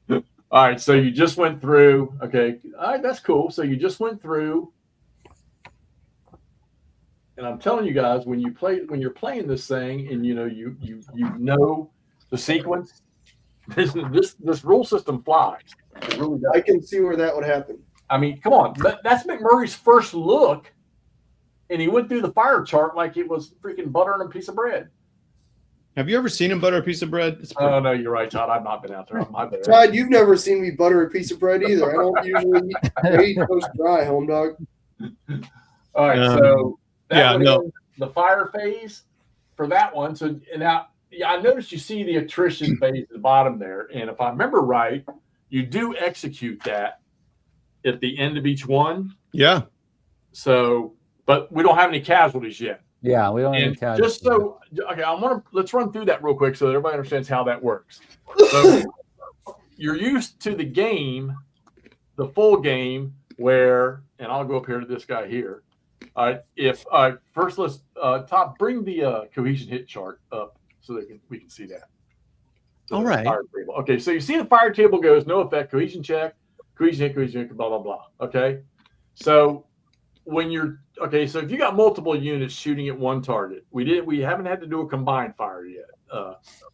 All right, so you just went through. Okay, all right, that's cool. So you just went through, and I'm telling you guys, when you're playing this thing, and you know the sequence, this rule system flies. It really does. I can see where that would happen. I mean, come on, that's McMurray's first look, and he went through the fire chart like it was freaking butter on a piece of bread. Have you ever seen him butter a piece of bread? It's Oh no, you're right, Todd. I've not been out there. I'm my bad. Todd, you've never seen me butter a piece of bread either. I don't usually eat toast dry, home dog. All right, so yeah, that no. was the fire phase for that one. So and now, yeah, I noticed you see the attrition phase at the bottom there, and if I remember right, you do execute that at the end of each one. Yeah. So, but we don't have any casualties yet. Yeah, we don't have any And casualties. just so, okay, let's run through that real quick so that everybody understands how that works. So you're used to the game, the full game, where, and I'll go up here to this guy here. If first let's Todd, bring the cohesion hit chart up so that we can see that. All right. Fire table. Okay, so you see the fire table goes no effect, cohesion check, cohesion hit, blah blah blah. Okay, so when you're so if you got multiple units shooting at one target, we haven't had to do a combined fire yet.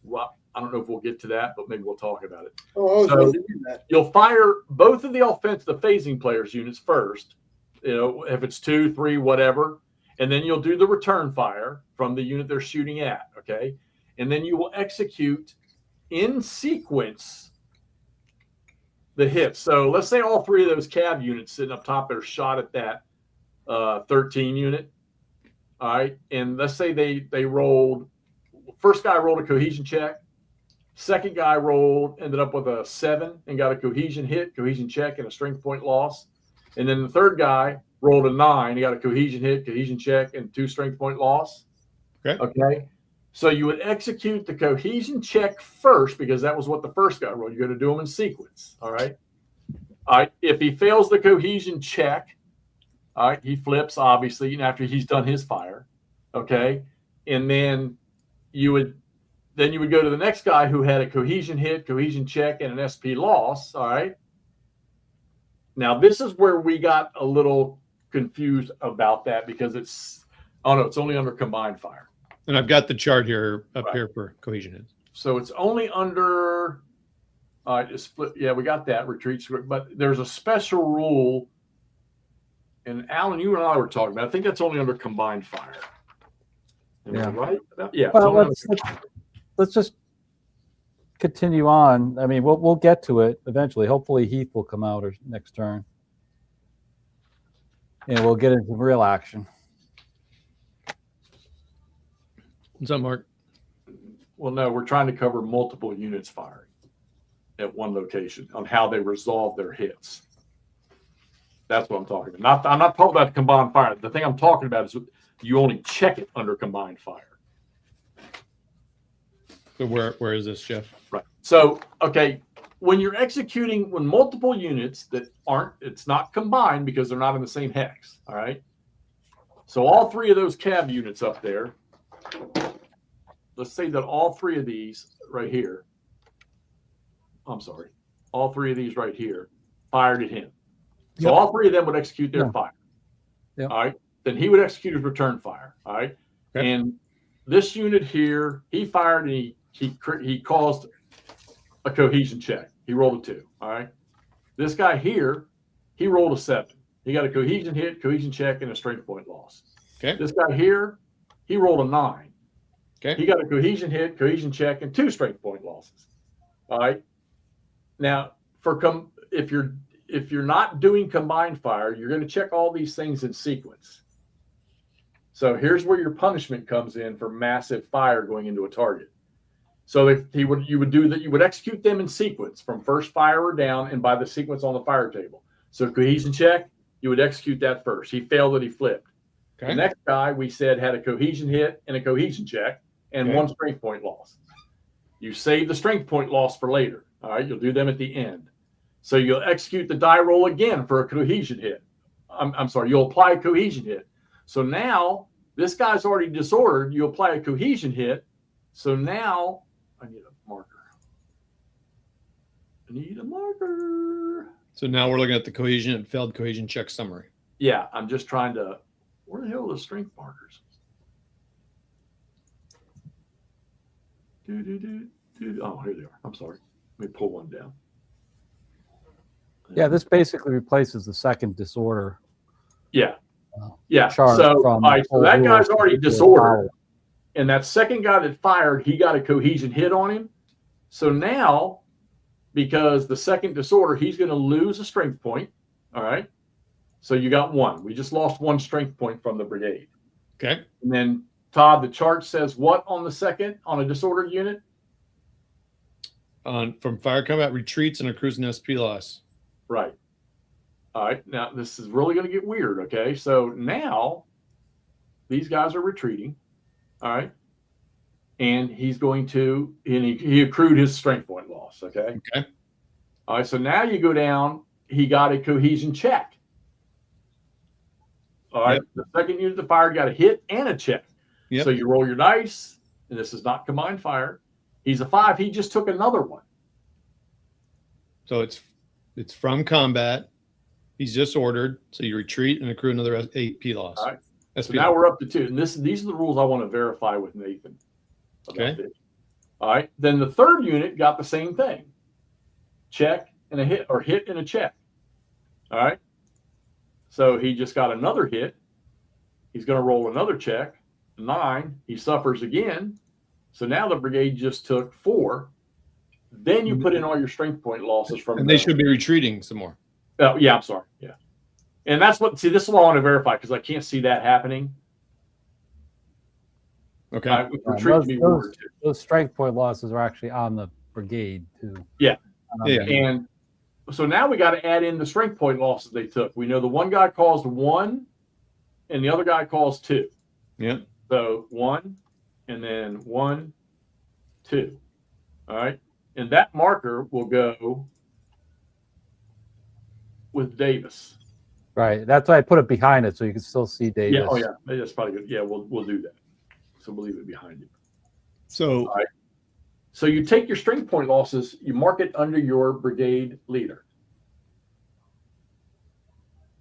Well, I don't know if we'll get to that, but maybe we'll talk about it. Oh, so you'll fire both of the phasing players units first. You know, if it's 2, 3, whatever, and then you'll do the return fire from the unit they're shooting at. Okay, and then you will execute in sequence the hits. So let's say all 3 of those cab units sitting up top are shot at that 13 unit. All right, and let's say they rolled. First guy rolled a cohesion check. Second guy ended up with a 7 and got a cohesion hit, cohesion check, and a strength point loss. And then the third guy rolled a 9. He got a cohesion hit, cohesion check, and 2 strength point loss. Okay. So you would execute the cohesion check first because that was what the first guy rolled. You're going to do them in sequence. All right. All right. If he fails the cohesion check, all right, he flips, obviously, after he's done his fire. Okay. And then you would go to the next guy who had a cohesion hit, cohesion check, and an SP loss. All right. Now, this is where we got a little confused about that because it's only under combined fire. And I've got the chart here here for cohesion hits. So it's only under, we got that retreat, but there's a special rule. And Alan, you and I were talking about, I think that's only under combined fire. Am I right? Yeah. Well, let's just continue on. I mean, we'll get to it eventually. Hopefully Heath will come out or next turn. And we'll get into real action. What's up, Mark? Well, no, we're trying to cover multiple units firing at one location on how they resolve their hits. That's what I'm talking about. I'm not talking about combined fire. The thing I'm talking about is you only check it under combined fire. So where is this, Jeff? Right. So, okay, when you're executing, when multiple units that it's not combined because they're not in the same hex, all right? So all 3 of those cab units up there, let's say that all 3 of these right here, all 3 of these right here fired at him. So all 3 of them would execute their fire. Yep. All right. Then he would execute his return fire. All right. Okay. And this unit here, he fired and he caused a cohesion check. He rolled a 2. All right. This guy here, he rolled a 7. He got a cohesion hit, cohesion check, and a strength point loss. Okay. This guy here, he rolled a 9. Okay. He got a cohesion hit, cohesion check, and 2 strength point losses. All right. Now, if you're not doing combined fire, you're going to check all these things in sequence. So here's where your punishment comes in for massive fire going into a target. So you would execute them in sequence from first firer down and by the sequence on the fire table. So cohesion check, you would execute that first. He failed it, he flipped. Okay. The next guy we said had a cohesion hit and a cohesion check and 1 strength point loss. You save the strength point loss for later. All right, you'll do them at the end. So you'll execute the die roll again for a cohesion hit. I'm sorry, you'll apply a cohesion hit. So now this guy's already disordered. You apply a cohesion hit. So now I need a marker. So now we're looking at the cohesion and failed cohesion check summary. Yeah, I'm just trying to, where the hell are the strength markers? Oh, here they are. I'm sorry. Let me pull one down. Yeah, this basically replaces the second disorder. Yeah. Yeah. So, all right, so that guy's already disordered. And that second guy that fired, he got a cohesion hit on him. So now, because the second disorder, he's going to lose a strength point. All right. So you got 1. We just lost 1 strength point from the brigade. Okay. And then, Todd, the chart says what on the second, on a disordered unit? From fire combat retreats and accrues an SP loss. Right. All right, now this is really going to get weird. Okay, so now these guys are retreating. All right, and he's going to, and he accrued his strength point loss. Okay. Okay. All right, so now you go down. He got a cohesion check. All right, Yep. the second unit of fire got a hit and a check. Yep. So you roll your dice, and this is not combined fire. He's a 5. He just took another one. So it's from combat. He's just ordered. So you retreat and accrue another AP loss. All right. So SP now loss. we're up to 2. And these are the rules I want to verify with Nathan. Okay. This. All right. Then the third unit got the same thing. Check and a hit, or hit and a check. All right. So he just got another hit. He's going to roll another check. 9. He suffers again. So now the brigade just took 4. Then you put in all your strength point losses from. And they should be retreating some more. Oh, yeah, I'm sorry. Yeah. And that's what, see, this is what I want to verify because I can't see that happening. Okay. Those strength point losses are actually on the brigade too. Yeah. Yeah. And so now we got to add in the strength point losses they took. We know the one guy caused 1 and the other guy caused 2. Yeah. So 1 and then 1, 2. All right. And that marker will go with Davis. Right. That's why I put it behind it so you can still see Davis. Yeah. Oh, yeah. That's probably good. Yeah, we'll do that. So we'll leave it behind you. So All right. So you take your strength point losses, you mark it under your brigade leader.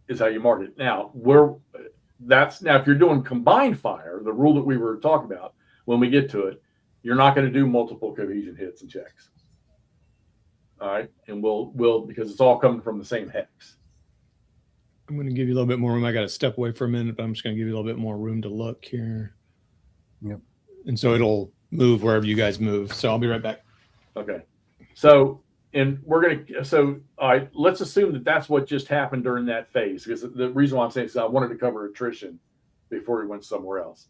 Is how you mark it. Now, if you're doing combined fire, the rule that we were talking about when we get to it, you're not going to do multiple cohesion hits and checks. All right, and we'll because it's all coming from the same hex. I'm going to give you a little bit more room. I got to step away for a minute, but I'm just going to give you a little bit more room to look here. Yep. And so it'll move wherever you guys move. So I'll be right back. Okay. So, and all right, let's assume that that's what just happened during that phase, because the reason why I'm saying is I wanted to cover attrition before we went somewhere else.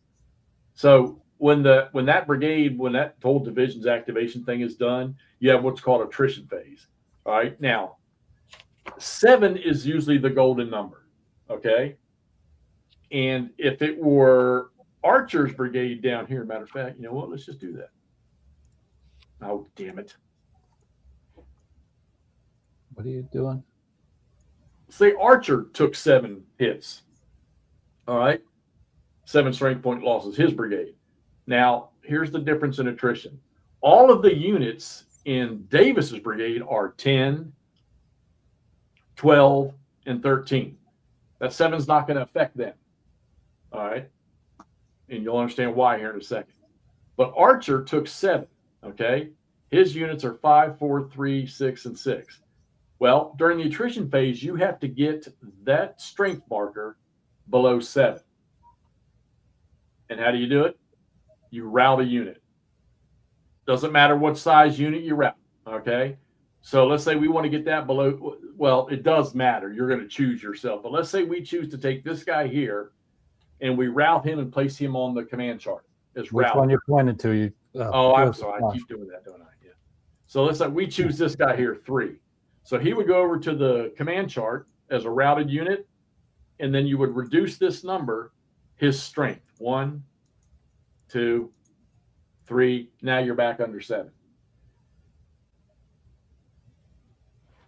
So when that whole division's activation thing is done, you have what's called attrition phase. All right. Now, 7 is usually the golden number. Okay. And if it were Archer's brigade down here, matter of fact, you know what? Let's just do that. Oh, damn it. What are you doing? Say Archer took 7 hits. All right. 7 strength point losses, his brigade. Now, here's the difference in attrition. All of the units in Davis's brigade are 10, 12, and 13. That 7's not going to affect them. All right. And you'll understand why here in a second. But Archer took 7. Okay. His units are 5, 4, 3, 6, and 6. Well, during the attrition phase, you have to get that strength marker below 7. And how do you do it? You route a unit. Doesn't matter what size unit you route. Okay. So let's say we want to get that below. Well, it does matter. You're going to choose yourself. But let's say we choose to take this guy here and we route him and place him on the command chart. Which one you're pointing to? I'm sorry. I keep doing that, don't I? Yeah. So let's say we choose this guy here, 3. So he would go over to the command chart as a routed unit, and then you would reduce this number, his strength. 1, 2, 3. Now you're back under 7.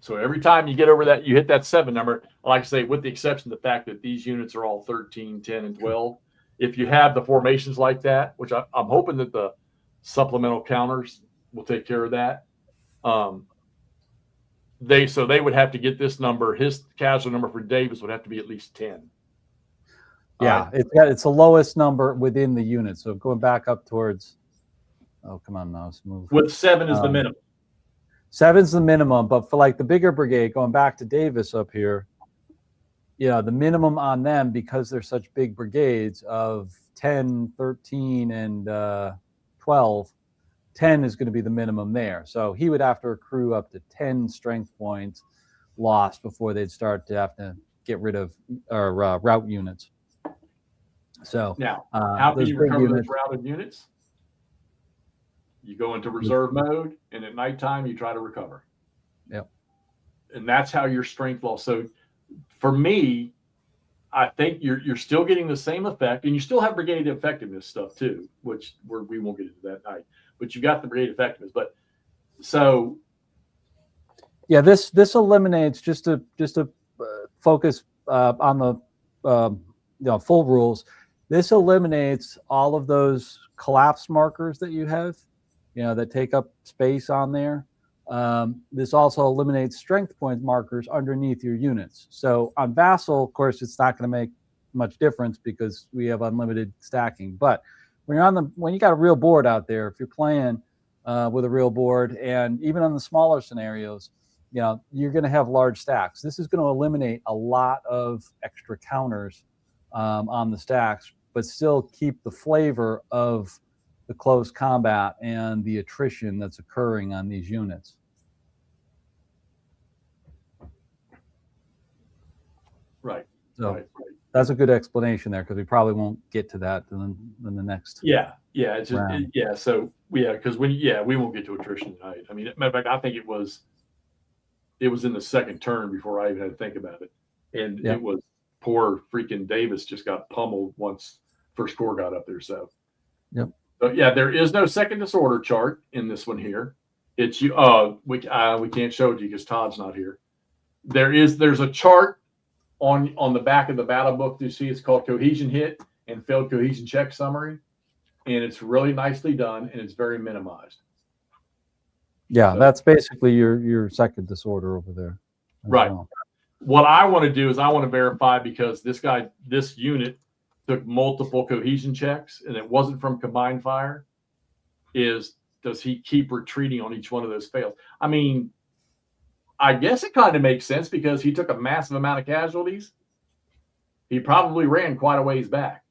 So every time you get over that, you hit that 7 number. Like I say, with the exception of the fact that these units are all 13, 10, and 12. If you have the formations like that, which I'm hoping that the supplemental counters will take care of that. They would have to get this number. His casualty number for Davis would have to be at least 10. Yeah, it's the lowest number within the unit. So going back up towards, oh, come on now, let's move. With 7 is the minimum. 7's the minimum, but for like the bigger brigade, going back to Davis up here, you know, the minimum on them, because they're such big brigades of 10, 13, and 12, 10 is going to be the minimum there. So he would have to accrue up to 10 strength points lost before they'd start to have to get rid of or route units. So now, how do you recover those routed units? You go into reserve mode, and at nighttime you try to recover. Yep. And that's how your strength loss. So for me, I think you're still getting the same effect, and you still have brigade effectiveness stuff too, which we won't get into that night. But you got the brigade effectiveness. But so yeah, this eliminates just to focus on the full rules. This eliminates all of those collapse markers that you have, that take up space on there. This also eliminates strength point markers underneath your units. So on Vassal, of course, it's not going to make much difference because we have unlimited stacking. But when you got a real board out there, if you're playing with a real board, and even on the smaller scenarios, you're going to have large stacks. This is going to eliminate a lot of extra counters on the stacks, but still keep the flavor of the close combat and the attrition that's occurring on these units. Right. So right. that's a good explanation there, because we probably won't get to that in the next. Yeah. It's just, So because we won't get to attrition tonight. I mean, matter of fact, I think it was in the second turn before I even had to think about it, and it was poor freaking Davis just got pummeled once first score got up there. So. Yep. So there is no second disorder chart in this one here. It's we can't show it to you because Todd's not here. There's a chart on the back of the battle book. You see, it's called Cohesion Hit and Failed Cohesion Check Summary, and it's really nicely done, and it's very minimized. Yeah, so that's basically your second disorder over there. Right. Well. What I want to do is I want to verify, because this unit took multiple cohesion checks, and it wasn't from combined fire. Does he keep retreating on each one of those fails? I mean, I guess it kind of makes sense, because he took a massive amount of casualties. He probably ran quite a ways back.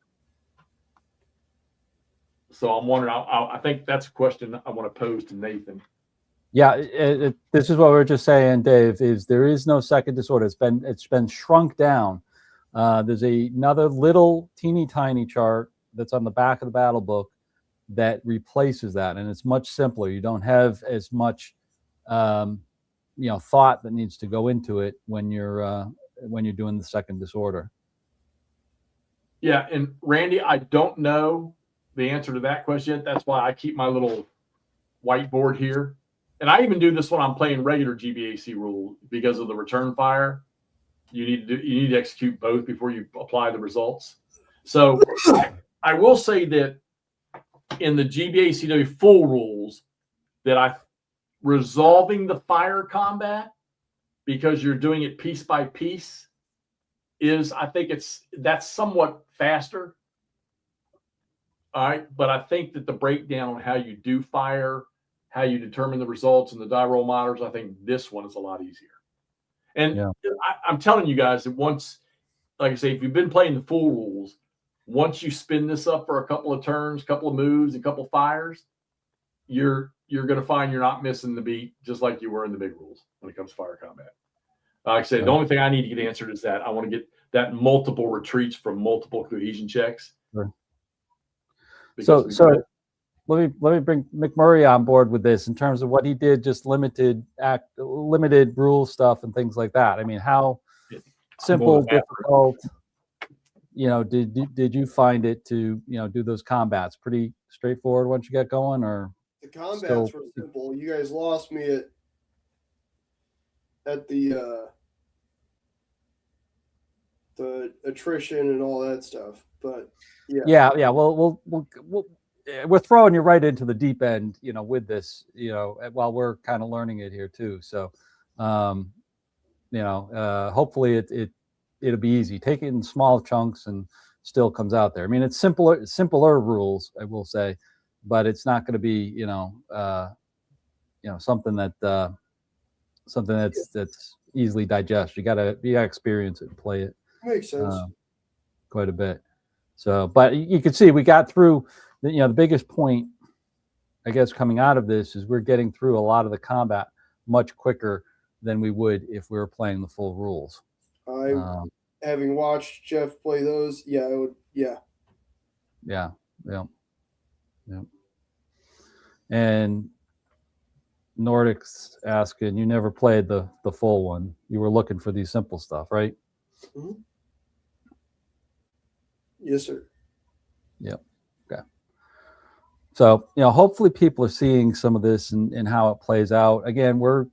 So I'm wondering, I think that's a question I want to pose to Nathan. Yeah, this is what we were just saying, Dave, is there is no second disorder. It's been shrunk down. There's another little teeny tiny chart that's on the back of the battle book that replaces that, and it's much simpler. You don't have as much thought that needs to go into it when you're doing the second disorder. Yeah, and Randy, I don't know the answer to that question yet. That's why I keep my little whiteboard here, and I even do this when I'm playing regular GBAC rule, because of the return fire. You need to execute both before you apply the results. So I will say that in the GBACW full rules, that resolving the fire combat, because you're doing it piece by piece, I think that's somewhat faster. All right, but I think that the breakdown on how you do fire, how you determine the results, and the die roll monitors, I think this one is a lot easier. And I'm telling you guys that once, like I say, if you've been playing the full rules, once you spin this up for a couple of turns, couple of moves, and couple of fires, you're going to find you're not missing the beat, just like you were in the big rules when it comes to fire combat. Like I said, the only thing I need to get answered is that I want to get that multiple retreats from multiple cohesion checks. Sure. So let me bring McMurray on board with this in terms of what he did, just limited rule stuff and things like that. I mean, how simple, difficult, did you find it to, do those combats? Pretty straightforward once you get going, or? The combats were simple. You guys lost me at the attrition and all that stuff, but yeah. Well, we're throwing you right into the deep end, with this, while we're kind of learning it here too. So, hopefully it'll be easy. Take it in small chunks and still comes out there. I mean, it's simpler rules, I will say, but it's not going to be, something that's easily digested. You gotta experience it and play it. Makes sense. Quite a bit. So, but you can see we got through. The biggest point, I guess, coming out of this is we're getting through a lot of the combat much quicker than we would if we were playing the full rules. Having watched Jeff play those, Yeah. And Nordic's asking, you never played the full one. You were looking for the simple stuff, right? Yes, sir. Yep. Okay. So, hopefully people are seeing some of this and how it plays out. Again, we're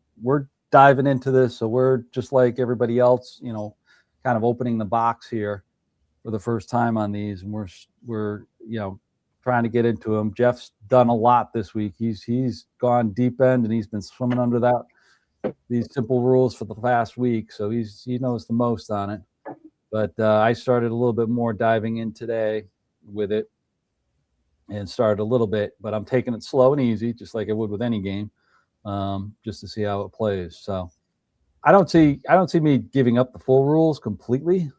diving into this, so we're just like everybody else, kind of opening the box here for the first time on these, and we're trying to get into them. Jeff's done a lot this week. He's gone deep end, and he's been swimming under these simple rules for the past week, so he knows the most on it. But I started a little bit more diving in today with it, and started a little bit, but I'm taking it slow and easy, just like I would with any game, just to see how it plays. So I don't see me giving up the full rules completely.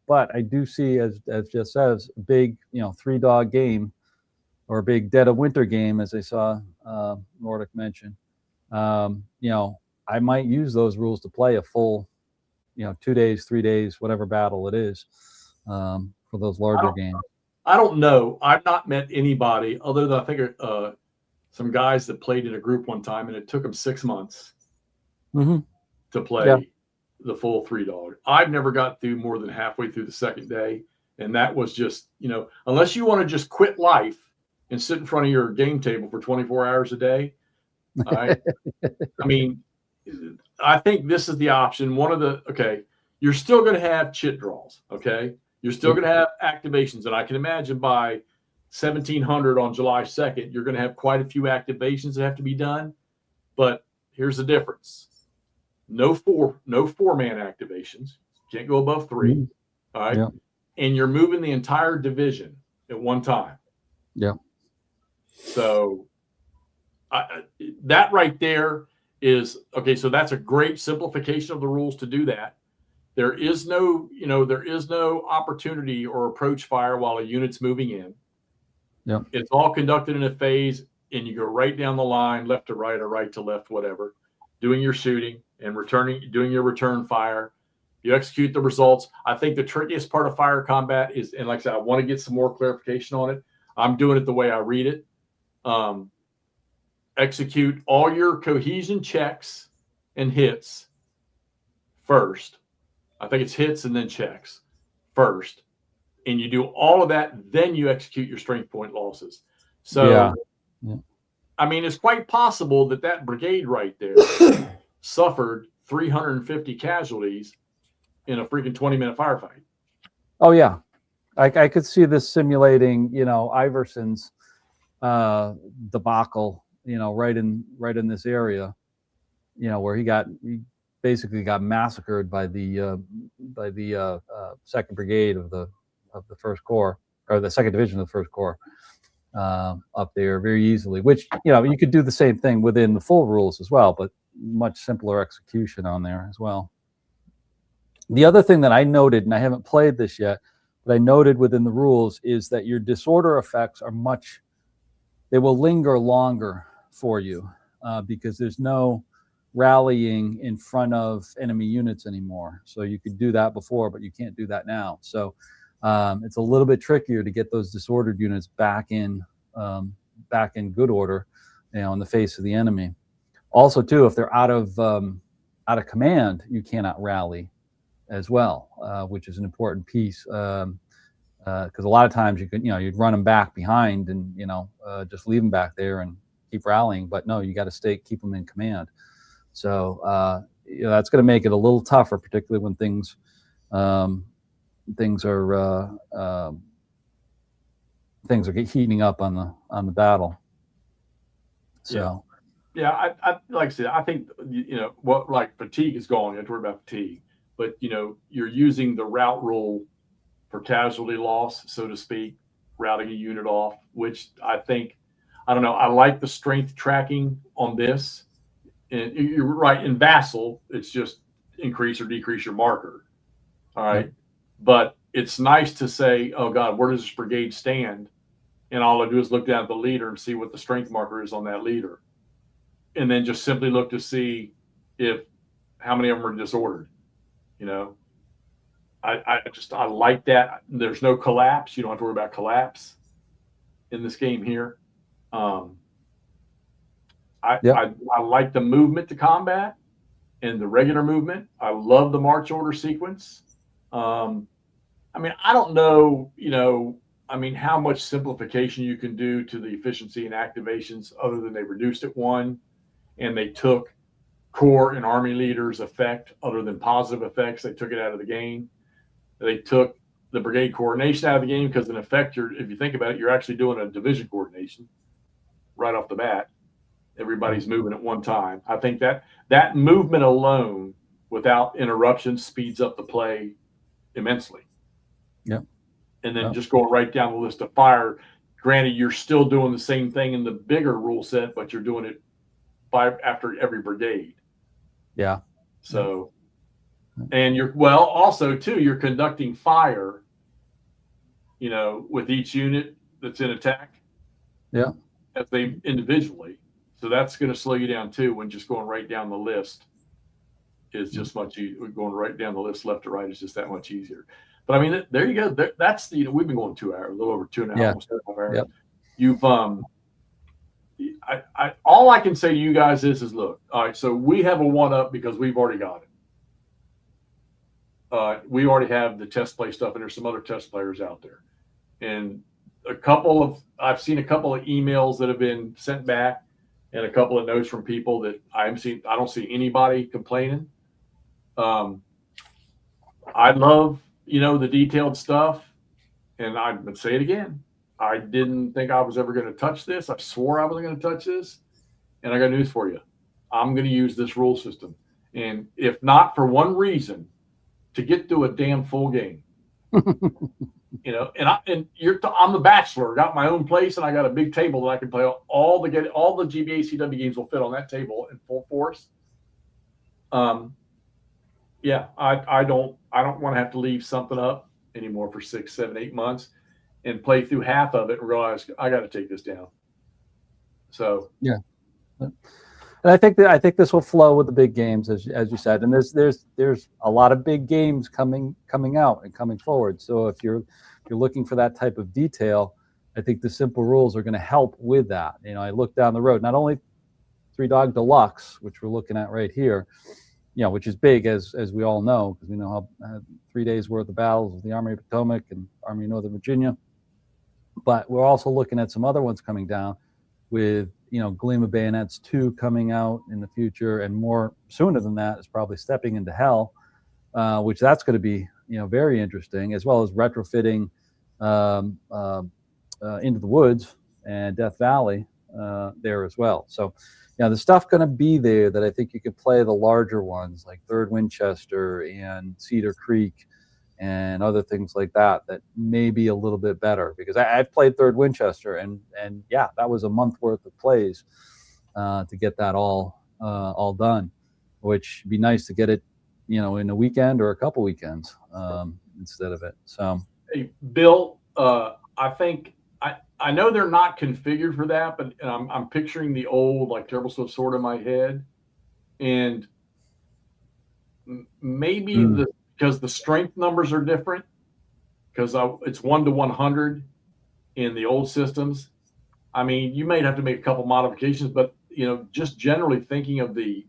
But I do see, as Jeff says, a big, 3-dog game, or a big dead of winter game, as I saw Nordic mention. I might use those rules to play a full, 2 days, 3 days, whatever battle it is, for those larger games. I don't know. I've not met anybody other than I think some guys that played in a group one time, and it took them 6 months to play the full 3-dog. I've never got through more than halfway through the second day, and that was just, unless you want to just quit life and sit in front of your game table for 24 hours a day. I mean, I think this is the option. You're still going to have chit draws. Okay. You're still going to have activations. And I can imagine by 1700 on July 2nd, you're going to have quite a few activations that have to be done. But here's the difference. No four-man activations. Can't go above 3. All right. Yeah. And you're moving the entire division at one time. Yeah. So that right there is okay. So that's a great simplification of the rules to do that. There is no opportunity or approach fire while a unit's moving in. Yeah. It's all conducted in a phase, and you go right down the line, left to right or right to left, whatever, doing your shooting and doing your return fire. You execute the results. I think the trickiest part of fire combat is, and like I said, I want to get some more clarification on it. I'm doing it the way I read it. Execute all your cohesion checks and hits first. I think it's hits and then checks first. And you do all of that, then you execute your strength point losses. So, I mean, it's quite possible that brigade right there suffered 350 casualties in a freaking 20-minute firefight. Oh, yeah. I could see this simulating, Iverson's debacle, right in this area, where he basically got massacred by the 2nd Brigade of the 1st Corps, or the 2nd Division of the 1st Corps, up there very easily. Which you could do the same thing within the full rules as well, but much simpler execution on there as well. The other thing that I noted, and I haven't played this yet, but I noted within the rules, is that your disorder effects they will linger longer for you, because there's no rallying in front of enemy units anymore. So you could do that before, but you can't do that now. So it's a little bit trickier to get those disordered units back in good order, in the face of the enemy. Also, too, if they're out of command, you cannot rally as well, which is an important piece, because a lot of times you'd run them back behind and just leave them back there and keep rallying. But no, you got to keep them in command. So that's going to make it a little tougher, particularly when things are heating up on the battle. So I like I said, I think what like fatigue is gone. You have to worry about fatigue, but you're using the route rule for casualty loss, so to speak, routing a unit off, which I think, I don't know, I like the strength tracking on this. And you're right, in Vassal, it's just increase or decrease your marker. All right. But it's nice to say, oh God, where does this brigade stand? And all I do is look down at the leader and see what the strength marker is on that leader. And then just simply look to see how many of them are disordered. I like that. There's no collapse. You don't have to worry about collapse in this game here. I like the movement to combat and the regular movement. I love the march order sequence. I mean, I don't know, I mean, how much simplification you can do to the efficiency and activations other than they reduced it one and they took Corps and Army leaders effect other than positive effects. They took it out of the game. They took the brigade coordination out of the game because in effect, if you think about it, you're actually doing a division coordination right off the bat. Everybody's moving at one time. I think that movement alone without interruption speeds up the play immensely. Yeah. And then just going right down the list of fire. Granted, you're still doing the same thing in the bigger rule set, but you're doing it after every brigade. Yeah. So, and also too, you're conducting fire, with each unit that's in attack. Yeah. As they individually. So that's going to slow you down too when just going right down the list is just much easier. Going right down the list left to right is just that much easier. But I mean, there you go. That's we've been going 2 hours, a little over 2.5 almost 2 hours. Yep. You've all I can say to you guys is look, all right, so we have a 1-up because we've already got it. We already have the test play stuff, and there's some other test players out there. And I've seen a couple of emails that have been sent back and a couple of notes from people that I don't see anybody complaining. I love, the detailed stuff. And I would say it again. I didn't think I was ever going to touch this. I swore I wasn't going to touch this. And I got news for you. I'm going to use this rule system. And if not for one reason, to get through a damn full game. I'm the bachelor, got my own place, and I got a big table that I can play all the GBACW games will fit on that table in full force. Yeah, I don't want to have to leave something up anymore for 6, 7, 8 months and play through half of it and realize I got to take this down. So yeah, and I think this will flow with the big games as you said, and there's a lot of big games coming out and coming forward. So if you're looking for that type of detail, I think the simple rules are going to help with that. I look down the road, not only Three Dog Deluxe, which we're looking at right here, which is big as we all know, because we know how 3 days worth of battles with the Army of Potomac and Army of Northern Virginia. But we're also looking at some other ones coming down with, Gleam of Bayonets 2 coming out in the future, and more sooner than that is probably Stepping into Hell, which that's going to be, very interesting, as well as retrofitting Into the Woods and Death Valley there as well. So, the stuff going to be there that I think you could play the larger ones like 3rd Winchester and Cedar Creek and other things like that may be a little bit better, because I've played 3rd Winchester and yeah, that was a month worth of plays to get that all done, which would be nice to get it, in a weekend or a couple weekends instead of it. So, hey, Bill, I think I know they're not configured for that, but I'm picturing the old like Terrible Swift Sword in my head, and maybe because the strength numbers are different, because it's 1 to 100 in the old systems. I mean, you may have to make a couple modifications, but just generally thinking of the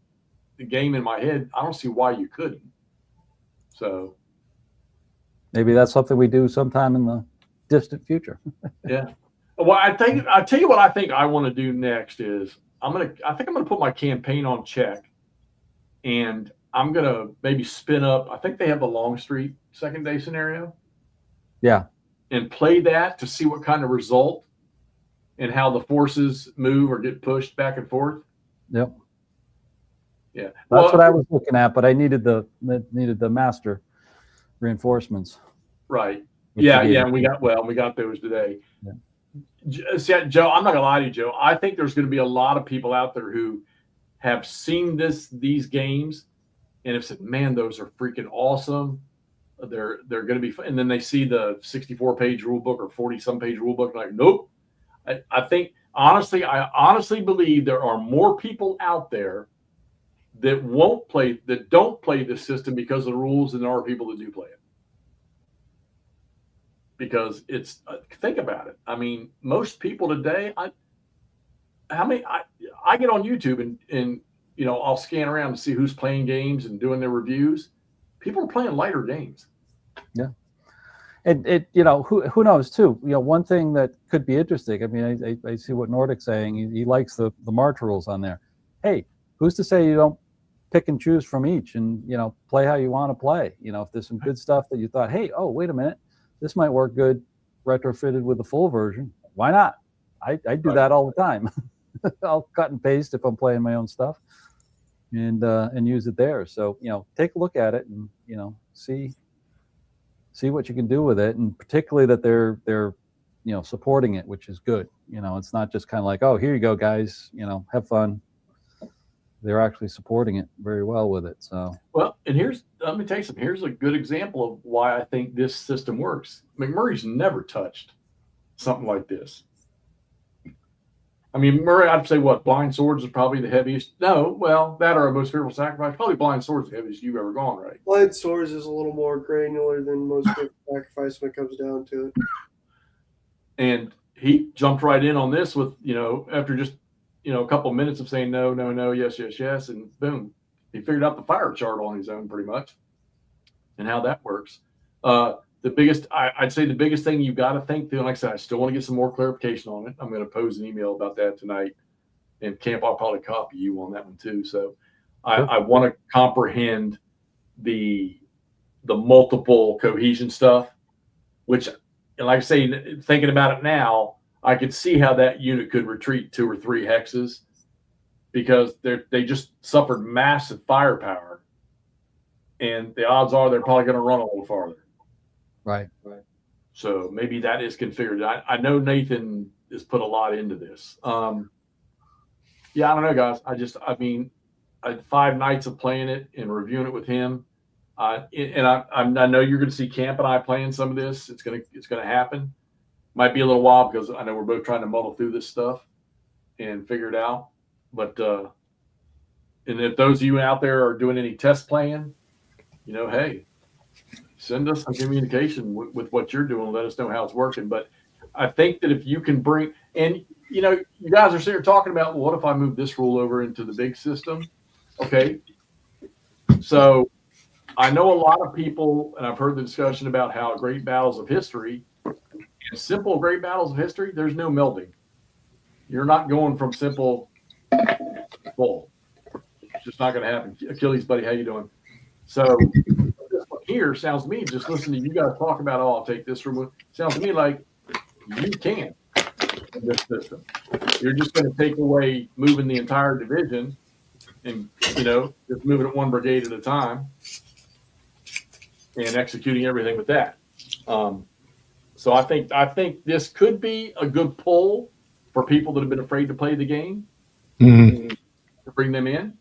game in my head, I don't see why you couldn't. So maybe that's something we do sometime in the distant future. Yeah. Well, I'll tell you what I think I want to do next is I think I'm gonna put my campaign on check, and I'm gonna maybe spin up. I think they have the Longstreet second day scenario. Yeah. And play that to see what kind of result and how the forces move or get pushed back and forth. Yep. Yeah. That's what I was looking at, but I needed the master reinforcements. Right. Yeah. And we got those today. Yeah. See, Joe, I'm not gonna lie to you, Joe. I think there's going to be a lot of people out there who have seen these games and have said, "Man, those are freaking awesome." They're going to be fun. And then they see the 64-page rule book or 40-some page rule book, and like, nope. I honestly believe there are more people out there that don't play the system because of the rules than there are people that do play it. Because it's think about it. I mean, most people today, I get on YouTube and I'll scan around to see who's playing games and doing their reviews. People are playing lighter games. It you know, who knows too. You know, one thing that could be interesting. I mean, I see what Nordic's saying. He likes the march rules on there. Hey, who's to say you don't pick and choose from each and, you know, play how you want to play? You know, if there's some good stuff that you thought, hey, oh, wait a minute, this might work good retrofitted with the full version. Why not? I do that all the time. I'll cut and paste if I'm playing my own stuff and use it there. So, you know, take a look at it and, you know, see what you can do with it, and particularly that they're you know, supporting it, which is good. You know, it's not just kind of like, oh, here you go, guys, you know, have fun. They're actually supporting it very well with it. So well, and let me tell you something. Here's a good example of why I think this system works. McMurray's never touched something like this. I mean, Murray, I'd say what, Blind Swords is probably the heaviest. No, well, that or a Most Fearful Sacrifice. Probably Blind Swords is the heaviest you've ever gone, right? Blind Swords is a little more granular than Most Fearful Sacrifice when it comes down to it. And he jumped right in on this with, you know, after just, you know, a couple of minutes of saying no, no, no, yes, yes, yes, and boom, he figured out the fire chart on his own pretty much and how that works. I'd say the biggest thing you got to think through, and like I said, I still want to get some more clarification on it. I'm going to pose an email about that tonight, and Camp, I'll probably copy you on that one too. So I want to comprehend the multiple cohesion stuff, which, and like I say, thinking about it now, I could see how that unit could retreat 2 or 3 hexes because they just suffered massive firepower, and the odds are they're probably going to run a little farther. right. So maybe that is configured. I know Nathan has put a lot into this. Yeah, I don't know, guys. I mean, I had 5 nights of playing it and reviewing it with him. I know you're going to see Camp and I playing some of this. It's going to happen. Might be a little while because I know we're both trying to muddle through this stuff and figure it out. But and if those of you out there are doing any test playing, you know, hey, send us some communication with what you're doing. Let us know how it's working. But I think that if you can bring, and you know, you guys are sitting here talking about, well, what if I move this rule over into the big system? Okay. So I know a lot of people, and I've heard the discussion about how great battles of history, simple great battles of history, there's no melding. You're not going from simple to full. It's just not going to happen. Achilles, buddy, how you doing? So this one here sounds to me, just listening to you guys talk about, oh, I'll take this from, sounds to me like you can't in this system. You're just going to take away moving the entire division and, you know, just moving it 1 brigade at a time and executing everything with that. So I think this could be a good pull for people that have been afraid to play the game, to bring them in,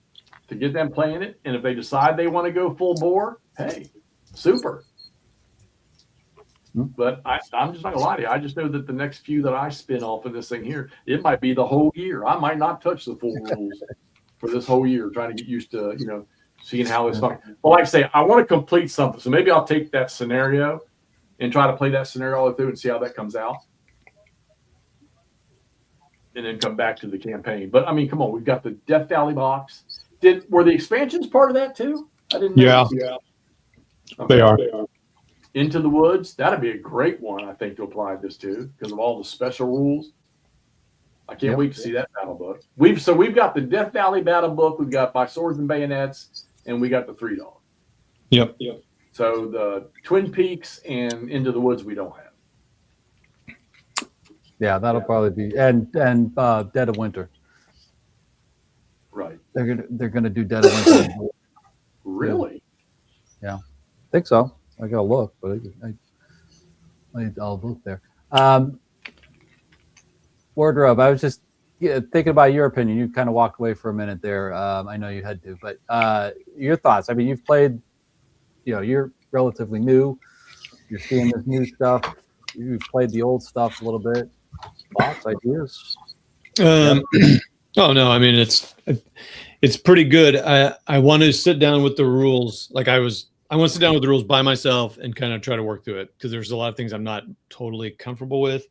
to get them playing it. And if they decide they want to go full bore, hey, super. But I'm just not gonna lie to you. I just know that the next few that I spin off of this thing here, it might be the whole year. I might not touch the full rules for this whole year, trying to get used to, you know, seeing how this functions. But like I say, I want to complete something. So maybe I'll take that scenario and try to play that scenario all the way through and see how that comes out. And then come back to the campaign. But I mean, come on, we've got the Death Valley box. Were the expansions part of that too? I didn't know. Yeah. Okay. They are. Into the Woods, that'd be a great one, I think, to apply this to because of all the special rules. I can't wait to see that battle book. We've got the Death Valley battle book, we've got By Swords and Bayonets, and we got the 3 Dog. Yep. So the Twin Peaks and Into the Woods we don't have. Yeah, that'll probably be and Dead of Winter. Right. They're gonna do Dead of Winter. Really? Yeah, I think so. I gotta look, but I'll look there. Wardrobe. I was just thinking about your opinion. You kind of walked away for a minute there. I know you had to, but your thoughts. I mean, you've played. You know, you're relatively new. You're seeing this new stuff. You've played the old stuff a little bit. Thoughts, ideas? Oh no, I mean it's pretty good. I want to sit down with the rules. Like I want to sit down with the rules by myself and kind of try to work through it because there's a lot of things I'm not totally comfortable with.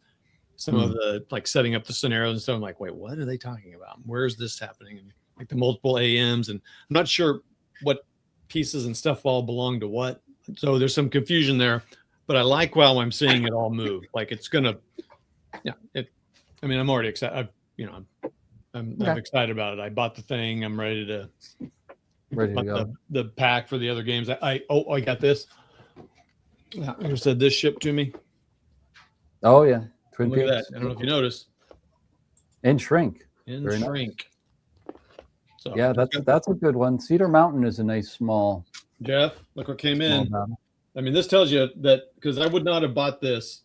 Some of the like setting up the scenarios and stuff. I'm like, wait, what are they talking about? Where is this happening? And like the multiple AMs, and I'm not sure what pieces and stuff all belong to what. So there's some confusion there, but I like how I'm seeing it all move. Like it's gonna, yeah. I'm already excited. I'm excited about it. I bought the thing. I'm ready to go. The pack for the other games. I got this. I said this shipped to me. Oh yeah, Twin Look at Peaks. that. I don't know if you noticed. In shrink. In Very shrink. Nice. So yeah, that's a good one. Cedar Mountain is a nice small. Jeff, look what came in. Battle. I mean, this tells you that because I would not have bought this.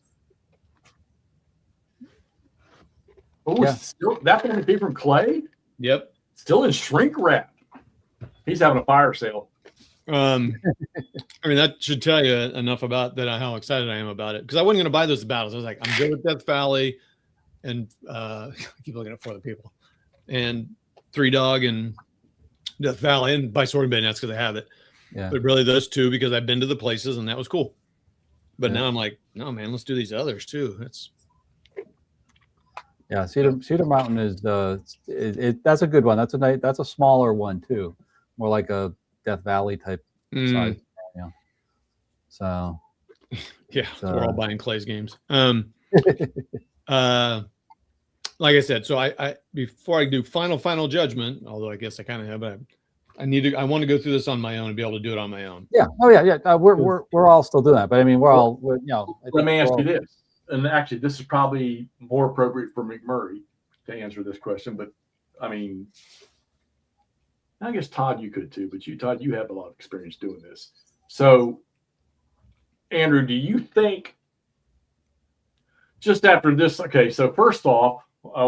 Oh, still, that one came from Clay? Yep. Still in shrink wrap. He's having a fire sale. I mean, that should tell you enough about that, how excited I am about it. Because I wasn't going to buy those battles. I was like, I'm good with Death Valley and I keep looking at 4 other people. And Three Dog and Death Valley and by Sword and Bayonets because I have it. Yeah. But really those 2 because I've been to the places and that was cool. But Yeah. now I'm like, no, man, let's do these others too. Yeah, Cedar Mountain is that's a good one. That's a smaller one too, more like a Death Valley type size. Yeah. So. Yeah, we're all buying Clay's games. Like I said, so I before I do final judgment, although I guess I kind of have, but I want to go through this on my own and be able to do it on my own. Yeah. Oh yeah. We're all still doing that, but I mean, Let me ask you this. And actually, this is probably more appropriate for McMurray to answer this question. But I mean, I guess Todd, you could too. But Todd, you have a lot of experience doing this. So, Andrew, do you think just after this? Okay, so first off, I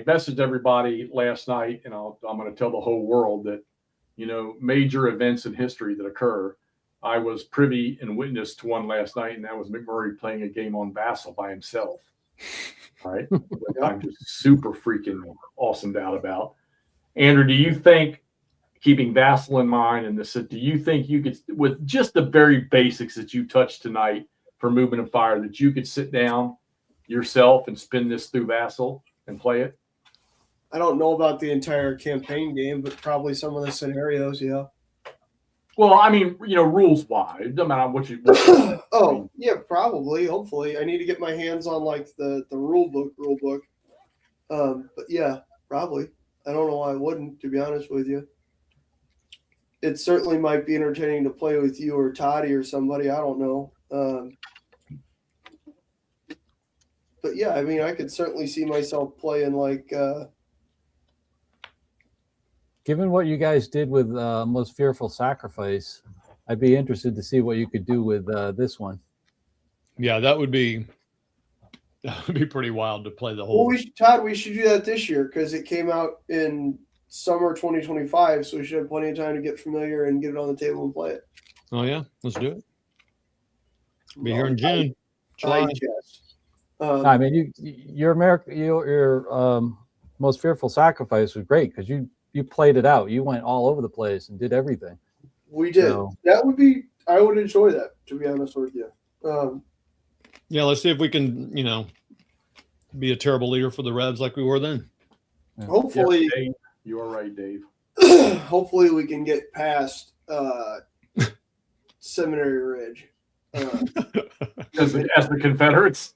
messaged everybody last night, and I'm going to tell the whole world that major events in history that occur. I was privy and witness to one last night, and that was McMurray playing a game on Vassal by himself. All right. I'm just super freaking awesomed out about. Andrew, do you think, keeping Vassal in mind, and this, do you think you could, with just the very basics that you touched tonight for movement and fire, that you could sit down yourself and spin this through Vassal and play it? I don't know about the entire campaign game, but probably some of the scenarios, yeah. Well, I mean, rules wise, no matter what you. Oh, yeah, probably. Hopefully, I need to get my hands on like the rule book. But yeah, probably. I don't know why I wouldn't, to be honest with you. It certainly might be entertaining to play with you or Toddy or somebody. I don't know. But yeah, I mean, I could certainly see myself playing like. Given what you guys did with Most Fearful Sacrifice, I'd be interested to see what you could do with this one. Yeah, that would be pretty wild to play the whole. Well, Todd, we should do that this year because it came out in summer 2025, so we should have plenty of time to get familiar and get it on the table and play it. Oh yeah, let's do it. Be here in June. July. I mean, your Most Fearful Sacrifice was great because you played it out. You went all over the place and did everything. We did. So, I would enjoy that, to be honest with you. Yeah, let's see if we can, be a terrible leader for the Revs like we were then. Yeah. Hopefully. Yeah, Dave, you are right, Dave. Hopefully we can get past Seminary Ridge. As the Confederates.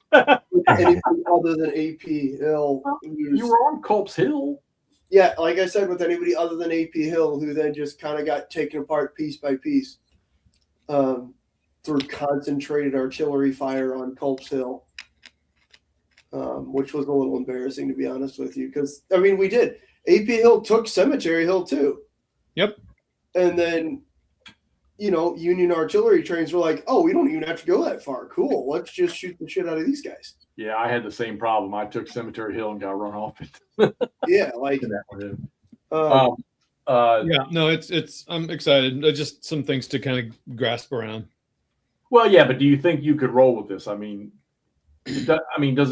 Anything other than AP Hill. You were on Culp's Hill. Yeah, like I said, with anybody other than AP Hill, who then just kind of got taken apart piece by piece through concentrated artillery fire on Culp's Hill, which was a little embarrassing, to be honest with you. Because, I mean, we did. AP Hill took Cemetery Hill, too. Yep. And then, Union artillery trains were like, oh, we don't even have to go that far. Cool. Let's just shoot the shit out of these guys. Yeah, I had the same problem. I took Cemetery Hill and got run off it. Yeah, like yeah, no, it's I'm excited. Just some things to kind of grasp around. Well, yeah, but do you think you could roll with this? I mean, does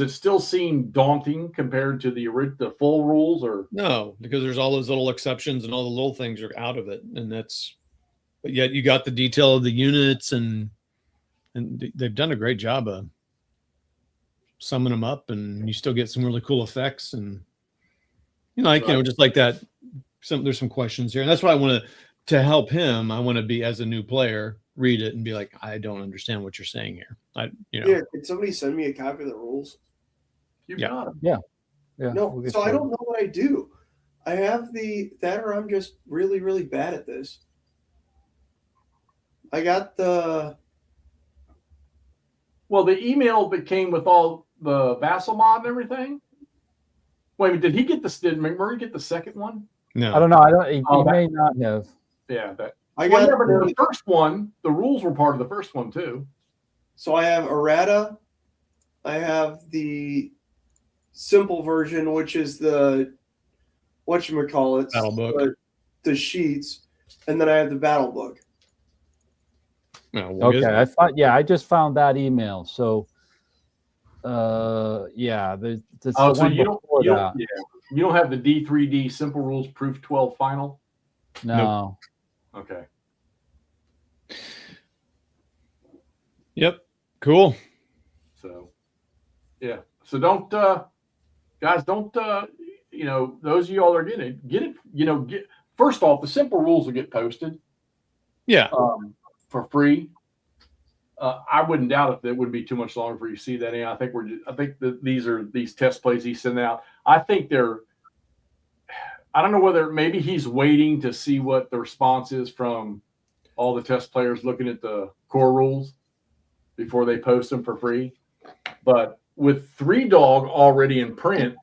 it still seem daunting compared to the full rules, or no? Because there's all those little exceptions and all the little things are out of it, but yet you got the detail of the units and they've done a great job of summing them up, and you still get some really cool effects, and just like that. There's some questions here, and that's why I want to to help him, I want to be, as a new player, read it and be like, I don't understand what you're saying here. Yeah, can somebody send me a copy of the rules? You Yeah. got it. Yeah, No, we'll get so I started. don't know what I do. I have that, or I'm just really, really bad at this. I got the Well, the email that came with all the Vassal mod and everything. Wait a minute, did he get this? Did McMurray get the second one? No. I don't know. I don't. He Oh, that- may not have. Yeah, that. I Well, got yeah, but in the- the first one, the rules were part of the first one too. So I have errata. I have the simple version, which is the whatchamacallit, Battle book. the sheets, and then I have the battle book. No, what is Okay, it? I thought. Yeah, I just found that email. So, yeah, there's the Oh, so one you don't, before you that. don't, yeah, you don't have the D3D Simple Rules Proof 12 Final. No. Okay. Yep. Cool. So, yeah. So don't, guys, don't, those of y'all are getting it, get, first off, the simple rules will get posted Yeah. for free. I wouldn't doubt if it would be too much longer for you to see that. I think I think that these test plays he's sending out. I think I don't know whether maybe he's waiting to see what the response is from all the test players looking at the core rules before they post them for free. But with 3-Dog already in print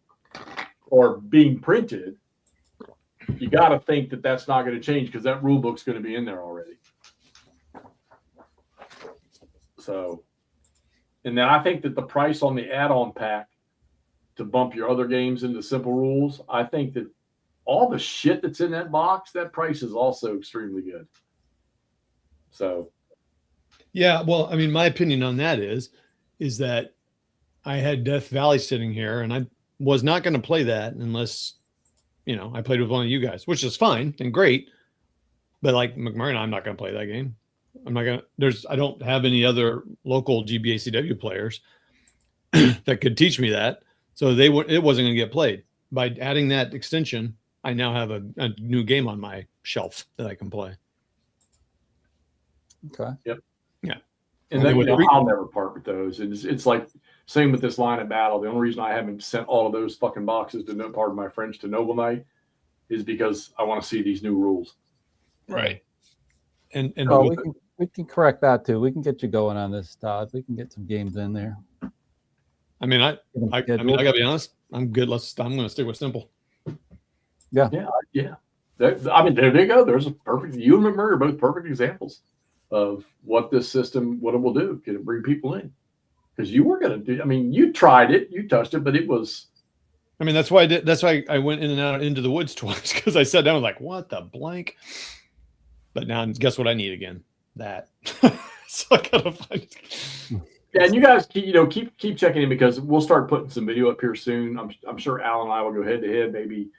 or being printed, you got to think that that's not going to change because that rule book's going to be in there already. So, and then I think that the price on the add-on pack to bump your other games into simple rules, I think that all the shit that's in that box, that price is also extremely good. So, Yeah. Well, I mean, my opinion on that is that I had Death Valley sitting here and I was not going to play that unless, I played with one of you guys, which is fine and great. But like McMurray and I'm not going to play that game. I'm not going to, I don't have any other local GBACW players that could teach me that. So it wasn't going to get played. By adding that extension, I now have a new game on my shelf that I can play. Okay. Yep. Yeah. And then, I'll never part with those. It's like same with this line of battle. The only reason I haven't sent all of those fucking boxes to part of my French to Noble Knight is because I want to see these new rules. Right. And Well, we can correct that too. We can get you going on this, Todd. We can get some games in there. I mean, I gotta be honest. I'm good. I'm going to stick with simple. Yeah. There you go. There's a perfect. You and McMurray are both perfect examples of what this system, what it will do. Can it bring people in? Because you were going to do. I mean, you tried it, you touched it, but it was. I mean, that's why I did. That's why I went in and out into the woods twice because I sat down and was like, what the blank? But now, guess what I need again? That. So I gotta find. Yeah, and you guys keep checking in because we'll start putting some video up here soon. I'm sure Al and I will go head to head. Maybe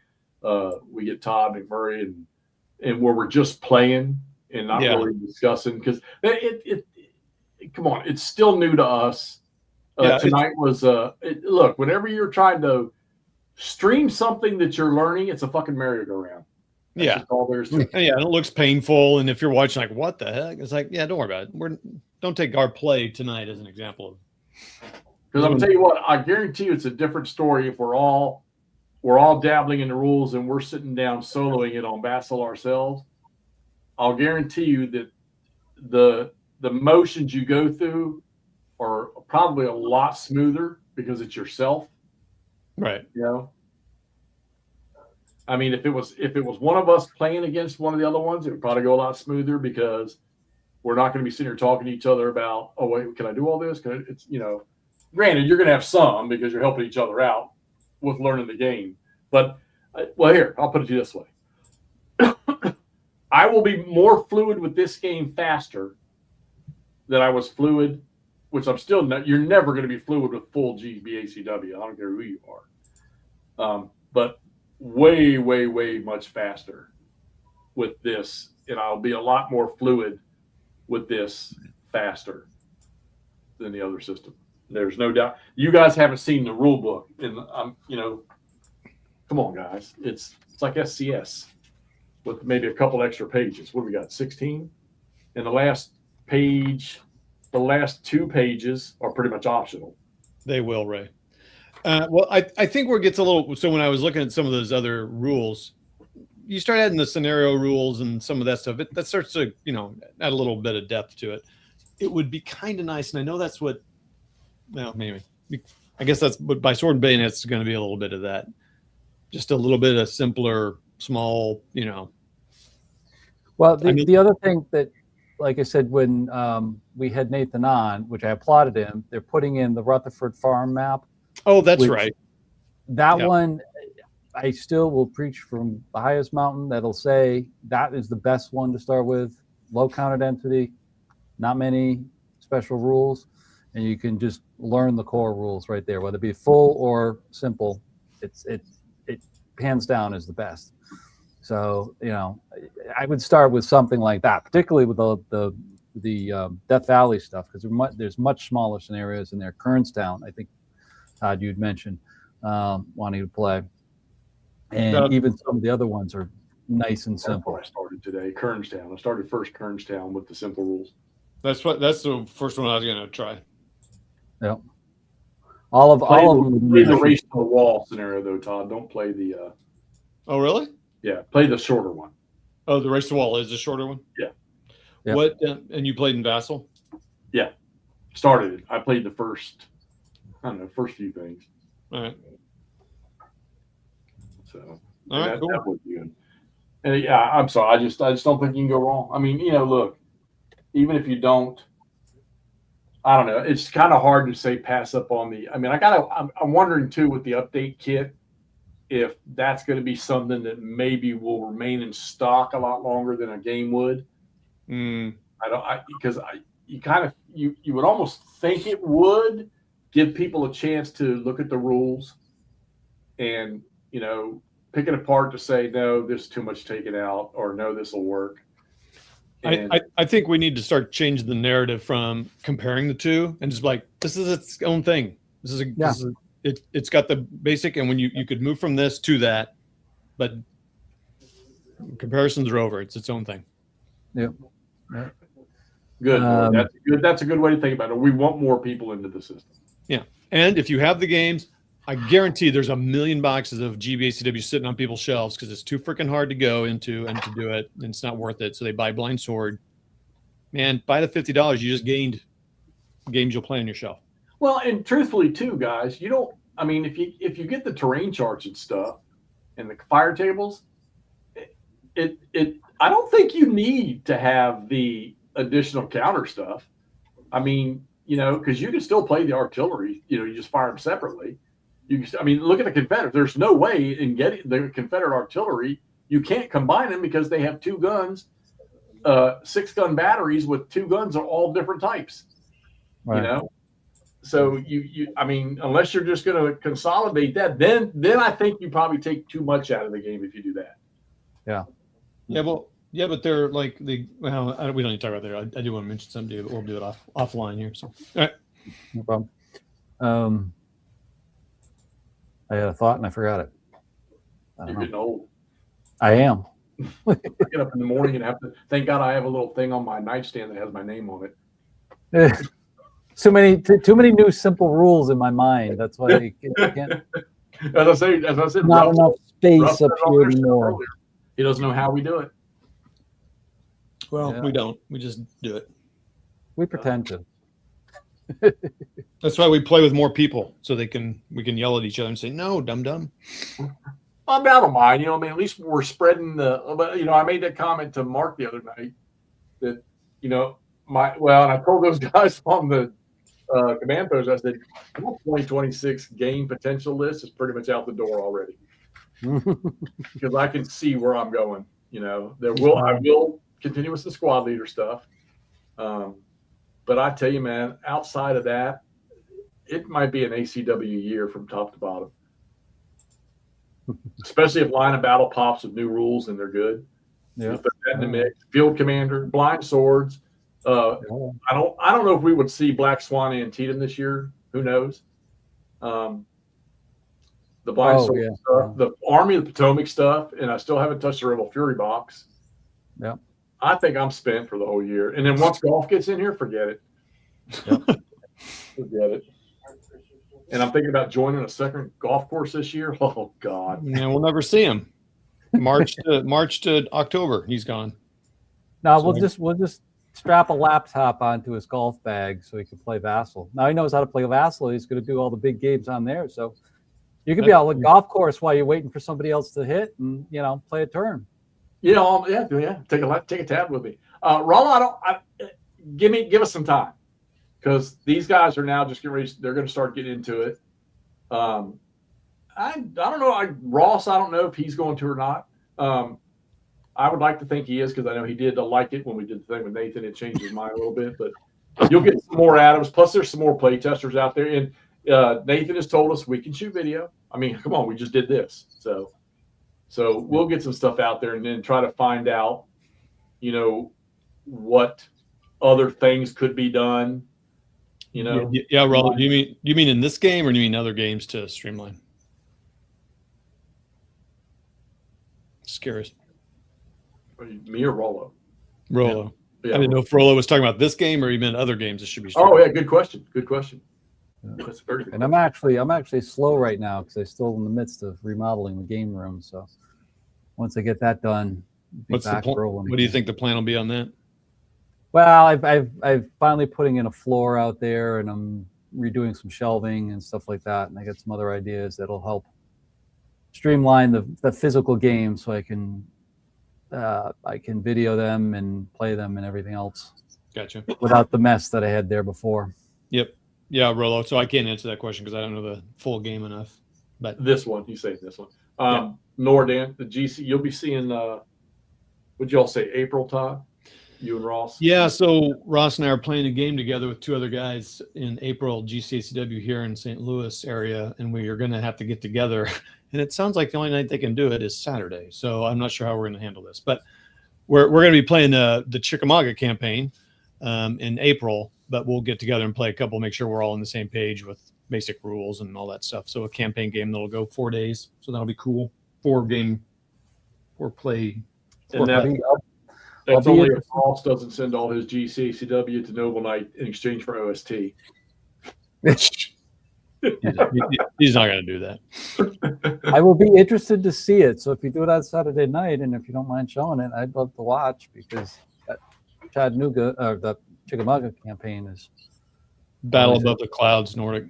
we get Todd McMurray and where we're just playing and not really discussing because it come on, it's still new to us. Tonight was look, whenever you're trying to stream something that you're learning, it's a fucking merry-go-round. That's just all there is to it. Yeah, and it looks painful. And if you're watching, like, what the heck? It's like, yeah, don't worry about it. Don't take our play tonight as an example of. Because I'm gonna tell you what, I guarantee you, it's a different story if we're all dabbling in the rules and we're sitting down soloing it on Vassal ourselves. I'll guarantee you that the motions you go through are probably a lot smoother because it's yourself. Right. I mean, if it was one of us playing against one of the other ones, it would probably go a lot smoother because we're not going to be sitting here talking to each other about, oh wait, can I do all this? It's granted you're going to have some because you're helping each other out with learning the game. But here, I'll put it to you this way: I will be more fluid with this game faster than I was fluid, which I'm still not. You're never going to be fluid with full GBACW. I don't care who you are, but way, way, way much faster with this, and I'll be a lot more fluid with this faster than the other system. There's no doubt. You guys haven't seen the rule book, and come on, guys. It's like SCS. with maybe a couple extra pages. What do we got? 16? And the last page, the last 2 pages are pretty much optional. They will, Ray. Well, I think where it gets a little, so when I was looking at some of those other rules, you start adding the scenario rules and some of that stuff, that starts to, add a little bit of depth to it. It would be kind of nice. And I know that's what, well, maybe, I guess that's, but by Sword and Bayonet, it's going to be a little bit of that. Just a little bit of simpler, small, Well, the other thing that, like I said, when we had Nathan on, which I applauded him, they're putting in the Rutherford farm map. Oh, that's right. That one, I still will preach from the highest mountain. That'll say that is the best one to start with. Low counted entity, not many special rules, and you can just learn the core rules right there, whether it be full or simple. It hands down is the best. So I would start with something like that, particularly with the Death Valley stuff, because there's much smaller scenarios in there. Kernstown, I think, Todd, you'd mentioned wanting to play. And even some of the other ones are nice and simple. I started today, Kernstown. I started first Kernstown with the simple rules. That's the first one I was going to try. Yep. All of them. Play the race to the wall scenario though, Todd. Don't play the. Oh, really? Yeah, play the shorter one. Oh, the race to the wall is the shorter one. Yeah. Yep. What? And you played in Vassal? Yeah, started it. I played the first few things. All right. So All right, cool. that was good. And yeah, I'm sorry. I just don't think you can go wrong. I mean, look, even if you don't, I don't know. It's kind of hard to say pass up on the. I mean, I'm wondering too with the update kit if that's going to be something that maybe will remain in stock a lot longer than a game would. You would almost think it would give people a chance to look at the rules and pick it apart to say, no, there's too much taken out, or no, this will work. And I think we need to start changing the narrative from comparing the two and just like, this is its own thing. It's got the basic, and when you could move from this to that, but comparisons are over. It's its own thing. Yep. Good. That's good. That's a good way to think about it. We want more people into the system. Yeah. And if you have the games, I guarantee there's 1 million boxes of GBACW sitting on people's shelves because it's too freaking hard to go into and to do it, and it's not worth it. So they buy Blind Sword. Man, buy the $50. You just gained games you'll play on your shelf. Well, and truthfully, too, guys, you don't. I mean, if you get the terrain charts and stuff, and the fire tables, I don't think you need to have the additional counter stuff. I mean, because you can still play the artillery. You just fire them separately. Look at the Confederate. There's no way in getting the Confederate artillery you can't combine them because they have 2 guns, 6-gun batteries with 2 guns of all different types. Right. So unless you're just going to consolidate that, then I think you probably take too much out of the game if you do that. Yeah. Yeah, but they're like we don't need to talk about that. I do want to mention something to you, but we'll do it offline here. So, all right. No problem. I had a thought and I forgot it. You're getting old. I am. I get up in the morning and have to. Thank God I have a little thing on my nightstand that has my name on it. Too many new simple rules in my mind. That's why I can't. As I said, not enough space up here anymore. He doesn't know how we do it. Well, we don't. We just do it. We pretend to. That's why we play with more people, so we can yell at each other and say, "No, dum." I don't mind. at least we're spreading the. I made that comment to Mark the other night that and I told those guys on the command post, I said, my 2026 game potential list is pretty much out the door already because I can see where I'm going. I will continue with the squad leader stuff. But I tell you, man, outside of that, it might be an ACW year from top to bottom. Especially if Line of Battle pops with new rules and they're good. Yeah. Put that in the mix. Field Commander, Blind Swords. I don't know if we would see Black Swan Antietam this year. Who knows? the Blind Oh, Soul yeah. stuff, the Army of the Potomac stuff, and I still haven't touched the Rebel Fury box. Yep. I think I'm spent for the whole year. And then once golf gets in here, forget it. Yep. Forget it. And I'm thinking about joining a second golf course this year. Oh God. Yeah, we'll never see him. March to October, he's gone. No, So- we'll just strap a laptop onto his golf bag so he can play Vassal. Now he knows how to play Vassal. He's going to do all the big games on there. So you could be out on the golf course while you're waiting for somebody else to hit and, play a turn. Yeah. Take a tab with me. Rollo, give us some time because these guys are now just getting ready. They're going to start getting into it. I don't know. Ross, I don't know if he's going to or not. I would like to think he is because I know he did like it when we did the thing with Nathan. It changed his mind a little bit, but you'll get some more Adams. Plus, there's some more play testers out there. And Nathan has told us we can shoot video. I mean, come on, we just did this. So we'll get some stuff out there and then try to find out, what other things could be done. Yeah, Rollo. Do you mean in this game or do you mean other games to streamline? Just curious. Me or Rollo? Rollo. Yeah. I didn't know if Rollo was talking about this game or he meant other games that should be Oh streamed. yeah, good question. That's a very good. And I'm actually slow right now because I'm still in the midst of remodeling the game room. So once I get that done, What's the plan? rolling. What do you think the plan will be on that? Well, I've finally putting in a floor out there, and I'm redoing some shelving and stuff like that. And I got some other ideas that'll help streamline the physical game, so I can video them and play them and everything else Gotcha. without the mess that I had there before. Yep. Yeah, Rollo. So I can't answer that question because I don't know the full game enough. But This one, you say this one. Nordan, the GC, you'll be seeing. Would you all say April, Todd? You and Ross? yeah, so Ross and I are playing a game together with two other guys in April, GCACW here in St. Louis area, and we are going to have to get together. And it sounds like the only night they can do it is Saturday. So I'm not sure how we're going to handle this, but we're going to be playing the Chickamauga campaign in April, but we'll get together and play a couple, make sure we're all on the same page with basic rules and all that stuff. So a campaign game that'll go 4 days. So that'll be cool. 4 play. And that's only if Ross doesn't send all his GCACW to Noble Knight in exchange for OST. He's not going to do that. I will be interested to see it. So if you do it on Saturday night, and if you don't mind showing it, I'd love to watch because that Chattanooga or the Chickamauga campaign is Battle above the clouds, Nordic.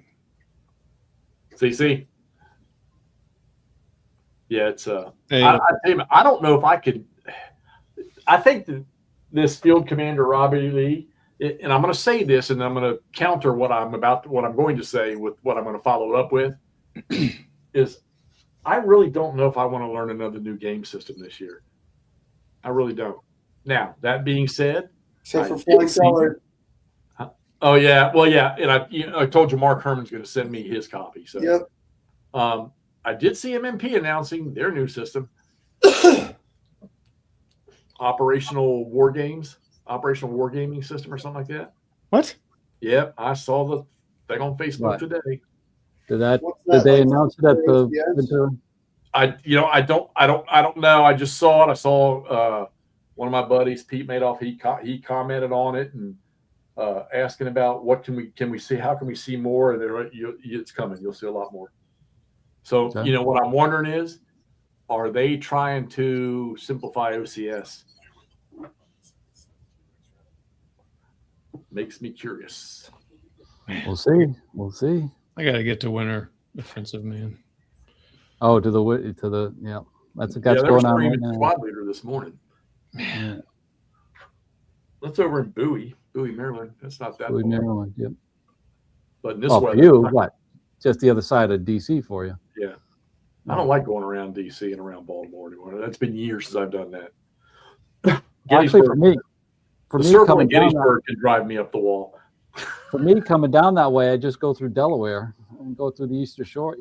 CC. Yeah, it's Hey, I tell you, I don't know if I could. I think that this field commander Robbie Lee, and I'm going to say this, and I'm going to counter what I'm going to say with what I'm going to follow it up with, is I really don't know if I want to learn another new game system this year. I really don't. Now that being said, Except for flying color. oh yeah, well yeah, and I told you Mark Herman's going to send me his copy. So Yep. I did see MMP announcing their new system. Operational wargaming system or something like that. what? Yep, I saw the thing on Facebook What? today. Did they announce it at the Yes. winter? I don't know. I just saw it. I saw one of my buddies, Pete Madoff. He commented on it and asking about what can we see? How can we see more? And it's coming. You'll see a lot more. So Okay. what I'm wondering is, are they trying to simplify OCS? Makes me curious. We'll see. I got to get to winter defensive man. Oh, to the yeah. That's There going was on right even now. squad leader this morning. Yeah. That's over in Bowie, Maryland. That's not that Louis, far. Maryland. Yep. But in this Well, for weather, you, what? Just the other side of DC for you. yeah. I don't like going around DC and around Baltimore anymore. That's been years since I've done that. Actually, for me the circle in coming down Gettysburg can drive me up the wall. coming down that way, I just go through Delaware and go through the Eastern Shore.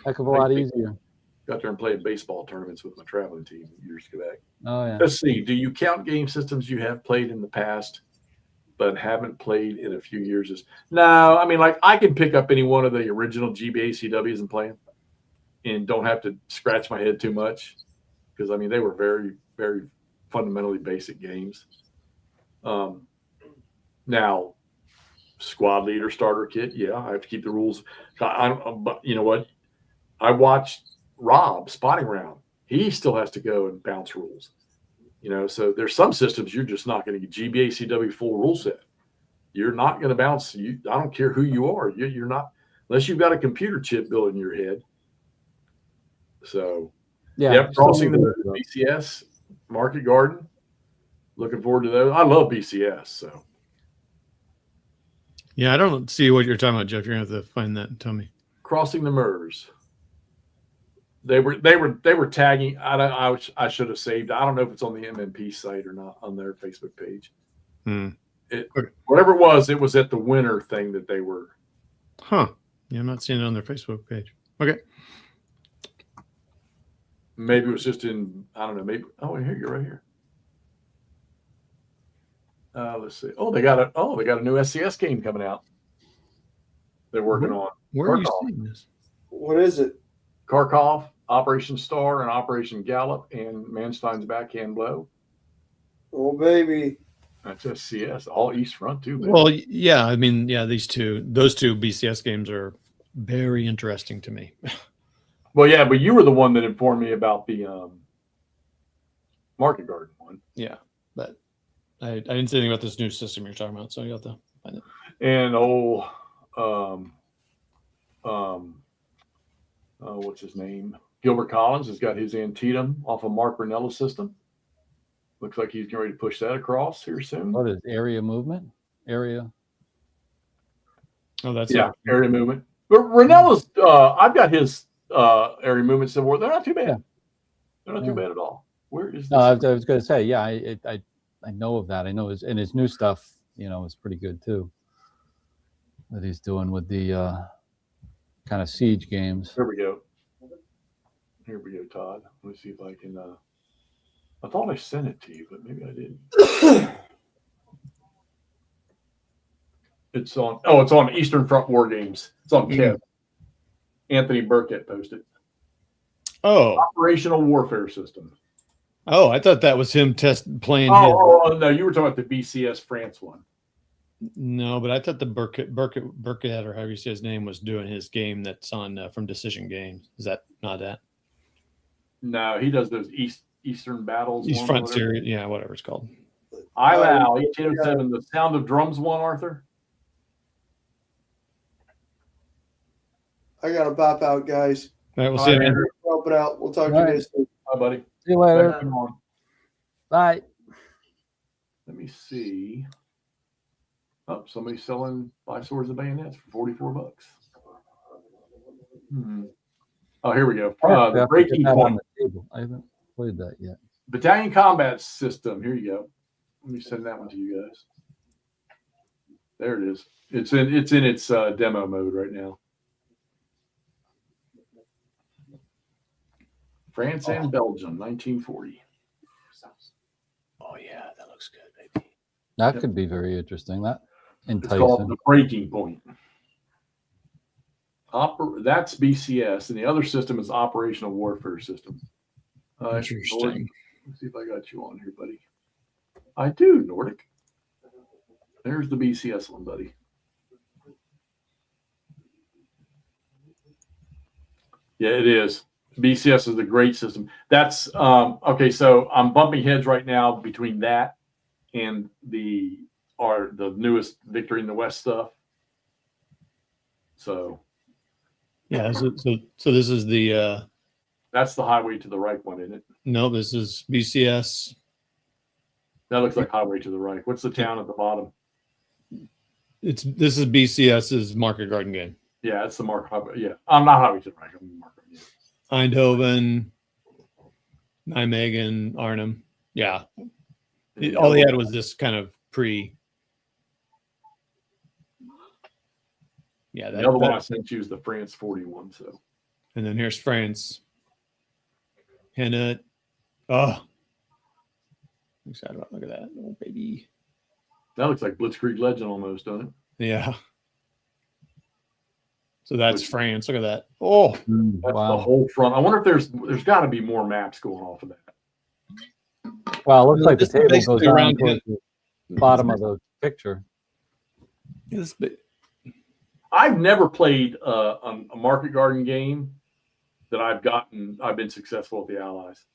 Heck of a lot easier. Got there and played baseball tournaments with my traveling team years back. Oh yeah. Let's see. Do you count game systems you have played in the past but haven't played in a few years. No, I mean, like I can pick up any one of the original GBACWs and play them, and don't have to scratch my head too much because I mean they were very, very fundamentally basic games. Now, squad leader starter kit, yeah, I have to keep the rules. But you know what? I watched Rob spotting round. He still has to go and bounce rules. You know, so there's some systems you're just not going to get GBACW full rule set. You're not going to bounce. I don't care who you are. You're not, unless you've got a computer chip built in your head. So, Yeah. crossing the BCS, Market Garden. Looking forward to those. I love BCS. So, Yeah, I don't see what you're talking about, Jeff. You're going to have to find that and tell me. crossing the MERS. They were tagging. I should have saved. I don't know if it's on the MMP site or not on their Facebook page. Whatever it was at the winter thing that they were. Huh. Yeah, I'm not seeing it on their Facebook page. Okay. Maybe it was just in, I don't know, maybe, here you're right here. Let's see. They got a new SCS game coming out. They're working on. Where are you seeing this? What is it? Kharkov, Operation Star, and Operation Gallop, and Manstein's Backhand Blow. Oh, baby. That's SCS, all East Front too. Baby. Well, yeah, I mean, yeah, those two BCS games are very interesting to me. Well, yeah, but you were the one that informed me about the Market Garden one. Yeah, but I didn't say anything about this new system you're talking about, so you have to find it. And what's his name? Gilbert Collins has got his Antietam off of Mark Renella's system. Looks like he's getting ready to push that across here soon. What is area movement? Area. Oh, that's area movement. But Renella's, I've got his area movement symbol. They're not too bad. Yeah. They're not too bad at all. Where is this? No, I was going to say, yeah, I know of that. I know his new stuff, is pretty good too. That he's doing with the kind of siege games. Here we go. Here we go, Todd. Let me see if I can. I thought I sent it to you, but maybe I didn't. It's on Eastern Front War Games. It's on Kev. Anthony Burkett posted. Oh, Operational Warfare System. Oh, I thought that was him playing. No, you were talking about the BCS France one. No, but I thought the Burkett, or however you say his name, was doing his game that's on from Decision Games. Is that not that? No, he does those Eastern Battles. East Front Series, yeah, whatever it's called. ILAO 1807, the Sound of Drums one, Arthur. I gotta bop out, guys. All right, we'll see you, man. Help it out. We'll talk to you guys soon. Bye, buddy. See you later. Bye. Let me see. Oh, somebody's selling 5 swords of bayonets for $44. Oh, here we go. The breaking point. I haven't played that yet. Battalion Combat System. Here you go. Let me send that one to you guys. There it is. It's in its demo mode right now. France and Belgium, 1940. Oh yeah, that looks good, baby. That could be very interesting. That It's called enticing. the breaking point. That's BCS, and the other system is Operational Warfare System. Interesting. Let's see if I got you on here, buddy. I do, Nordic. There's the BCS one, buddy. Yeah, it is. BCS is the great system. That's okay. So I'm bumping heads right now between that and the newest Victory in the West stuff. So Yeah, so this is the that's the Highway to the Reich one, isn't it? no, this is BCS. That looks like Highway to the Reich. What's the town at the bottom? This is BCS's Market Garden game. Yeah, it's the Mark. Yeah, I'm not Highway to the Reich. I'm Mark. Yeah. Eindhoven, Nijmegen, Arnhem. Yeah. All he had was this kind of Yeah. The other one I sent you is the France 41. So. And then here's France. Hennet. Oh. I'm excited about. Look at that. Oh, baby. That looks like Blitzkrieg Legend almost, doesn't it? Yeah. So that's Which- France. Look at that. Oh, That's the Wow. whole front. I wonder if there's got to be more maps going off of that. Well, it looks like the This is table goes basically down around towards the bottom of the picture. I've never played a market garden game that I've been successful with the Allies.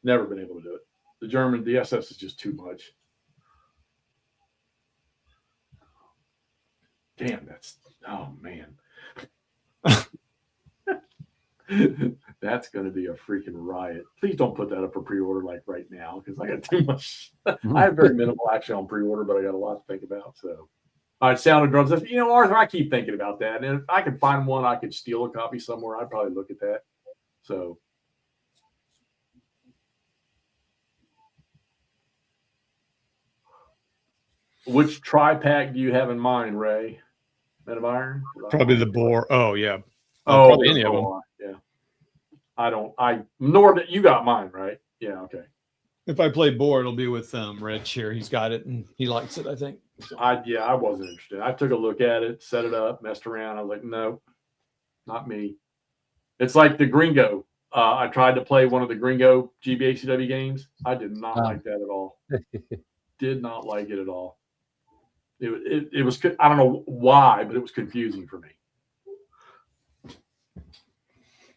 Never been able to do it. The SS is just too much. Damn, oh man. That's going to be a freaking riot. Please don't put that up for pre-order like right now, because I got too much. I have very minimal actually on pre-order, but I got a lot to think about. So, all right, Sound of Drums. Arthur, I keep thinking about that, and if I could find one, I could steal a copy somewhere. I'd probably look at that. So, which tri-pack do you have in mind, Ray? Men of Iron? probably the Boar. Oh, yeah. Oh, probably any of them. Yeah. Nor that you got mine, right? Yeah, okay. If I play Boar, it'll be with Rich here. He's got it and he likes it, I think. So. I wasn't interested. I took a look at it, set it up, messed around. I was like, no, not me. It's like the Gringo. I tried to play one of the Gringo GBACW games. I did not like that at all. Did not like it at all. It was, I don't know why, but it was confusing for me.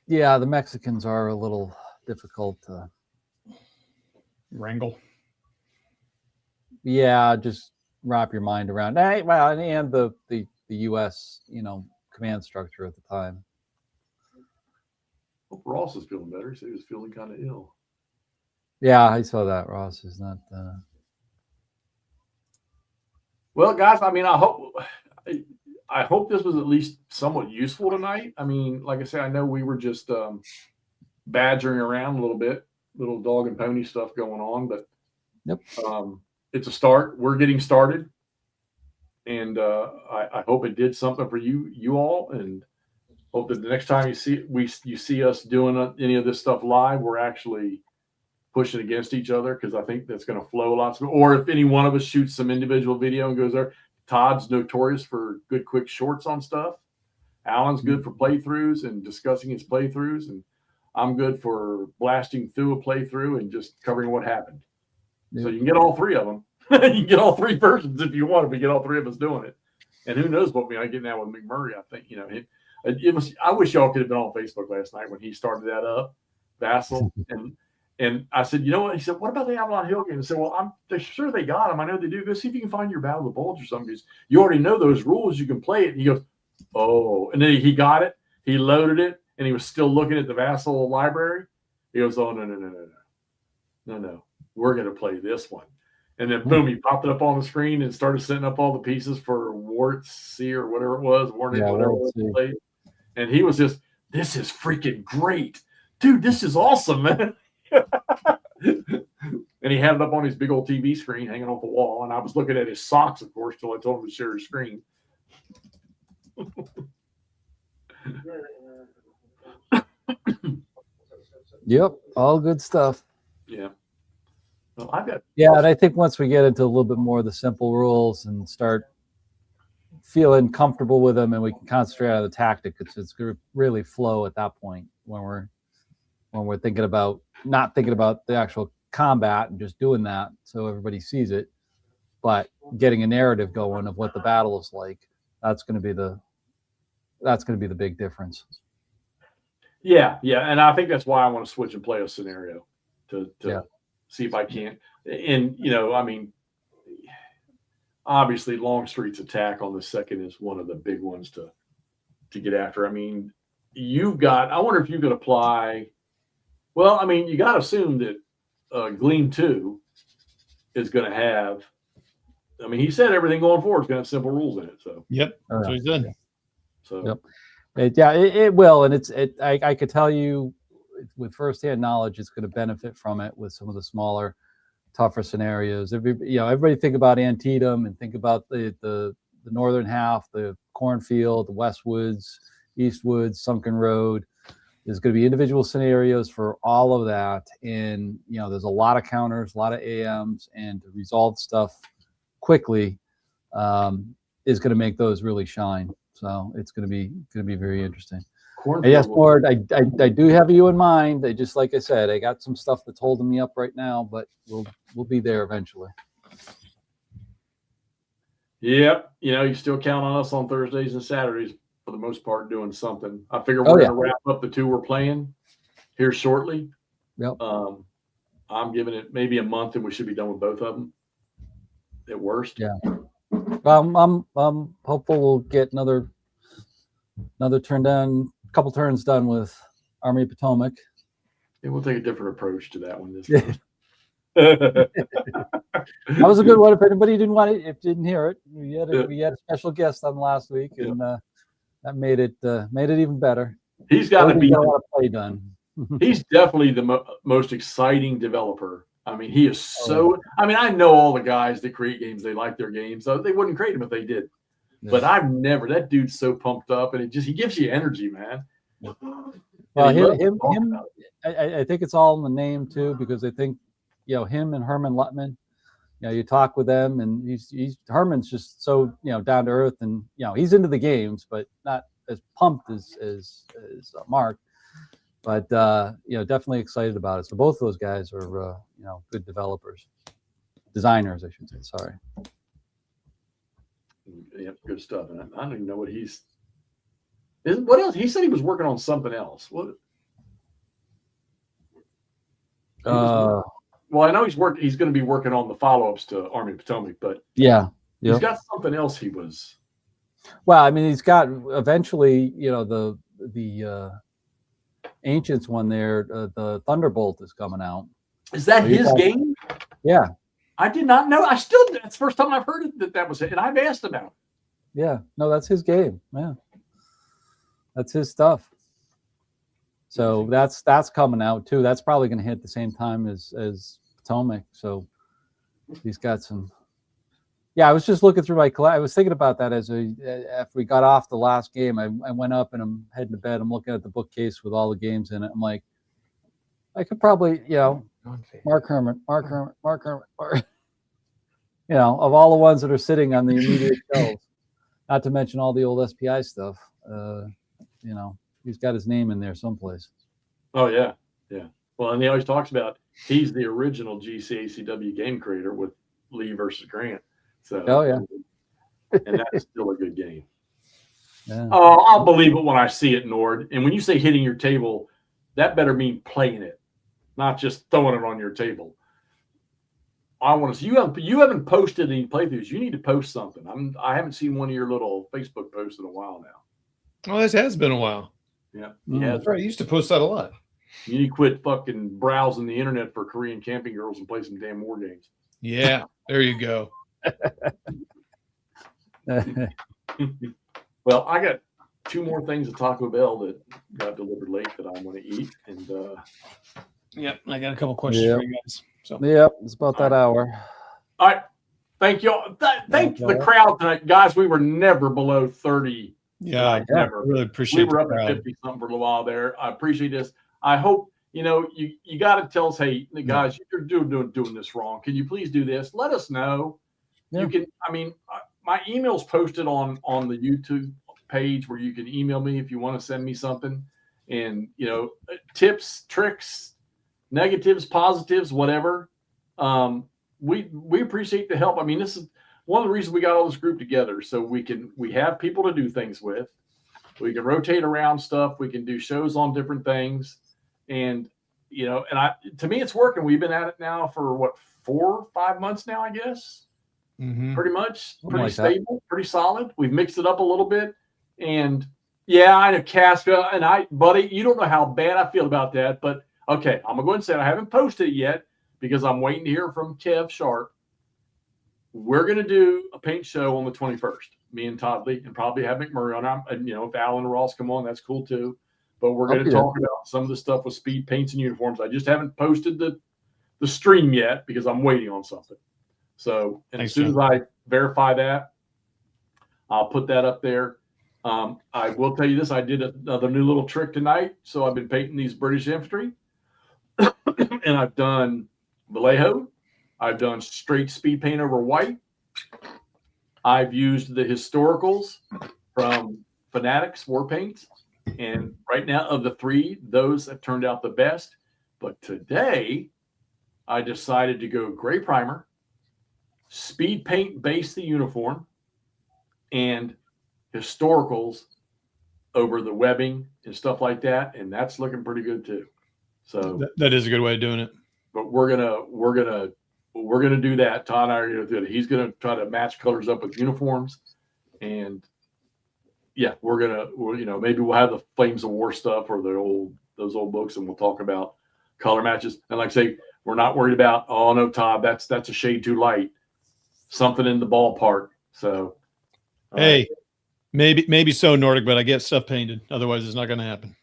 Yeah, the Mexicans are a little difficult to wrangle. Yeah, just wrap your mind around. Well, and the U.S. command structure at the time. Hope Ross is feeling better. He said he was feeling kind of ill. Yeah, I saw that. Ross is not. Well, guys, I mean, I hope this was at least somewhat useful tonight. I mean, like I said, I know we were just badgering around a little bit, little dog and pony stuff going on, but yep. It's a start. We're getting started, and I hope it did something for you all, and hope that the next time you see us doing any of this stuff live, we're actually pushing against each other, because I think that's going to flow lots. Or if any one of us shoots some individual video and goes there. Todd's notorious for good, quick shorts on stuff. Alan's good for playthroughs and discussing his playthroughs, and I'm good for blasting through a playthrough and just covering what happened. Yep. So you can get all three of them. You can get all three versions if you want. If we get all three of us doing it, and who knows what we might get now with McMurray? I think it was. I wish y'all could have been on Facebook last night when he started that up, Vassal, and I said, you know what? He said, what about the Avalon Hill game? I said, well, they're sure they got them. I know they do. Go see if you can find your Battle of the Bulge or something, because you already know those rules. You can play it. And he goes, oh. And then he got it. He loaded it, and he was still looking at the Vassal library. He goes, oh, no. We're going to play this one. And then, boom, he popped it up on the screen and started setting up all the pieces for Ward C or whatever it was. Whatever it was played. And he was just, this is freaking great. Dude, this is awesome, man. And he had it up on his big old TV screen hanging off the wall, and I was looking at his socks, of course, till I told him to share his screen. Yep, all good stuff. Yeah. Well, and I think once we get into a little bit more of the simple rules and start feeling comfortable with them, and we can concentrate on the tactic, it's going to really flow at that point when we're not thinking about the actual combat and just doing that so everybody sees it, but getting a narrative going of what the battle is like. That's going to be the big difference. Yeah, and I think that's why I want to switch and play a scenario to see if I can. And I mean, obviously Longstreet's attack on the second is one of the big ones to get after. I mean, I wonder if you could apply. Well, I mean, you got to assume that Gleam 2 is going to have. I mean, he said everything going forward is going to have simple rules in it. So yep, that's what he said. So it will, and I could tell you with firsthand knowledge, it's going to benefit from it with some of the smaller, tougher scenarios. Everybody think about Antietam and think about the northern half, the cornfield, the Westwoods, Eastwoods, Sunken Road. There's going to be individual scenarios for all of that, and there's a lot of counters, a lot of AMs, and to resolve stuff quickly, is going to make those really shine. So it's going to be very interesting. Cornfield Yes, will- Lord, I do have you in mind. I just, like I said, I got some stuff that's holding me up right now, but we'll be there eventually. Yep. You still count on us on Thursdays and Saturdays for the most part doing something. I figure Oh, we're yeah. going to wrap up the 2 we're playing here shortly. Yep. I'm giving it maybe a month and we should be done with both of them at worst. Yeah. I'm hopeful we'll get another couple turns done with Army of Potomac. And we'll take a different approach to that one this Yeah. time. That was a good one. If anybody didn't hear it, we had a special guest on last week, and that made it even better. He's got to be. A lot of play done. He's definitely the most exciting developer. I mean, he is so. I mean, I know all the guys that create games. They like their games, so they wouldn't create them if they did. Yeah. But I've never. That dude's so pumped up, and he gives you energy, man. Well, And he loves to him. talk about it. I think it's all in the name too, because I think him and Herman Luttman. You talk with them, and Herman's just so down to earth, and he's into the games, but not as pumped as Mark. But definitely excited about it. So both of those guys are good developers, designers, I should say. Sorry. Yeah, good stuff. And I don't even know what he's. What else? He said he was working on something else. What? Well, I know he's going to be working on the follow-ups to Army of Potomac, but yeah, he's got something else he was. Well, I mean, he's got eventually, the Ancients one there, the Thunderbolt is coming out. Is that his game? Yeah. I did not know. That's the first time I've heard that was it, and I've asked about it. Yeah, no, that's his game. Yeah, that's his stuff. So that's coming out too. That's probably going to hit the same time as Potomac. So he's got some. Yeah, I was just looking through I was thinking about that after we got off the last game. I went up and I'm heading to bed. I'm looking at the bookcase with all the games in it. I'm like, I could probably, Mark Herman. Of all the ones that are sitting on the immediate shelves, not to mention all the old SPI stuff. He's got his name in there someplace. Oh yeah, yeah. Well, and he always talks about he's the original GBACW game creator with Lee versus Grant. So, and that's still a good game. Yeah. I'll believe it when I see it, Nord. And when you say hitting your table, that better mean playing it, not just throwing it on your table. I want to see you haven't posted any playthroughs. You need to post something. I haven't seen one of your little Facebook posts in a while now. Oh, this has been a while. Yeah, That's right. I used to post that a lot. You need to quit fucking browsing the internet for Korean camping girls and play some damn war games. Yeah, there you go. Well, I got 2 more things at Taco Bell that got delivered late that I want to eat, and Yep, I got a couple questions for you guys. So it's about that hour. all right, thank y'all. Thank the crowd tonight, guys. We were never below 30. yeah, Never. I really appreciate We were up the at crowd. 50 something for a little while there. I appreciate this. I hope you got to tell us, hey, the guys, you're doing this wrong. Can you please do this? Let us know. Yeah. You can. I mean, my email's posted on the YouTube page where you can email me if you want to send me something, and tips, tricks, negatives, positives, whatever. We appreciate the help. I mean, this is one of the reasons we got all this group together, so we have people to do things with. We can rotate around stuff. We can do shows on different things, and to me, it's working. We've been at it now for what, 4 or 5 months now, I guess. Mm-hmm. Pretty much, Something pretty like that. stable, pretty solid. We've mixed it up a little bit, and yeah, I know Casca and buddy, you don't know how bad I feel about that, but okay, I'm gonna go ahead and say it. I haven't posted it yet because I'm waiting to hear from Kev Sharp. We're gonna do a paint show on the 21st. Me and Todd Lee, and probably have McMurray on. And if Alan and Ross come on, that's cool too. But we're going to talk about some of the stuff with speed paints and uniforms. I just haven't posted the stream yet because I'm waiting on something. So, and as soon as I verify that, I'll put that up there. I will tell you this: I did another new little trick tonight. So I've been painting these British infantry, and I've done Vallejo. I've done straight speed paint over white. I've used the historicals from Fanatics War Paints, and right now of the 3, those have turned out the best. But today, I decided to go gray primer, speed paint base the uniform, and historicals over the webbing and stuff like that, and that's looking pretty good too. So that is a good way of doing it. But we're gonna do that. Todd and I are gonna do it. He's gonna try to match colors up with uniforms, and yeah, maybe we'll have the Flames of War stuff or those old books, and we'll talk about color matches. And like I say, we're not worried about, oh no, Todd, that's a shade too light. Something in the ballpark. So hey, maybe so, Nordic, but I get stuff painted. Otherwise, it's not going to happen.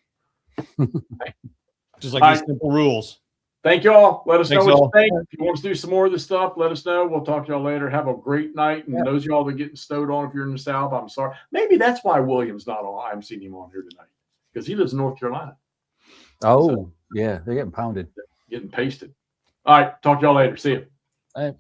Just like these simple rules. Thank you all. Let us Thanks know what all. you think. If you want us to do some more of this stuff, let us know. We'll talk to y'all later. Have a great night. And those of y'all that are getting stowed on, if you're in the South, I'm sorry. Maybe that's why William's not on. I haven't seen him on here tonight because he lives in North Carolina. Oh, So, yeah, they're getting pounded. getting pasted. All right. Talk to y'all later. See you. All right.